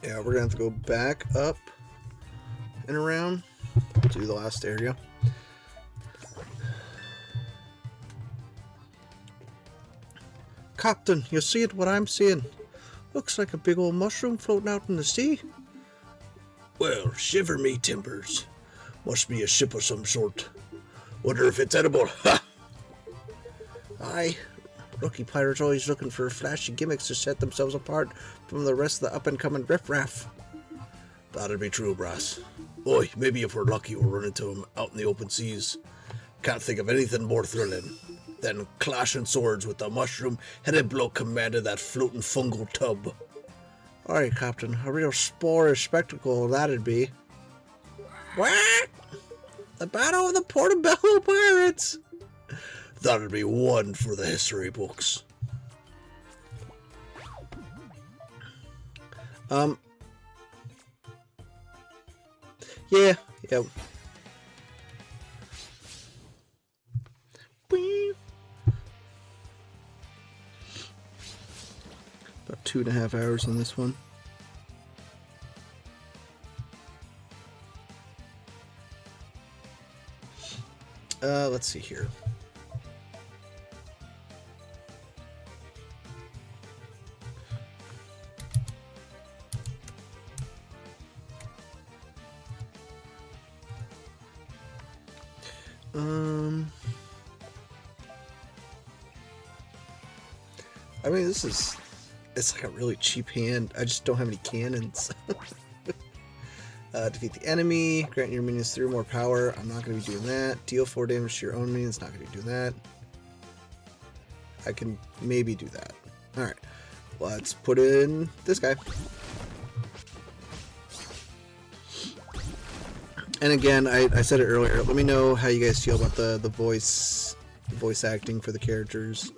Yeah, we're gonna have to go back up and around to the last area. Captain, you see it what I'm seeing? Looks like a big old mushroom floating out in the sea. Well, shiver me timbers. Must be a ship of some sort. Wonder if it's edible. Ha! Aye, rookie pirates always looking for flashy gimmicks to set themselves apart from the rest of the up-and-coming riffraff. That'd be true, brass. Boy, maybe if we're lucky we'll run into him out in the open seas. Can't think of anything more thrilling than clashing swords with the mushroom-headed bloke commanding that floating fungal tub. Alright, Captain, a real sporish spectacle that'd be. What? The Battle of the Portobello Pirates! That'd be one for the history books. Yeah. About 2.5 hours on this one. Let's see here. I mean, it's like a really cheap hand. I just don't have any cannons. Defeat the enemy, grant your minions 3 or more power. I'm not going to be doing that. Deal 4 damage to your own minions. Not going to be doing that. I can maybe do that. Alright, let's put in this guy. And again, I said it earlier. Let me know how you guys feel about the voice acting for the characters.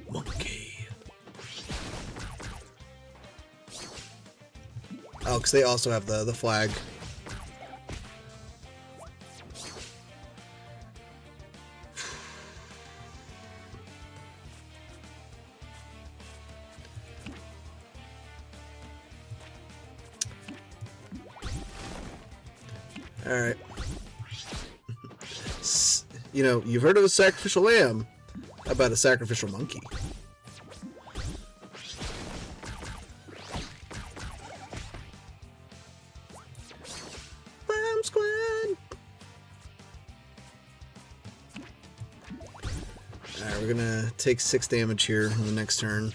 Monkey. Oh, because they also have the flag. Alright. You know, you've heard of a sacrificial lamb. How about a sacrificial monkey? Bomb squad! Alright, we're gonna take 6 damage here in the next turn.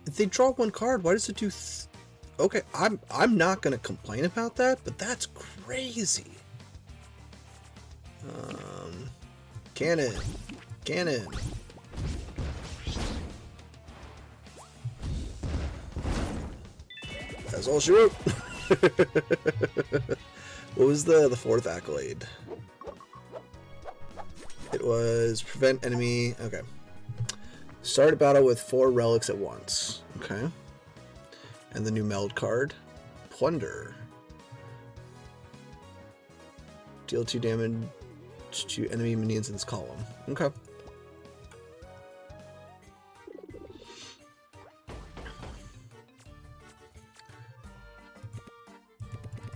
If they draw 1 card, why does it do? Okay, I'm not gonna complain about that, but that's crazy. Cannon. That's all she wrote. What was the 4th accolade? It was prevent enemy. Okay. Start a battle with 4 relics at once. Okay. And the new meld card. Plunder. Deal 2 damage to enemy minions in this column. Okay.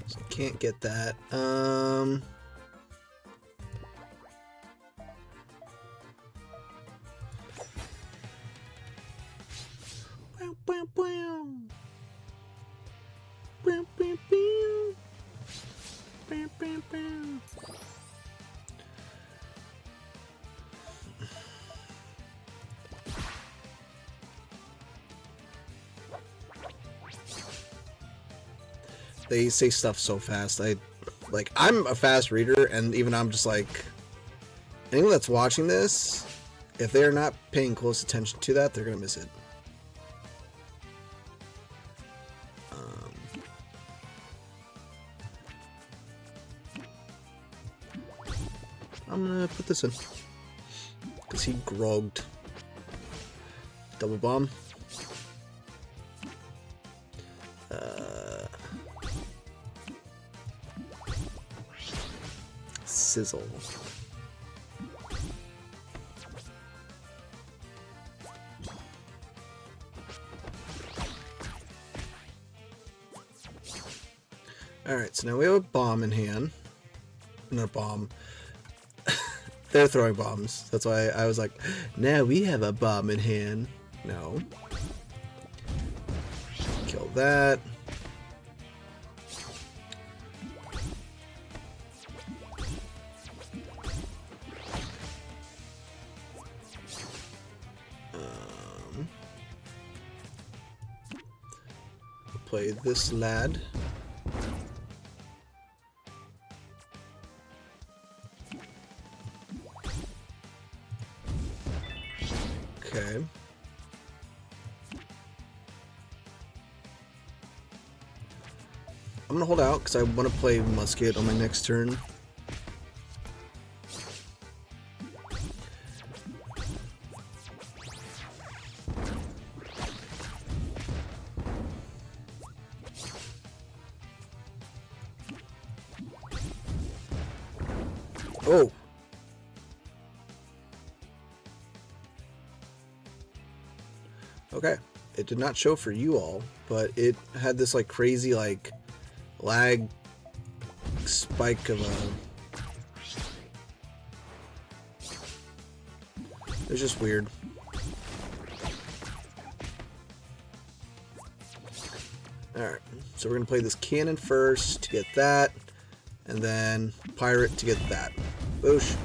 So can't get that. They say stuff so fast. I'm a fast reader, and even I'm just like, anyone that's watching this, if they're not paying close attention to that, they're gonna miss it. I'm gonna put this in because he grogged. Double bomb. Sizzle. Alright, so now we have a bomb in hand. Not a bomb. They're throwing bombs. That's why I was like, now we have a bomb in hand. No. Kill that. Play this lad. Okay. I'm gonna hold out because I want to play musket on my next turn. Oh. Okay. It did not show for you all, but it had this like crazy like lag spike of a... It was just weird. Alright, so we're gonna play this cannon first to get that, and then pirate to get that. Boosh.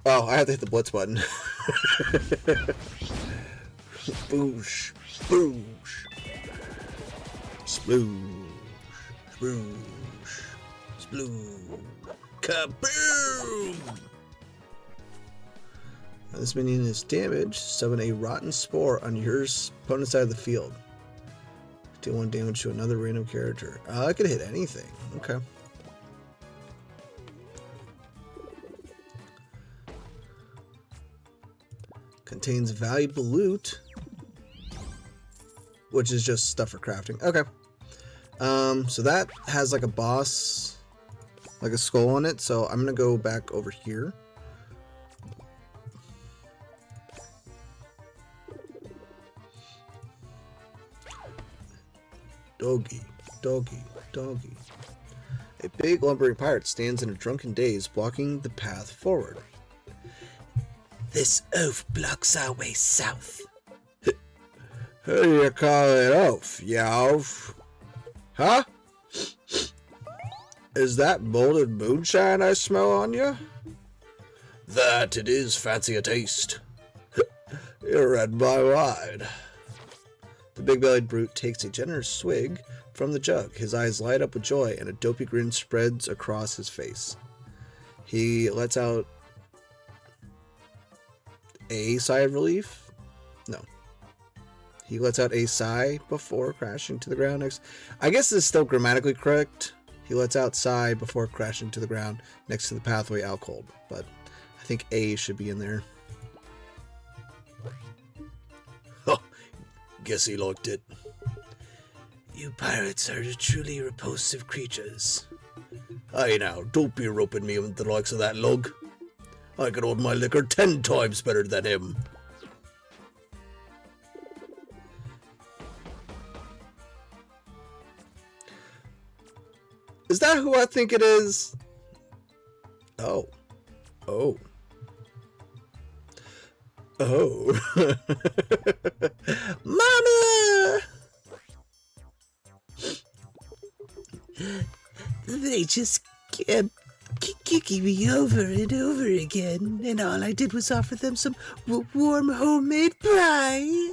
Oh, I have to hit the blitz button. Boosh. Boosh. Sploosh. Sploosh. Sploosh. Kaboom! Now this minion is damaged. Summon a rotten spore on your opponent's side of the field. Deal 1 damage to another random character. I could hit anything. Okay. Contains valuable loot, which is just stuff for crafting. Okay. So that has like a boss, like a skull on it. So I'm gonna go back over here. Doggy, doggy, doggy. A big lumbering pirate stands in a drunken daze, blocking the path forward. This oaf blocks our way south. Who do you call it oaf, you oaf? Huh? Is that molded moonshine I smell on you? That it is fancy a taste. You read my mind. The big-bellied brute takes a generous swig from the jug. His eyes light up with joy, and a dopey grin spreads across his face. He lets out a sigh of relief? No. He lets out a sigh before crashing to the ground next. I guess this is still grammatically correct. He lets out sigh before crashing to the ground next to the pathway out cold. But I think A should be in there. Oh, guess he liked it. You pirates are truly repulsive creatures. Aye now, don't be roping me with the likes of that lug. I can hold my liquor 10 times better than him. Is that who I think it is? Oh. Oh. Oh. Mama! They just kept kicking me over and over again, and all I did was offer them some warm homemade pie.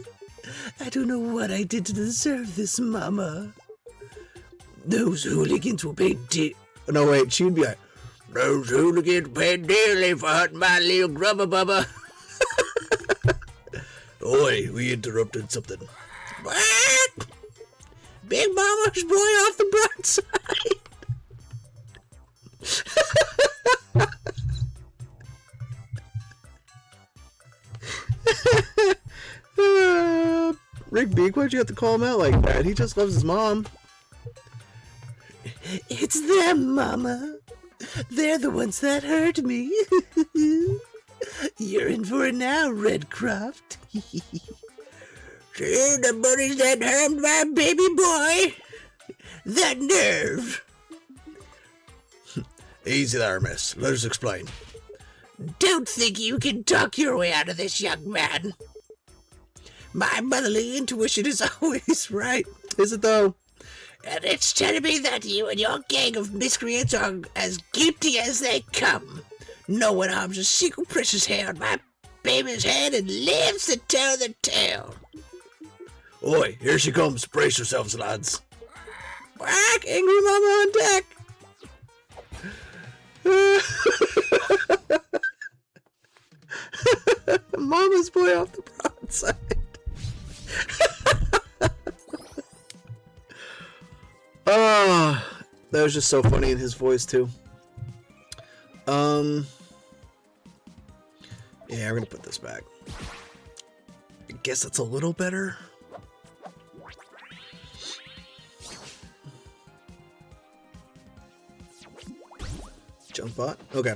I don't know what I did to deserve this, Mama. Those hooligans will pay No, wait, she'd be like, Those hooligans pay dearly for hurting my little grubba bubba. Oi, we interrupted something. What? Big Mama's boy off the broadside. Rigby, why'd you have to call him out like that? He just loves his mom. It's them, Mama. They're the ones that hurt me. You're in for it now, Redcroft. See the buddies that harmed my baby boy? That nerve. Easy there, miss. Let us explain. Don't think you can talk your way out of this, young man. My motherly intuition is always right. Is it though? And it's telling me that you and your gang of miscreants are as guilty as they come. No one harms a single precious hair on my baby's head and lives to tell the tale. Oi, here she comes. Brace yourselves, lads. Quack! Angry Mama on deck! Mama's boy off the broadside. That was just so funny in his voice too. Yeah, we're gonna put this back. I guess that's a little better. Junk bot? Okay.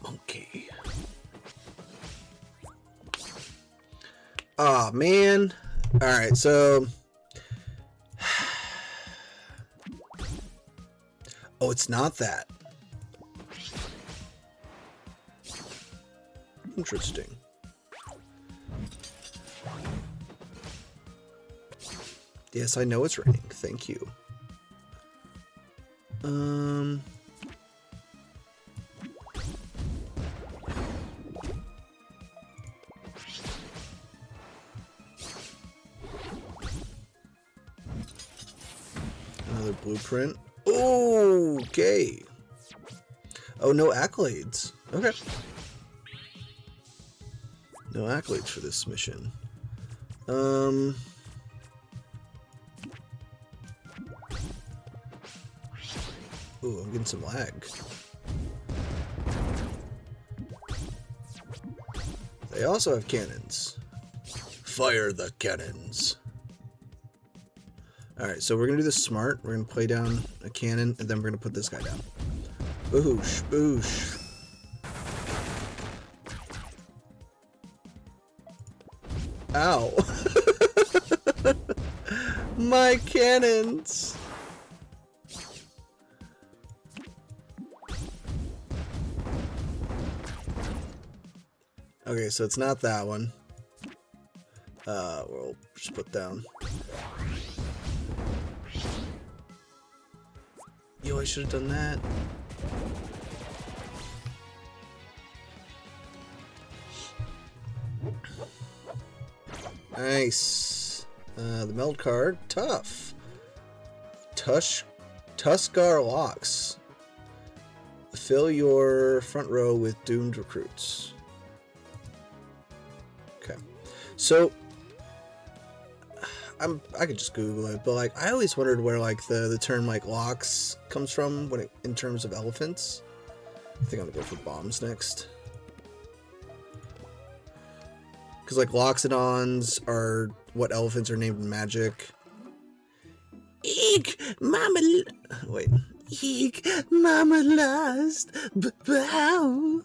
Monkey. Aw, man. Alright, so... Oh, it's not that. Interesting. Yes, I know it's raining. Thank you. Another blueprint. Okay. Oh, no accolades. Okay. No accolades for this mission. Ooh, I'm getting some lag. They also have cannons. Fire the cannons. Alright, so we're gonna do this smart. We're gonna play down a cannon, and then we're gonna put this guy down. Boosh, boosh. Ow. My cannons. Okay, so it's not that one. We'll just put down. Yo, I should have done that. Nice. The meld card, tough. Tuskar locks. Fill your front row with doomed recruits. Okay. So I could just Google it, but like I always wondered where like the term like locks comes from when in terms of elephants. I think I'm gonna go for bombs next. Because like loxodons are what elephants are named in Magic. Eek, Mama. Wait. Eek, Mama lost. Bow.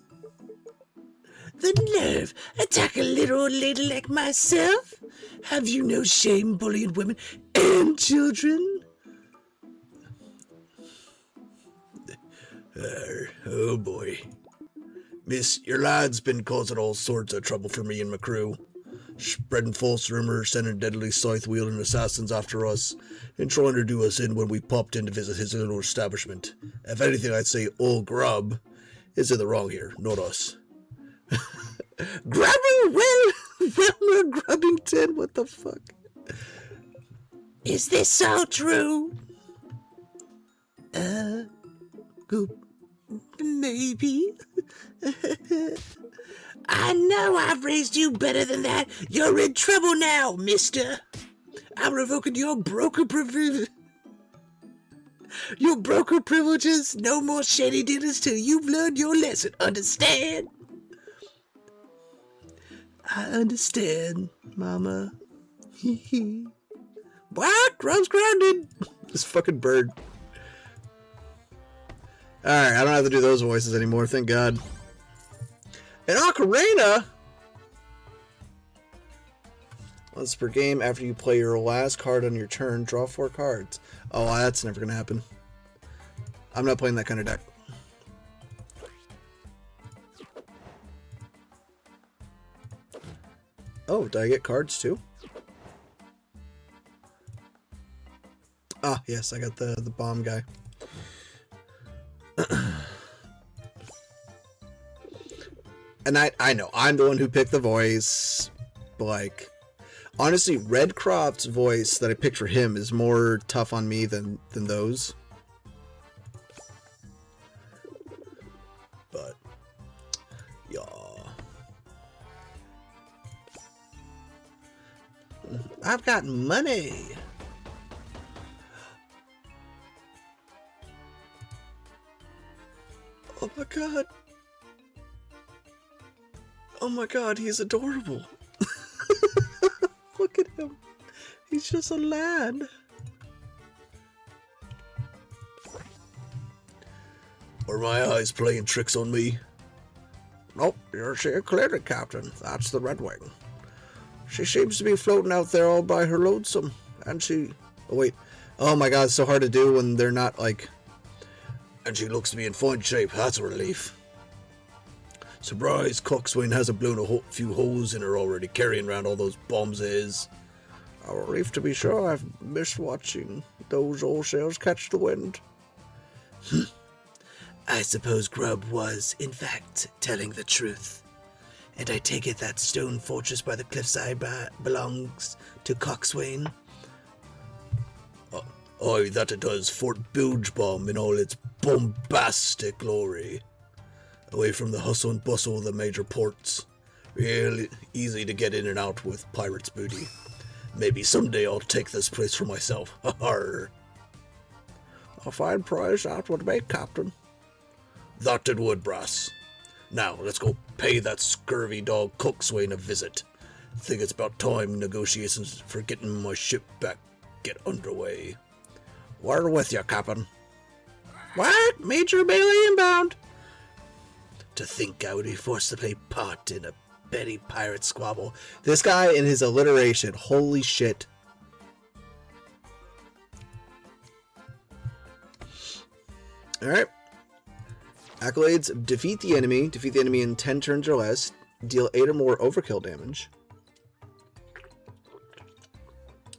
The nerve! Attack a little old lady like myself? Have you no shame bullying women and children? Oh boy. Miss, your lad's been causing all sorts of trouble for me and my crew. Spreading false rumors, sending deadly scythe-wielding assassins after us, and trying to do us in when we popped in to visit his little establishment. If anything, I'd say old Grub is in the wrong here, not us. Grubber Wilmer Grubbington, what the fuck? Is this all true? Maybe. I know I've raised you better than that. You're in trouble now, mister. I'm revoking your broker privilege. Your broker privileges. No more shady dealers till you've learned your lesson. Understand? I understand, Mama. What? Grub's grounded. This fucking bird. Alright, I don't have to do those voices anymore, thank God. An ocarina? Once per game, after you play your last card on your turn, draw 4 cards. Oh, that's never gonna happen. I'm not playing that kind of deck. Oh, did I get cards too? Ah, yes, I got the bomb guy. And I know, I'm the one who picked the voice, but like, honestly, Redcroft's voice that I picked for him is more tough on me than those. But, yeah. I've got money. Oh my god. Oh my god, he's adorable. Look at him. He's just a lad. Are my eyes playing tricks on me? Nope, you're seeing clearly, Captain. That's the Red Wing. She seems to be floating out there all by her lonesome. And she... Oh, wait. Oh my god, it's so hard to do when they're not, like... And she looks to be in fine shape. That's a relief. Surprise, Coxswain hasn't blown a few holes in her already, carrying around all those bombs of his. A relief to be sure. I've missed watching those old sails catch the wind. I suppose Grub was, in fact, telling the truth. And I take it that stone fortress by the cliffside belongs to Coxswain? Aye, that it does. Fort Bilgebaum in all its bombastic glory. Away from the hustle and bustle of the major ports. Real easy to get in and out with pirates' booty. Maybe someday I'll take this place for myself. Ha-ha. A fine prize that would make, Captain. That it would, Brass. Now, let's go pay that scurvy dog Coxswain a visit. Think it's about time negotiations for getting my ship back get underway. We're with you, Captain. What? Major Bailey inbound? To think I would be forced to play part in a petty pirate squabble. This guy and his alliteration. Holy shit. Alright. Accolades. Defeat the enemy. Defeat the enemy in 10 turns or less. Deal 8 or more overkill damage.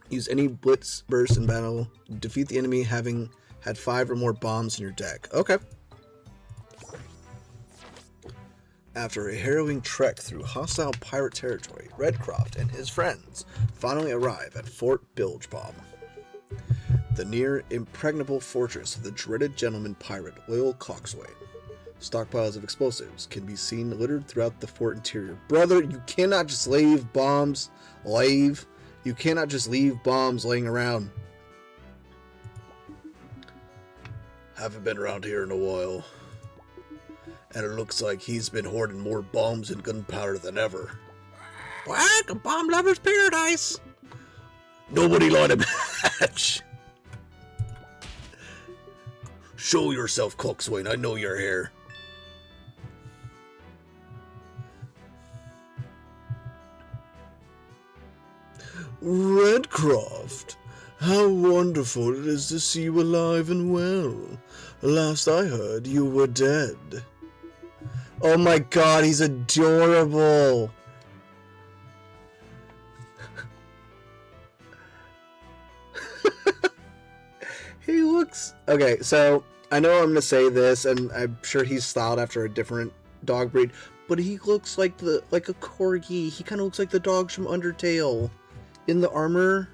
Use any blitz burst in battle. Defeat the enemy having had 5 or more bombs in your deck. Okay. After a harrowing trek through hostile pirate territory, Redcroft and his friends finally arrive at Fort Bilgebaum, the near impregnable fortress of the dreaded gentleman pirate Loyal Coxswain. Stockpiles of explosives can be seen littered throughout the fort interior. Brother, you cannot just leave bombs. You cannot just leave bombs laying around. Haven't been around here in a while. And it looks like he's been hoarding more bombs and gunpowder than ever. What? A bomb lover's paradise. Nobody light a match. Show yourself, Coxswain. I know you're here. Redcroft, how wonderful it is to see you alive and well. Last I heard, you were dead. Oh my god, he's adorable. He looks... Okay, so I know I'm going to say this, and I'm sure he's styled after a different dog breed, but he looks like a corgi. He kind of looks like the dogs from Undertale in the armor.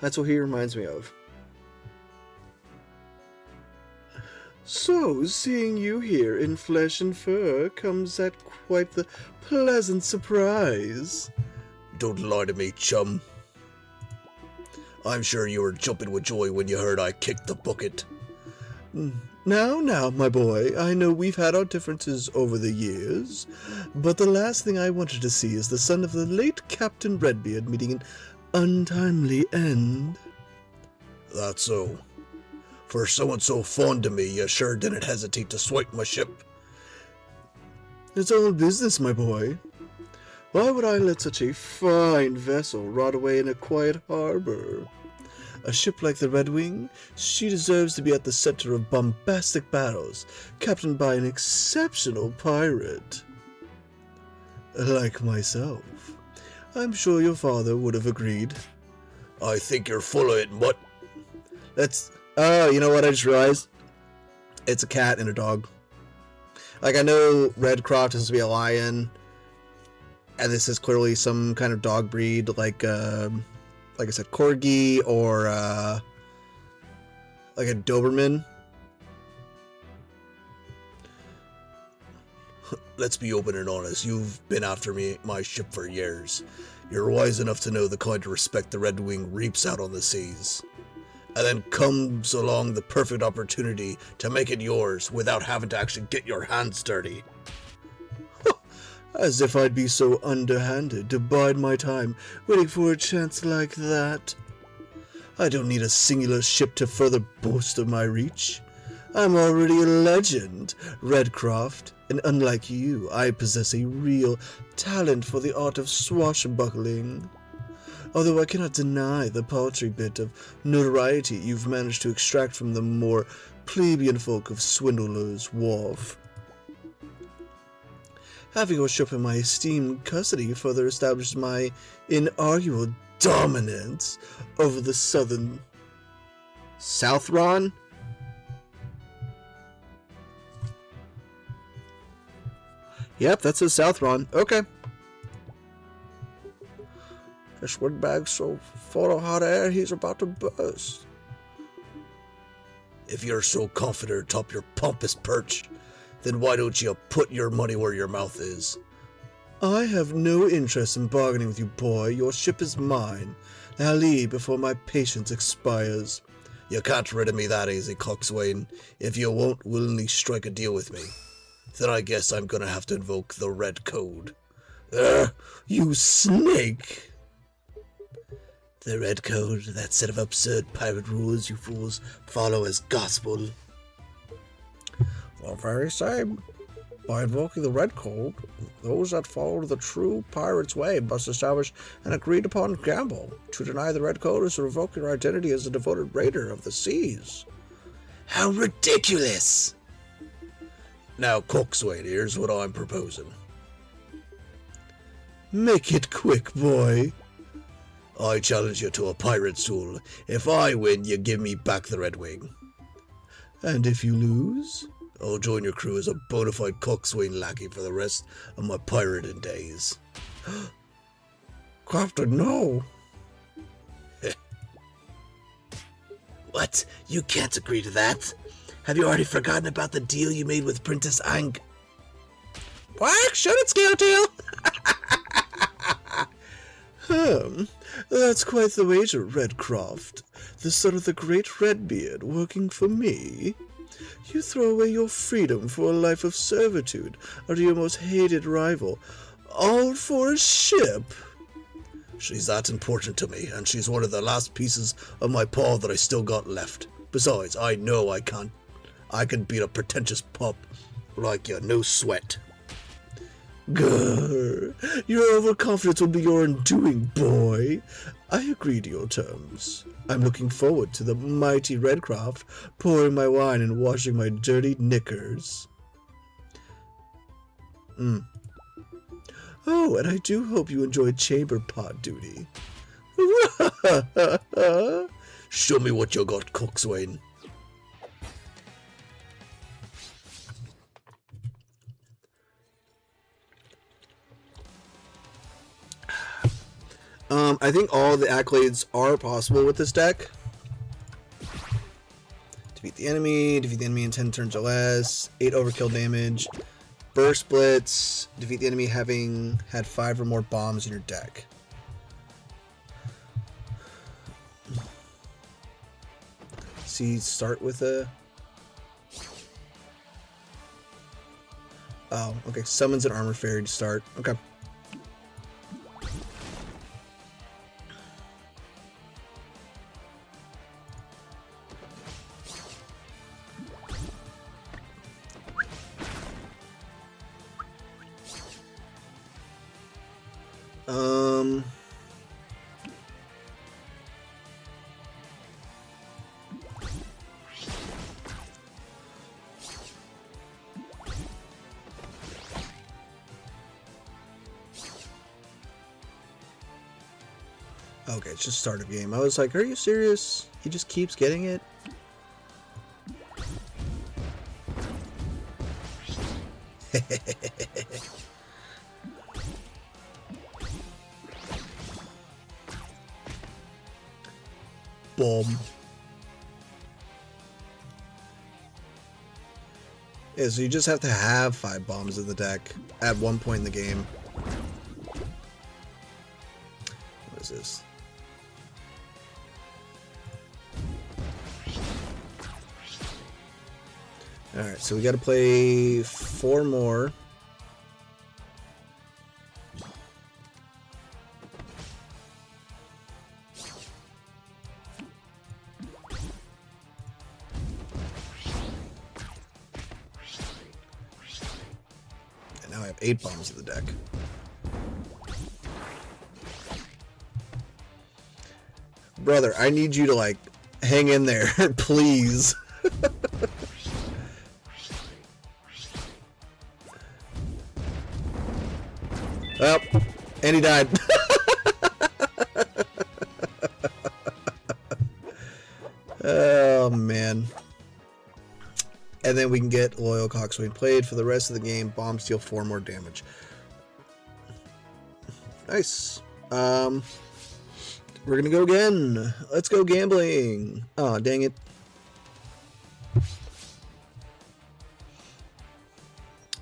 That's what he reminds me of. So, seeing you here in flesh and fur comes at quite the pleasant surprise. Don't lie to me, chum. I'm sure you were jumping with joy when you heard I kicked the bucket. Now, my boy, I know we've had our differences over the years, but the last thing I wanted to see is the son of the late Captain Redbeard meeting an untimely end. That's so. For someone so fond of me, you sure didn't hesitate to swipe my ship. It's all business, my boy. Why would I let such a fine vessel rot away in a quiet harbor? A ship like the Red Wing, she deserves to be at the center of bombastic battles, captained by an exceptional pirate. Like myself. I'm sure your father would have agreed. I think you're full of it, mutt. Oh, you know what I just realized? It's a cat and a dog. Like, I know Redcroft is to be a lion, and this is clearly some kind of dog breed, like I said, corgi or like a Doberman. Let's be open and honest. You've been after my ship for years. You're wise enough to know the kind of respect the Red Wing reaps out on the seas. And then comes along the perfect opportunity to make it yours without having to actually get your hands dirty. As if I'd be so underhanded to bide my time waiting for a chance like that. I don't need a singular ship to further boast of my reach. I'm already a legend, Redcroft, and unlike you, I possess a real talent for the art of swashbuckling. Although I cannot deny the paltry bit of notoriety you've managed to extract from the more plebeian folk of Swindler's Wharf. Having your ship in my esteemed custody further establishes my inarguable dominance over the southern... Southron? Yep, that says Southron. Okay. This windbag's so full of hot air, he's about to burst. If you're so confident atop your pompous perch, then why don't you put your money where your mouth is? I have no interest in bargaining with you, boy. Your ship is mine. Now leave before my patience expires. You can't rid of me that easy, coxswain. If you won't willingly strike a deal with me, then I guess I'm gonna have to invoke the Red Code. You snake! The Red Code, that set of absurd pirate rules you fools follow as gospel. The very same. By invoking the Red Code, those that follow the true pirate's way must establish an agreed-upon gamble. To deny the Red Code is to revoke your identity as a devoted raider of the seas. How ridiculous! Now, coxswain, here's what I'm proposing. Make it quick, boy. I challenge you to a pirate's duel. If I win, you give me back the Red Wing. And if you lose? I'll join your crew as a bona fide coxswain lackey for the rest of my pirating days. Captain, no! What? You can't agree to that? Have you already forgotten about the deal you made with Princess Ang? Quack, shut it, Scale-Tail! That's quite the wager, Redcroft. The son of the great Redbeard working for me. You throw away your freedom for a life of servitude under your most hated rival, all for a ship. She's that important to me, and she's one of the last pieces of my paw that I still got left. Besides, I know I can beat a pretentious pup like you, no sweat. Grr, your overconfidence will be your undoing, boy. I agree to your terms. I'm looking forward to the mighty Redcroft pouring my wine and washing my dirty knickers. Oh, and I do hope you enjoyed chamber pot duty. Show me what you got, Coxswain. I think all the accolades are possible with this deck. Defeat the enemy in 10 turns or less, 8 overkill damage, burst blitz, defeat the enemy having had 5 or more bombs in your deck. See, start with a... Oh, okay, summons an armor fairy to start. Okay. Okay, it's just start of game. I was like, are you serious? He just keeps getting it? Boom. Yeah, so you just have to have 5 bombs in the deck at one point in the game. What is this? Alright, so we gotta play 4 more. And now I have 8 bombs in the deck. Brother, I need you to, like, hang in there, please. Well, and he died. Oh, man. And then we can get Loyal Coxswain played for the rest of the game. Bombs deal 4 more damage. Nice. We're gonna go again. Let's go gambling. Oh, dang it.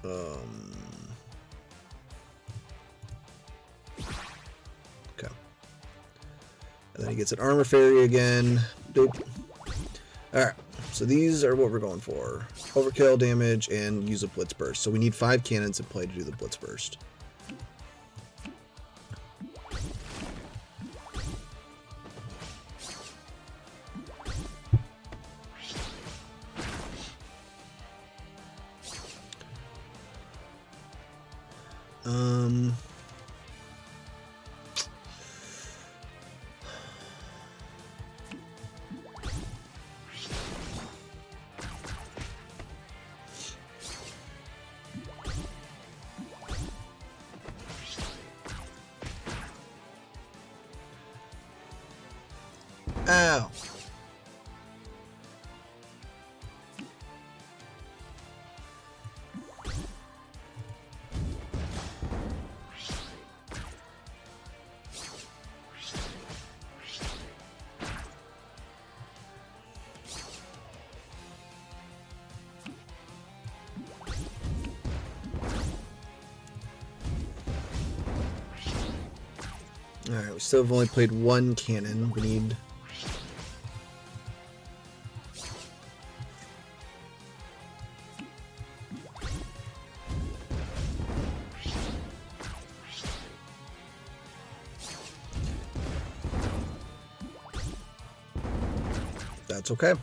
Okay. And then he gets an armor fairy again. Dope. Alright, so these are what we're going for. Overkill damage and use a blitz burst. So we need 5 cannons in play to do the blitz burst. Ow. Alright, we still have only played 1 cannon. We need... That's okay.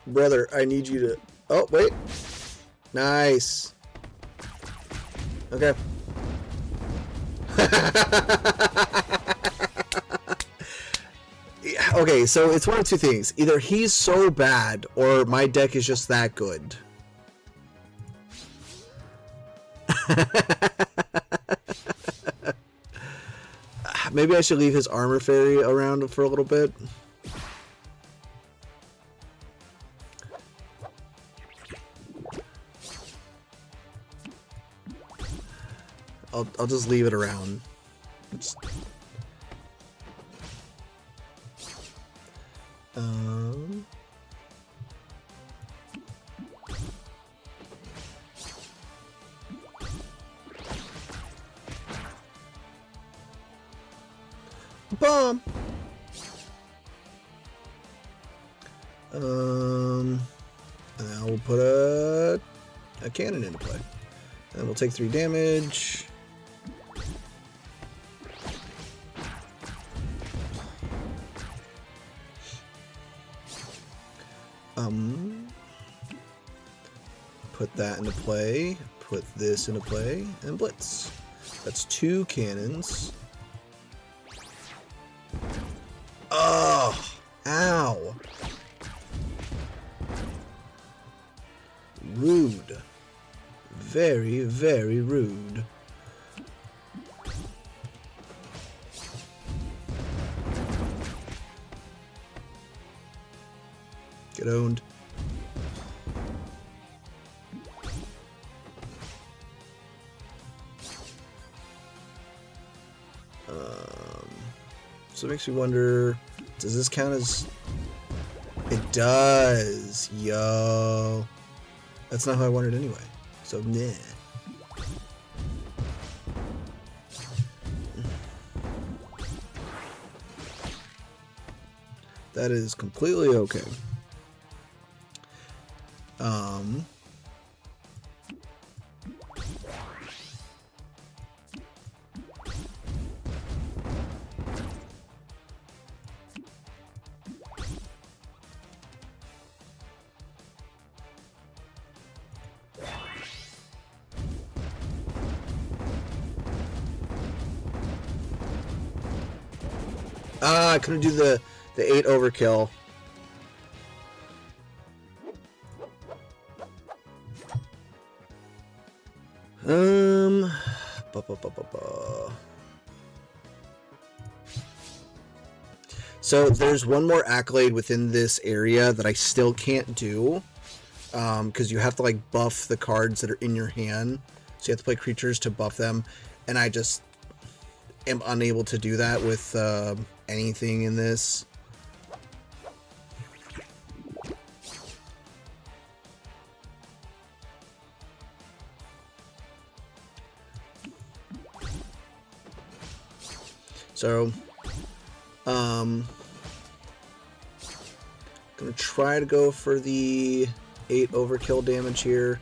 Brother, I need you to... Oh, wait. Nice. Okay. Yeah, okay, so it's one of two things. Either he's so bad, or my deck is just that good. Maybe I should leave his armor fairy around for a little bit. I'll just leave it around. It's, bomb. And now we'll put a cannon into play, and we'll take 3 damage. Put that into play, put this into play, and Blitz. That's 2 cannons. Oh, ow. Rude. Very, very rude. Get owned. So it makes me wonder, does this count as... It does! Yo! That's not how I wanted anyway. So, nah. That is completely okay. I couldn't do the 8 overkill. So there's one more accolade within this area that I still can't do, because you have to like buff the cards that are in your hand. So you have to play creatures to buff them, and I just am unable to do that with anything in this. So, gonna try to go for the 8 overkill damage here.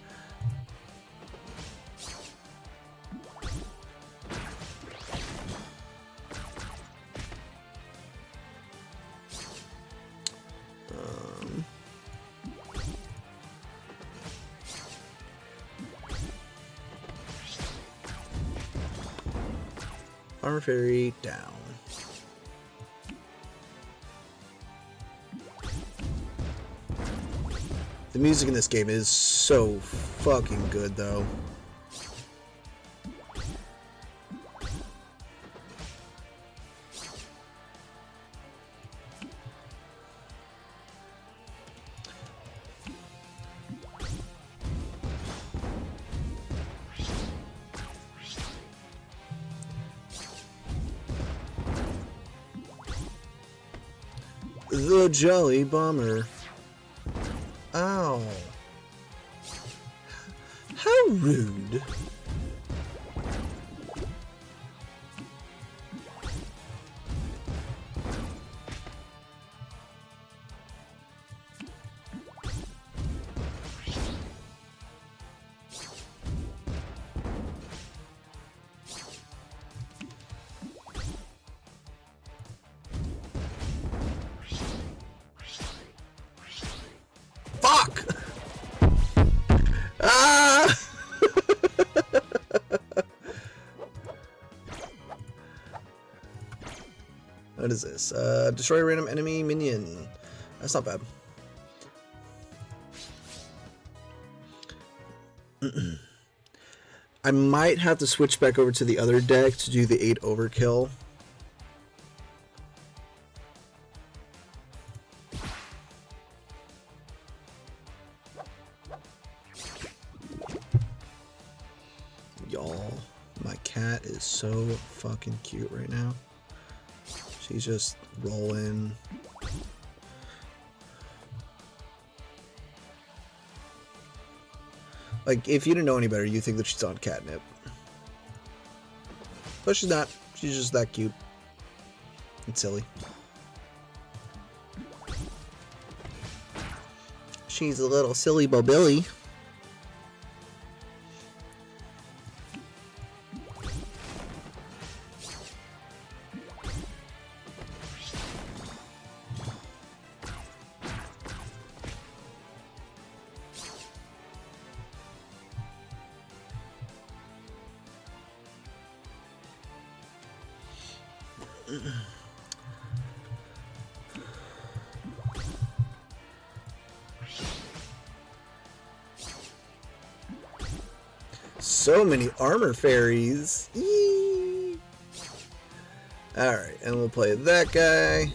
Armor Fairy down. The music in this game is so fucking good, though. The Jolly Bomber. Ow. How rude. Fuck! Ah! What is this? Destroy a random enemy minion. That's not bad. I might have to switch back over to the other deck to do the 8 overkill. Y'all, my cat is so fucking cute right now. She's just rolling. Like, if you didn't know any better, you think that she's on catnip. But she's not. She's just that cute. And silly. She's a little silly bobilly. So many armor fairies. Yee. Alright, and we'll play that guy.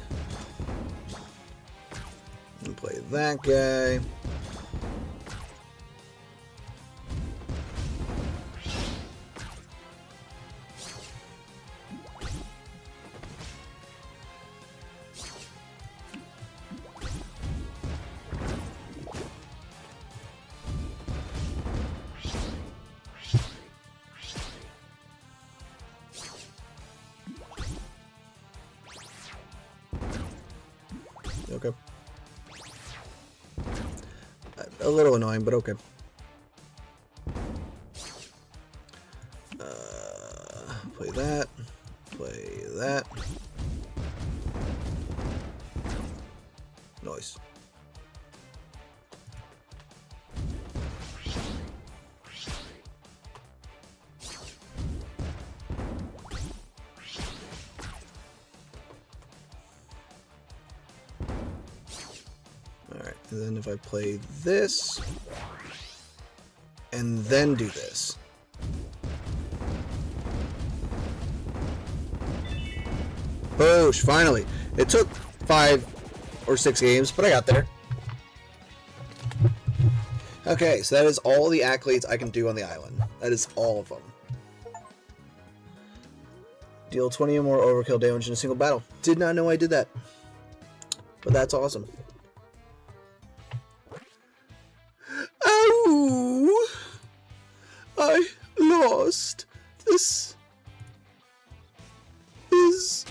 And play that guy. Okay. A little annoying, but okay. Play that. Play that. Nice. Alright, and then if I play this, and then do this. Boosh, finally. It took 5 or 6 games, but I got there. Okay, so that is all the accolades I can do on the island. That is all of them. Deal 20 or more overkill damage in a single battle. Did not know I did that. But that's awesome. Ow! I lost. This is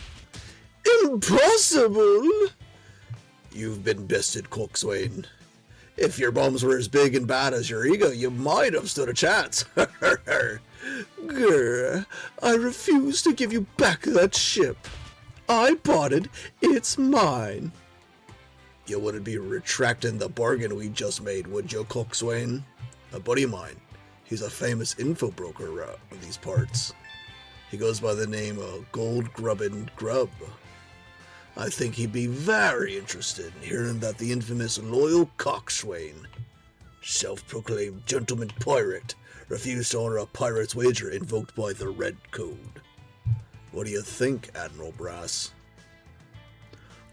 impossible. You've been bested, Coxswain. If your bombs were as big and bad as your ego, you might have stood a chance. Grr, I refuse to give you back that ship. I bought it. It's mine. You wouldn't be retracting the bargain we just made, would you, Coxswain? A buddy of mine. He's a famous info broker around these parts. He goes by the name of Gold Grubbin Grub. I think he'd be very interested in hearing that the infamous loyal Coxswain, self-proclaimed gentleman pirate, refused to honor a pirate's wager invoked by the Red Code. What do you think, Admiral Brass?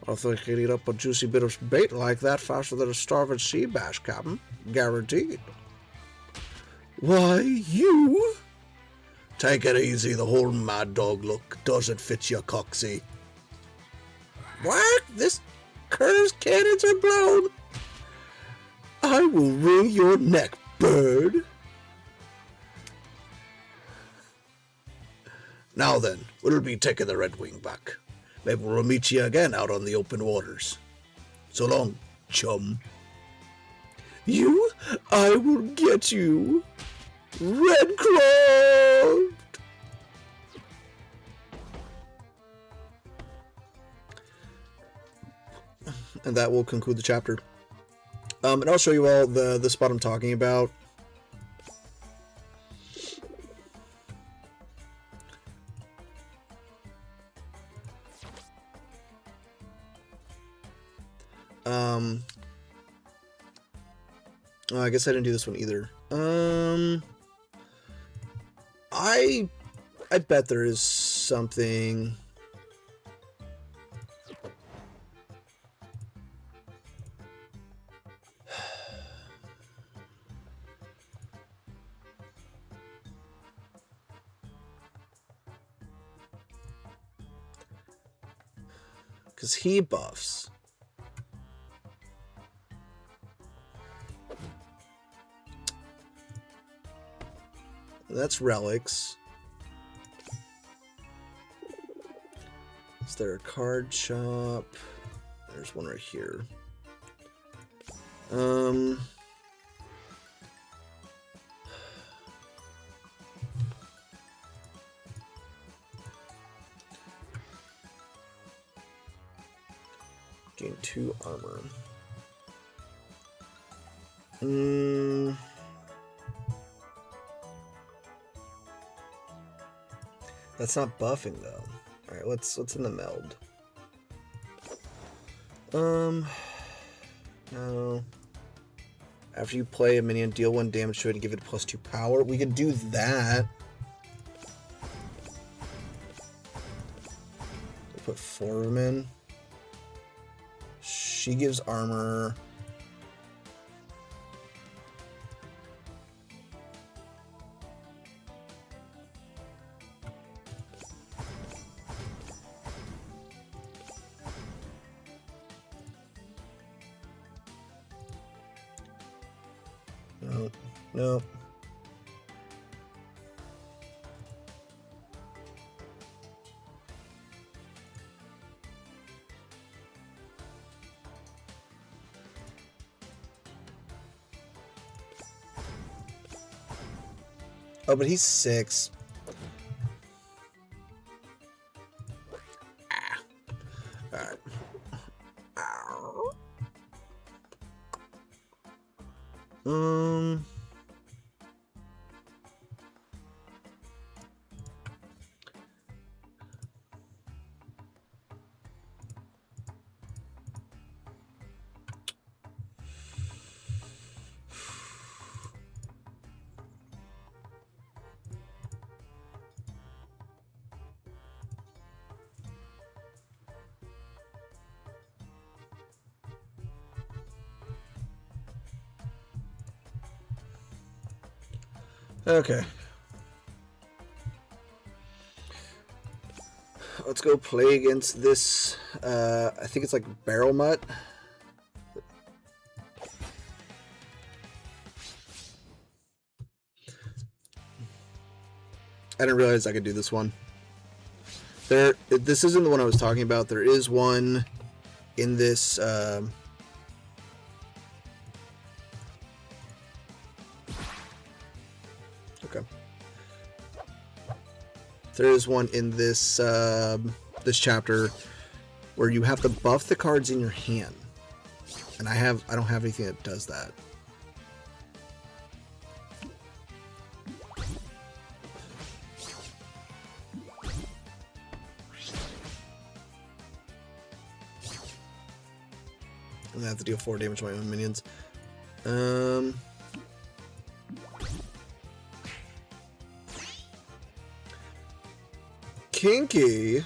I think he'd eat up a juicy bit of bait like that faster than a starving sea bass, Captain. Guaranteed. Why, you? Take it easy, the whole mad dog look doesn't fit you, Coxie. What? This cur's cannons are blown? I will wring your neck, bird. Now then, we'll be taking the Red Wing back. Maybe we'll meet you again out on the open waters. So long, chum. You? I will get you. Redcroft! And that will conclude the chapter. And I'll show you all the spot I'm talking about. Oh, I guess I didn't do this one either. I bet there is something. Because he buffs. That's relics. Is there a card shop? There's one right here. Gain 2 armor. That's not buffing though. All right, what's in the meld? No. After you play a minion, deal 1 damage to it and give it +2 power. We could do that. We'll put 4 of them in. She gives armor. No, no. Oh, but he's 6. All right. Okay. Let's go play against this, I think it's like Barrel Mutt. I didn't realize I could do this one. This isn't the one I was talking about. There is one in this, okay. There is one in this this chapter where you have to buff the cards in your hand, and I don't have anything that does that. And I have to deal 4 damage to my own minions. Kinky.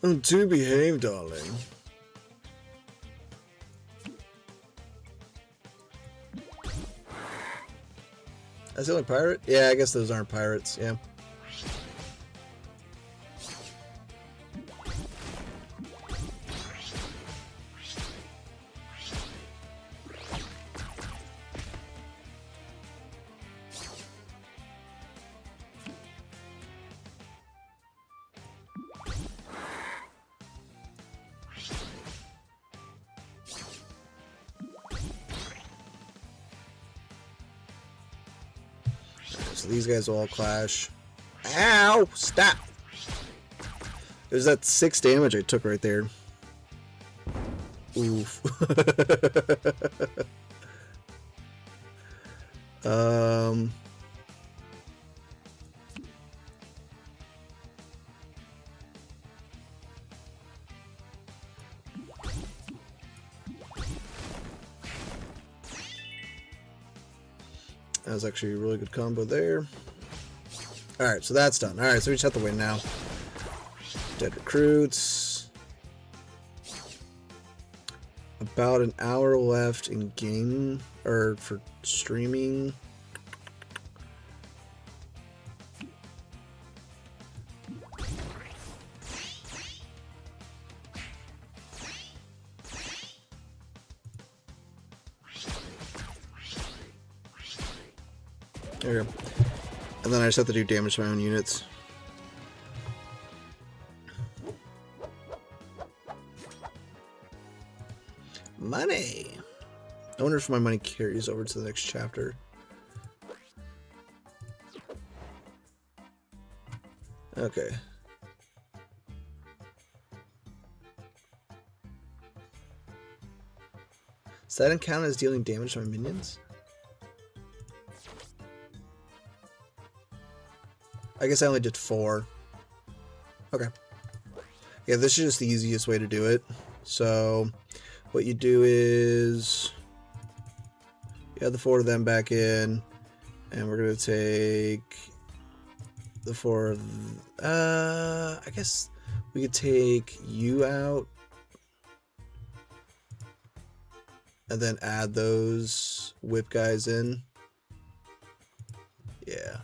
Oh, do behave, darling. That's the only pirate? Yeah, I guess those aren't pirates, yeah. So these guys will all clash. Ow! Stop! There's that 6 damage I took right there. Oof. Um, that was actually a really good combo there. Alright, so that's done. Alright, so we just have to win now. Dead recruits. About an hour left in game, or for streaming. There we go. And then I just have to do damage to my own units. Money! I wonder if my money carries over to the next chapter. Okay. Does that count as dealing damage to my minions? I guess I only did 4. Okay. Yeah, this is just the easiest way to do it. So, what you do is you add the 4 of them back in, and we're gonna take the 4 of, I guess we could take you out and then add those whip guys in. Yeah.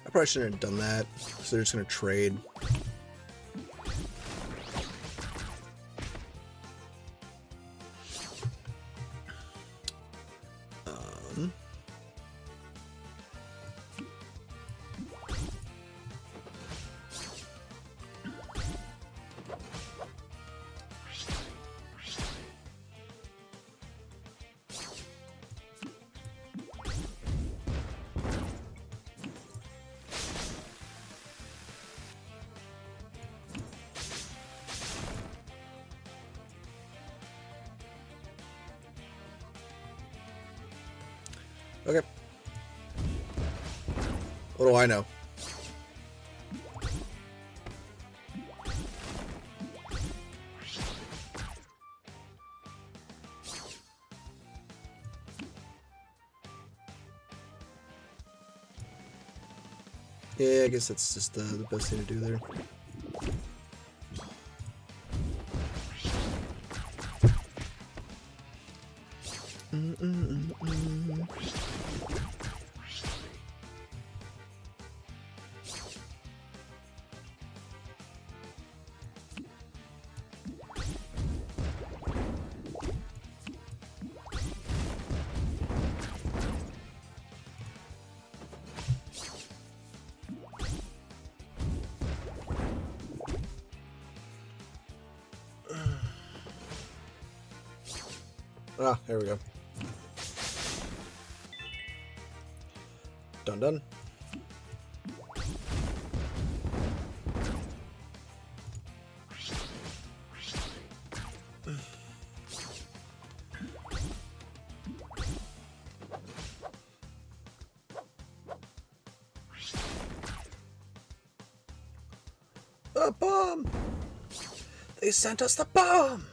I probably shouldn't have done that, so they're just gonna trade. Okay. What do I know? Yeah, I guess that's just the best thing to do there. Ah, there we go. Done. A bomb! They sent us the bomb!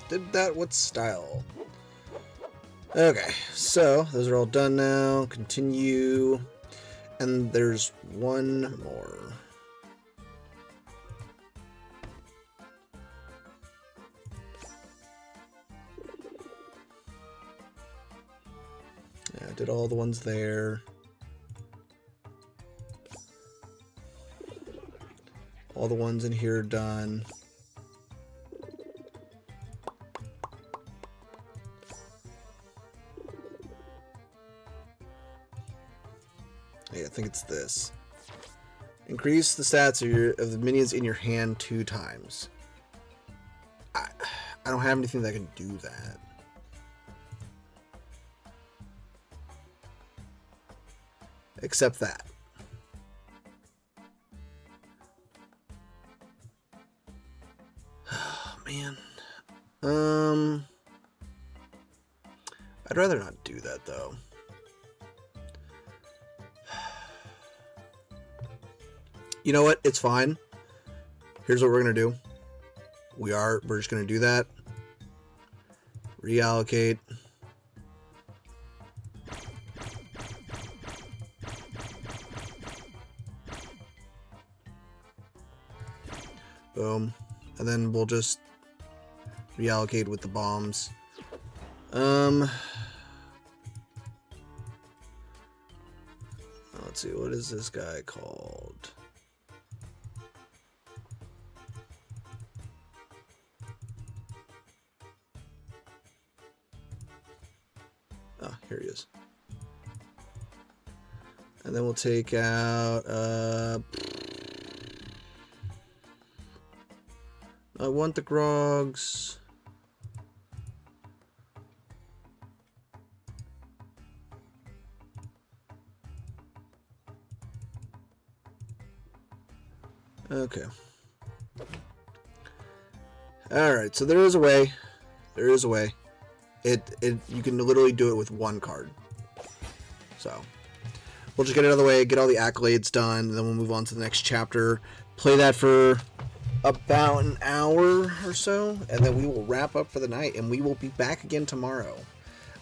did that with style. Okay, so those are all done now. Continue. And there's one more. Yeah, I did all the ones there. All the ones in here are done. Yeah, I think it's this. Increase the stats of the minions in your hand 2 times. I don't have anything that can do that. Except that. Oh, man. I'd rather not do that, though. You know what? It's fine. Here's what we're going to do. We're just going to do that. Reallocate. Boom. And then we'll just reallocate with the bombs. Let's see, what is this guy called? Oh, here he is. And then we'll take out, I want the Grogs. Okay. Alright, so there is a way. There is a way. You can literally do it with one card. So we'll just get it out of the way, get all the accolades done, and then we'll move on to the next chapter. Play that for about an hour or so, and then we will wrap up for the night, and we will be back again tomorrow.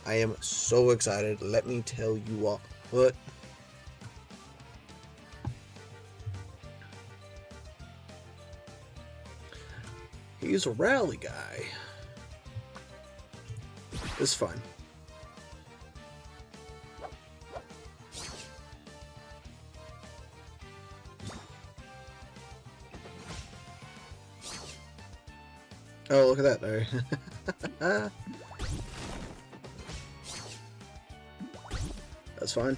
I am so excited. Let me tell you what. He's a rally guy. It's fun. Oh, look at that. That's fine.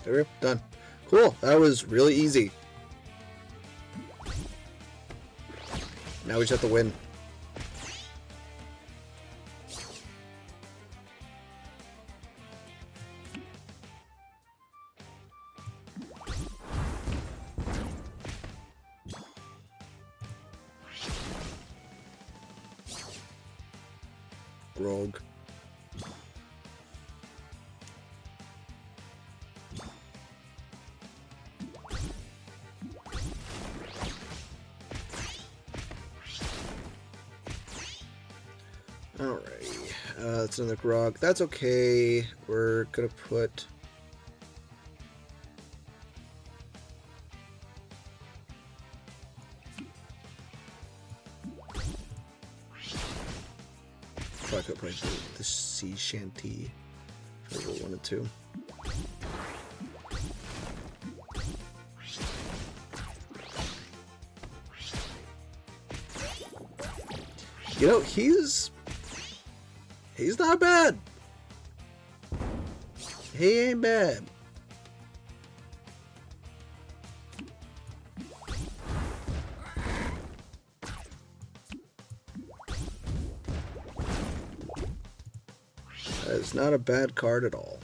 There we go. Done. Cool. That was really easy. Now we just have to win. Rogue. Alright, that's another grog. That's okay. We're gonna put... Probably could play the sea shanty for level 1 and 2. You know, he's not bad. He ain't bad. That is not a bad card at all.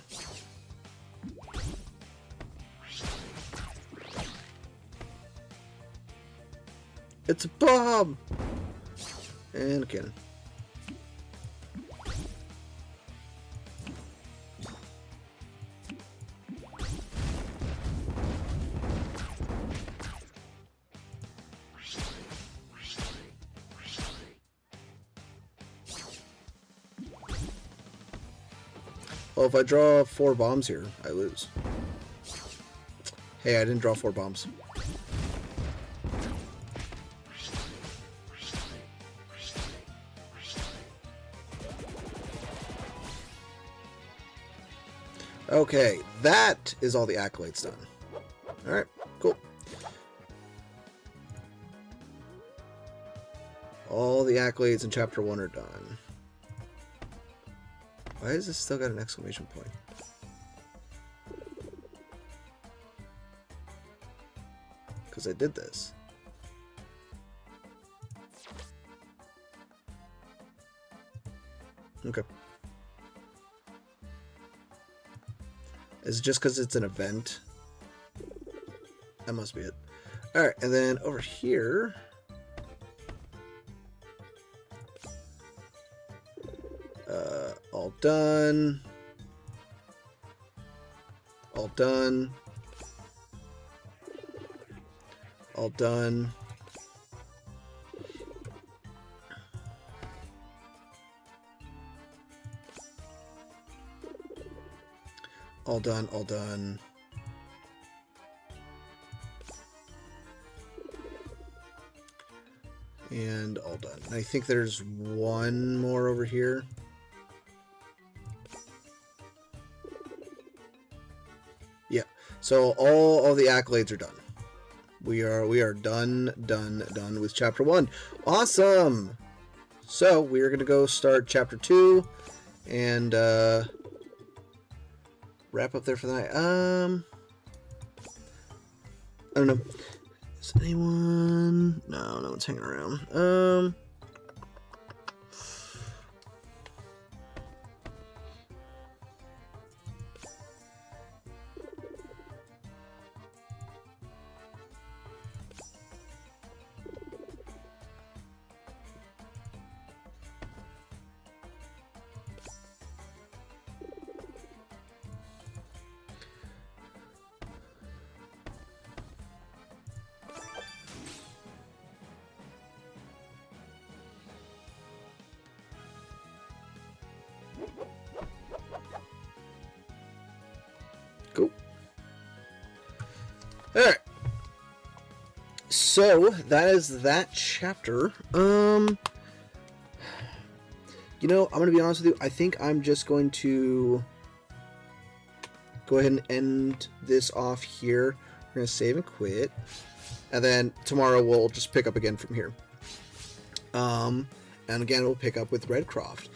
It's a bomb! And a cannon. Well, if I draw 4 bombs here, I lose. Hey, I didn't draw 4 bombs. Okay, that is all the accolades done. Alright, cool. All the accolades in Chapter 1 are done. Why has this still got an exclamation point? Because I did this. Okay. Is it just because it's an event? That must be it. Alright, and then over here... all done. All done. All done. All done, all done. And all done. I think there's one more over here. Yeah. So all the accolades are done. We are done with Chapter 1. Awesome! So we are gonna go start Chapter 2 and wrap up there for the night. I don't know. Is anyone? No, no one's hanging around. Cool. Alright. So, that is that chapter. You know, I'm going to be honest with you. I think I'm just going to go ahead and end this off here. We're going to save and quit. And then tomorrow we'll just pick up again from here. And again, we'll pick up with Redcroft.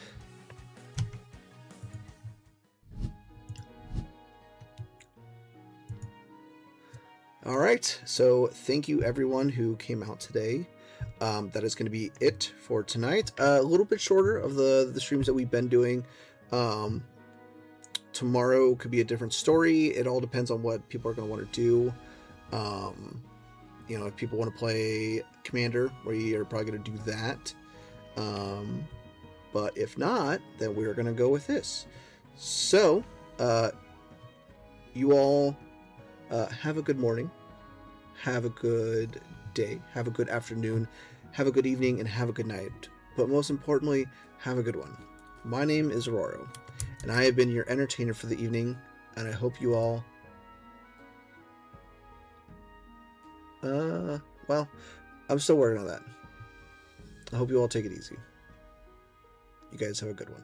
Alright, so thank you everyone who came out today. That is going to be it for tonight. A little bit shorter of the streams that we've been doing. Tomorrow could be a different story. It all depends on what people are going to want to do. You know, if people want to play Commander, we are probably going to do that. But if not, then we're going to go with this. So, you all have a good morning. Have a good day. Have a good afternoon. Have a good evening, and have a good night. But most importantly, have a good one. My name is Aurora, and I have been your entertainer for the evening, and I hope you all... well, I'm still working on that. I hope you all take it easy. You guys have a good one.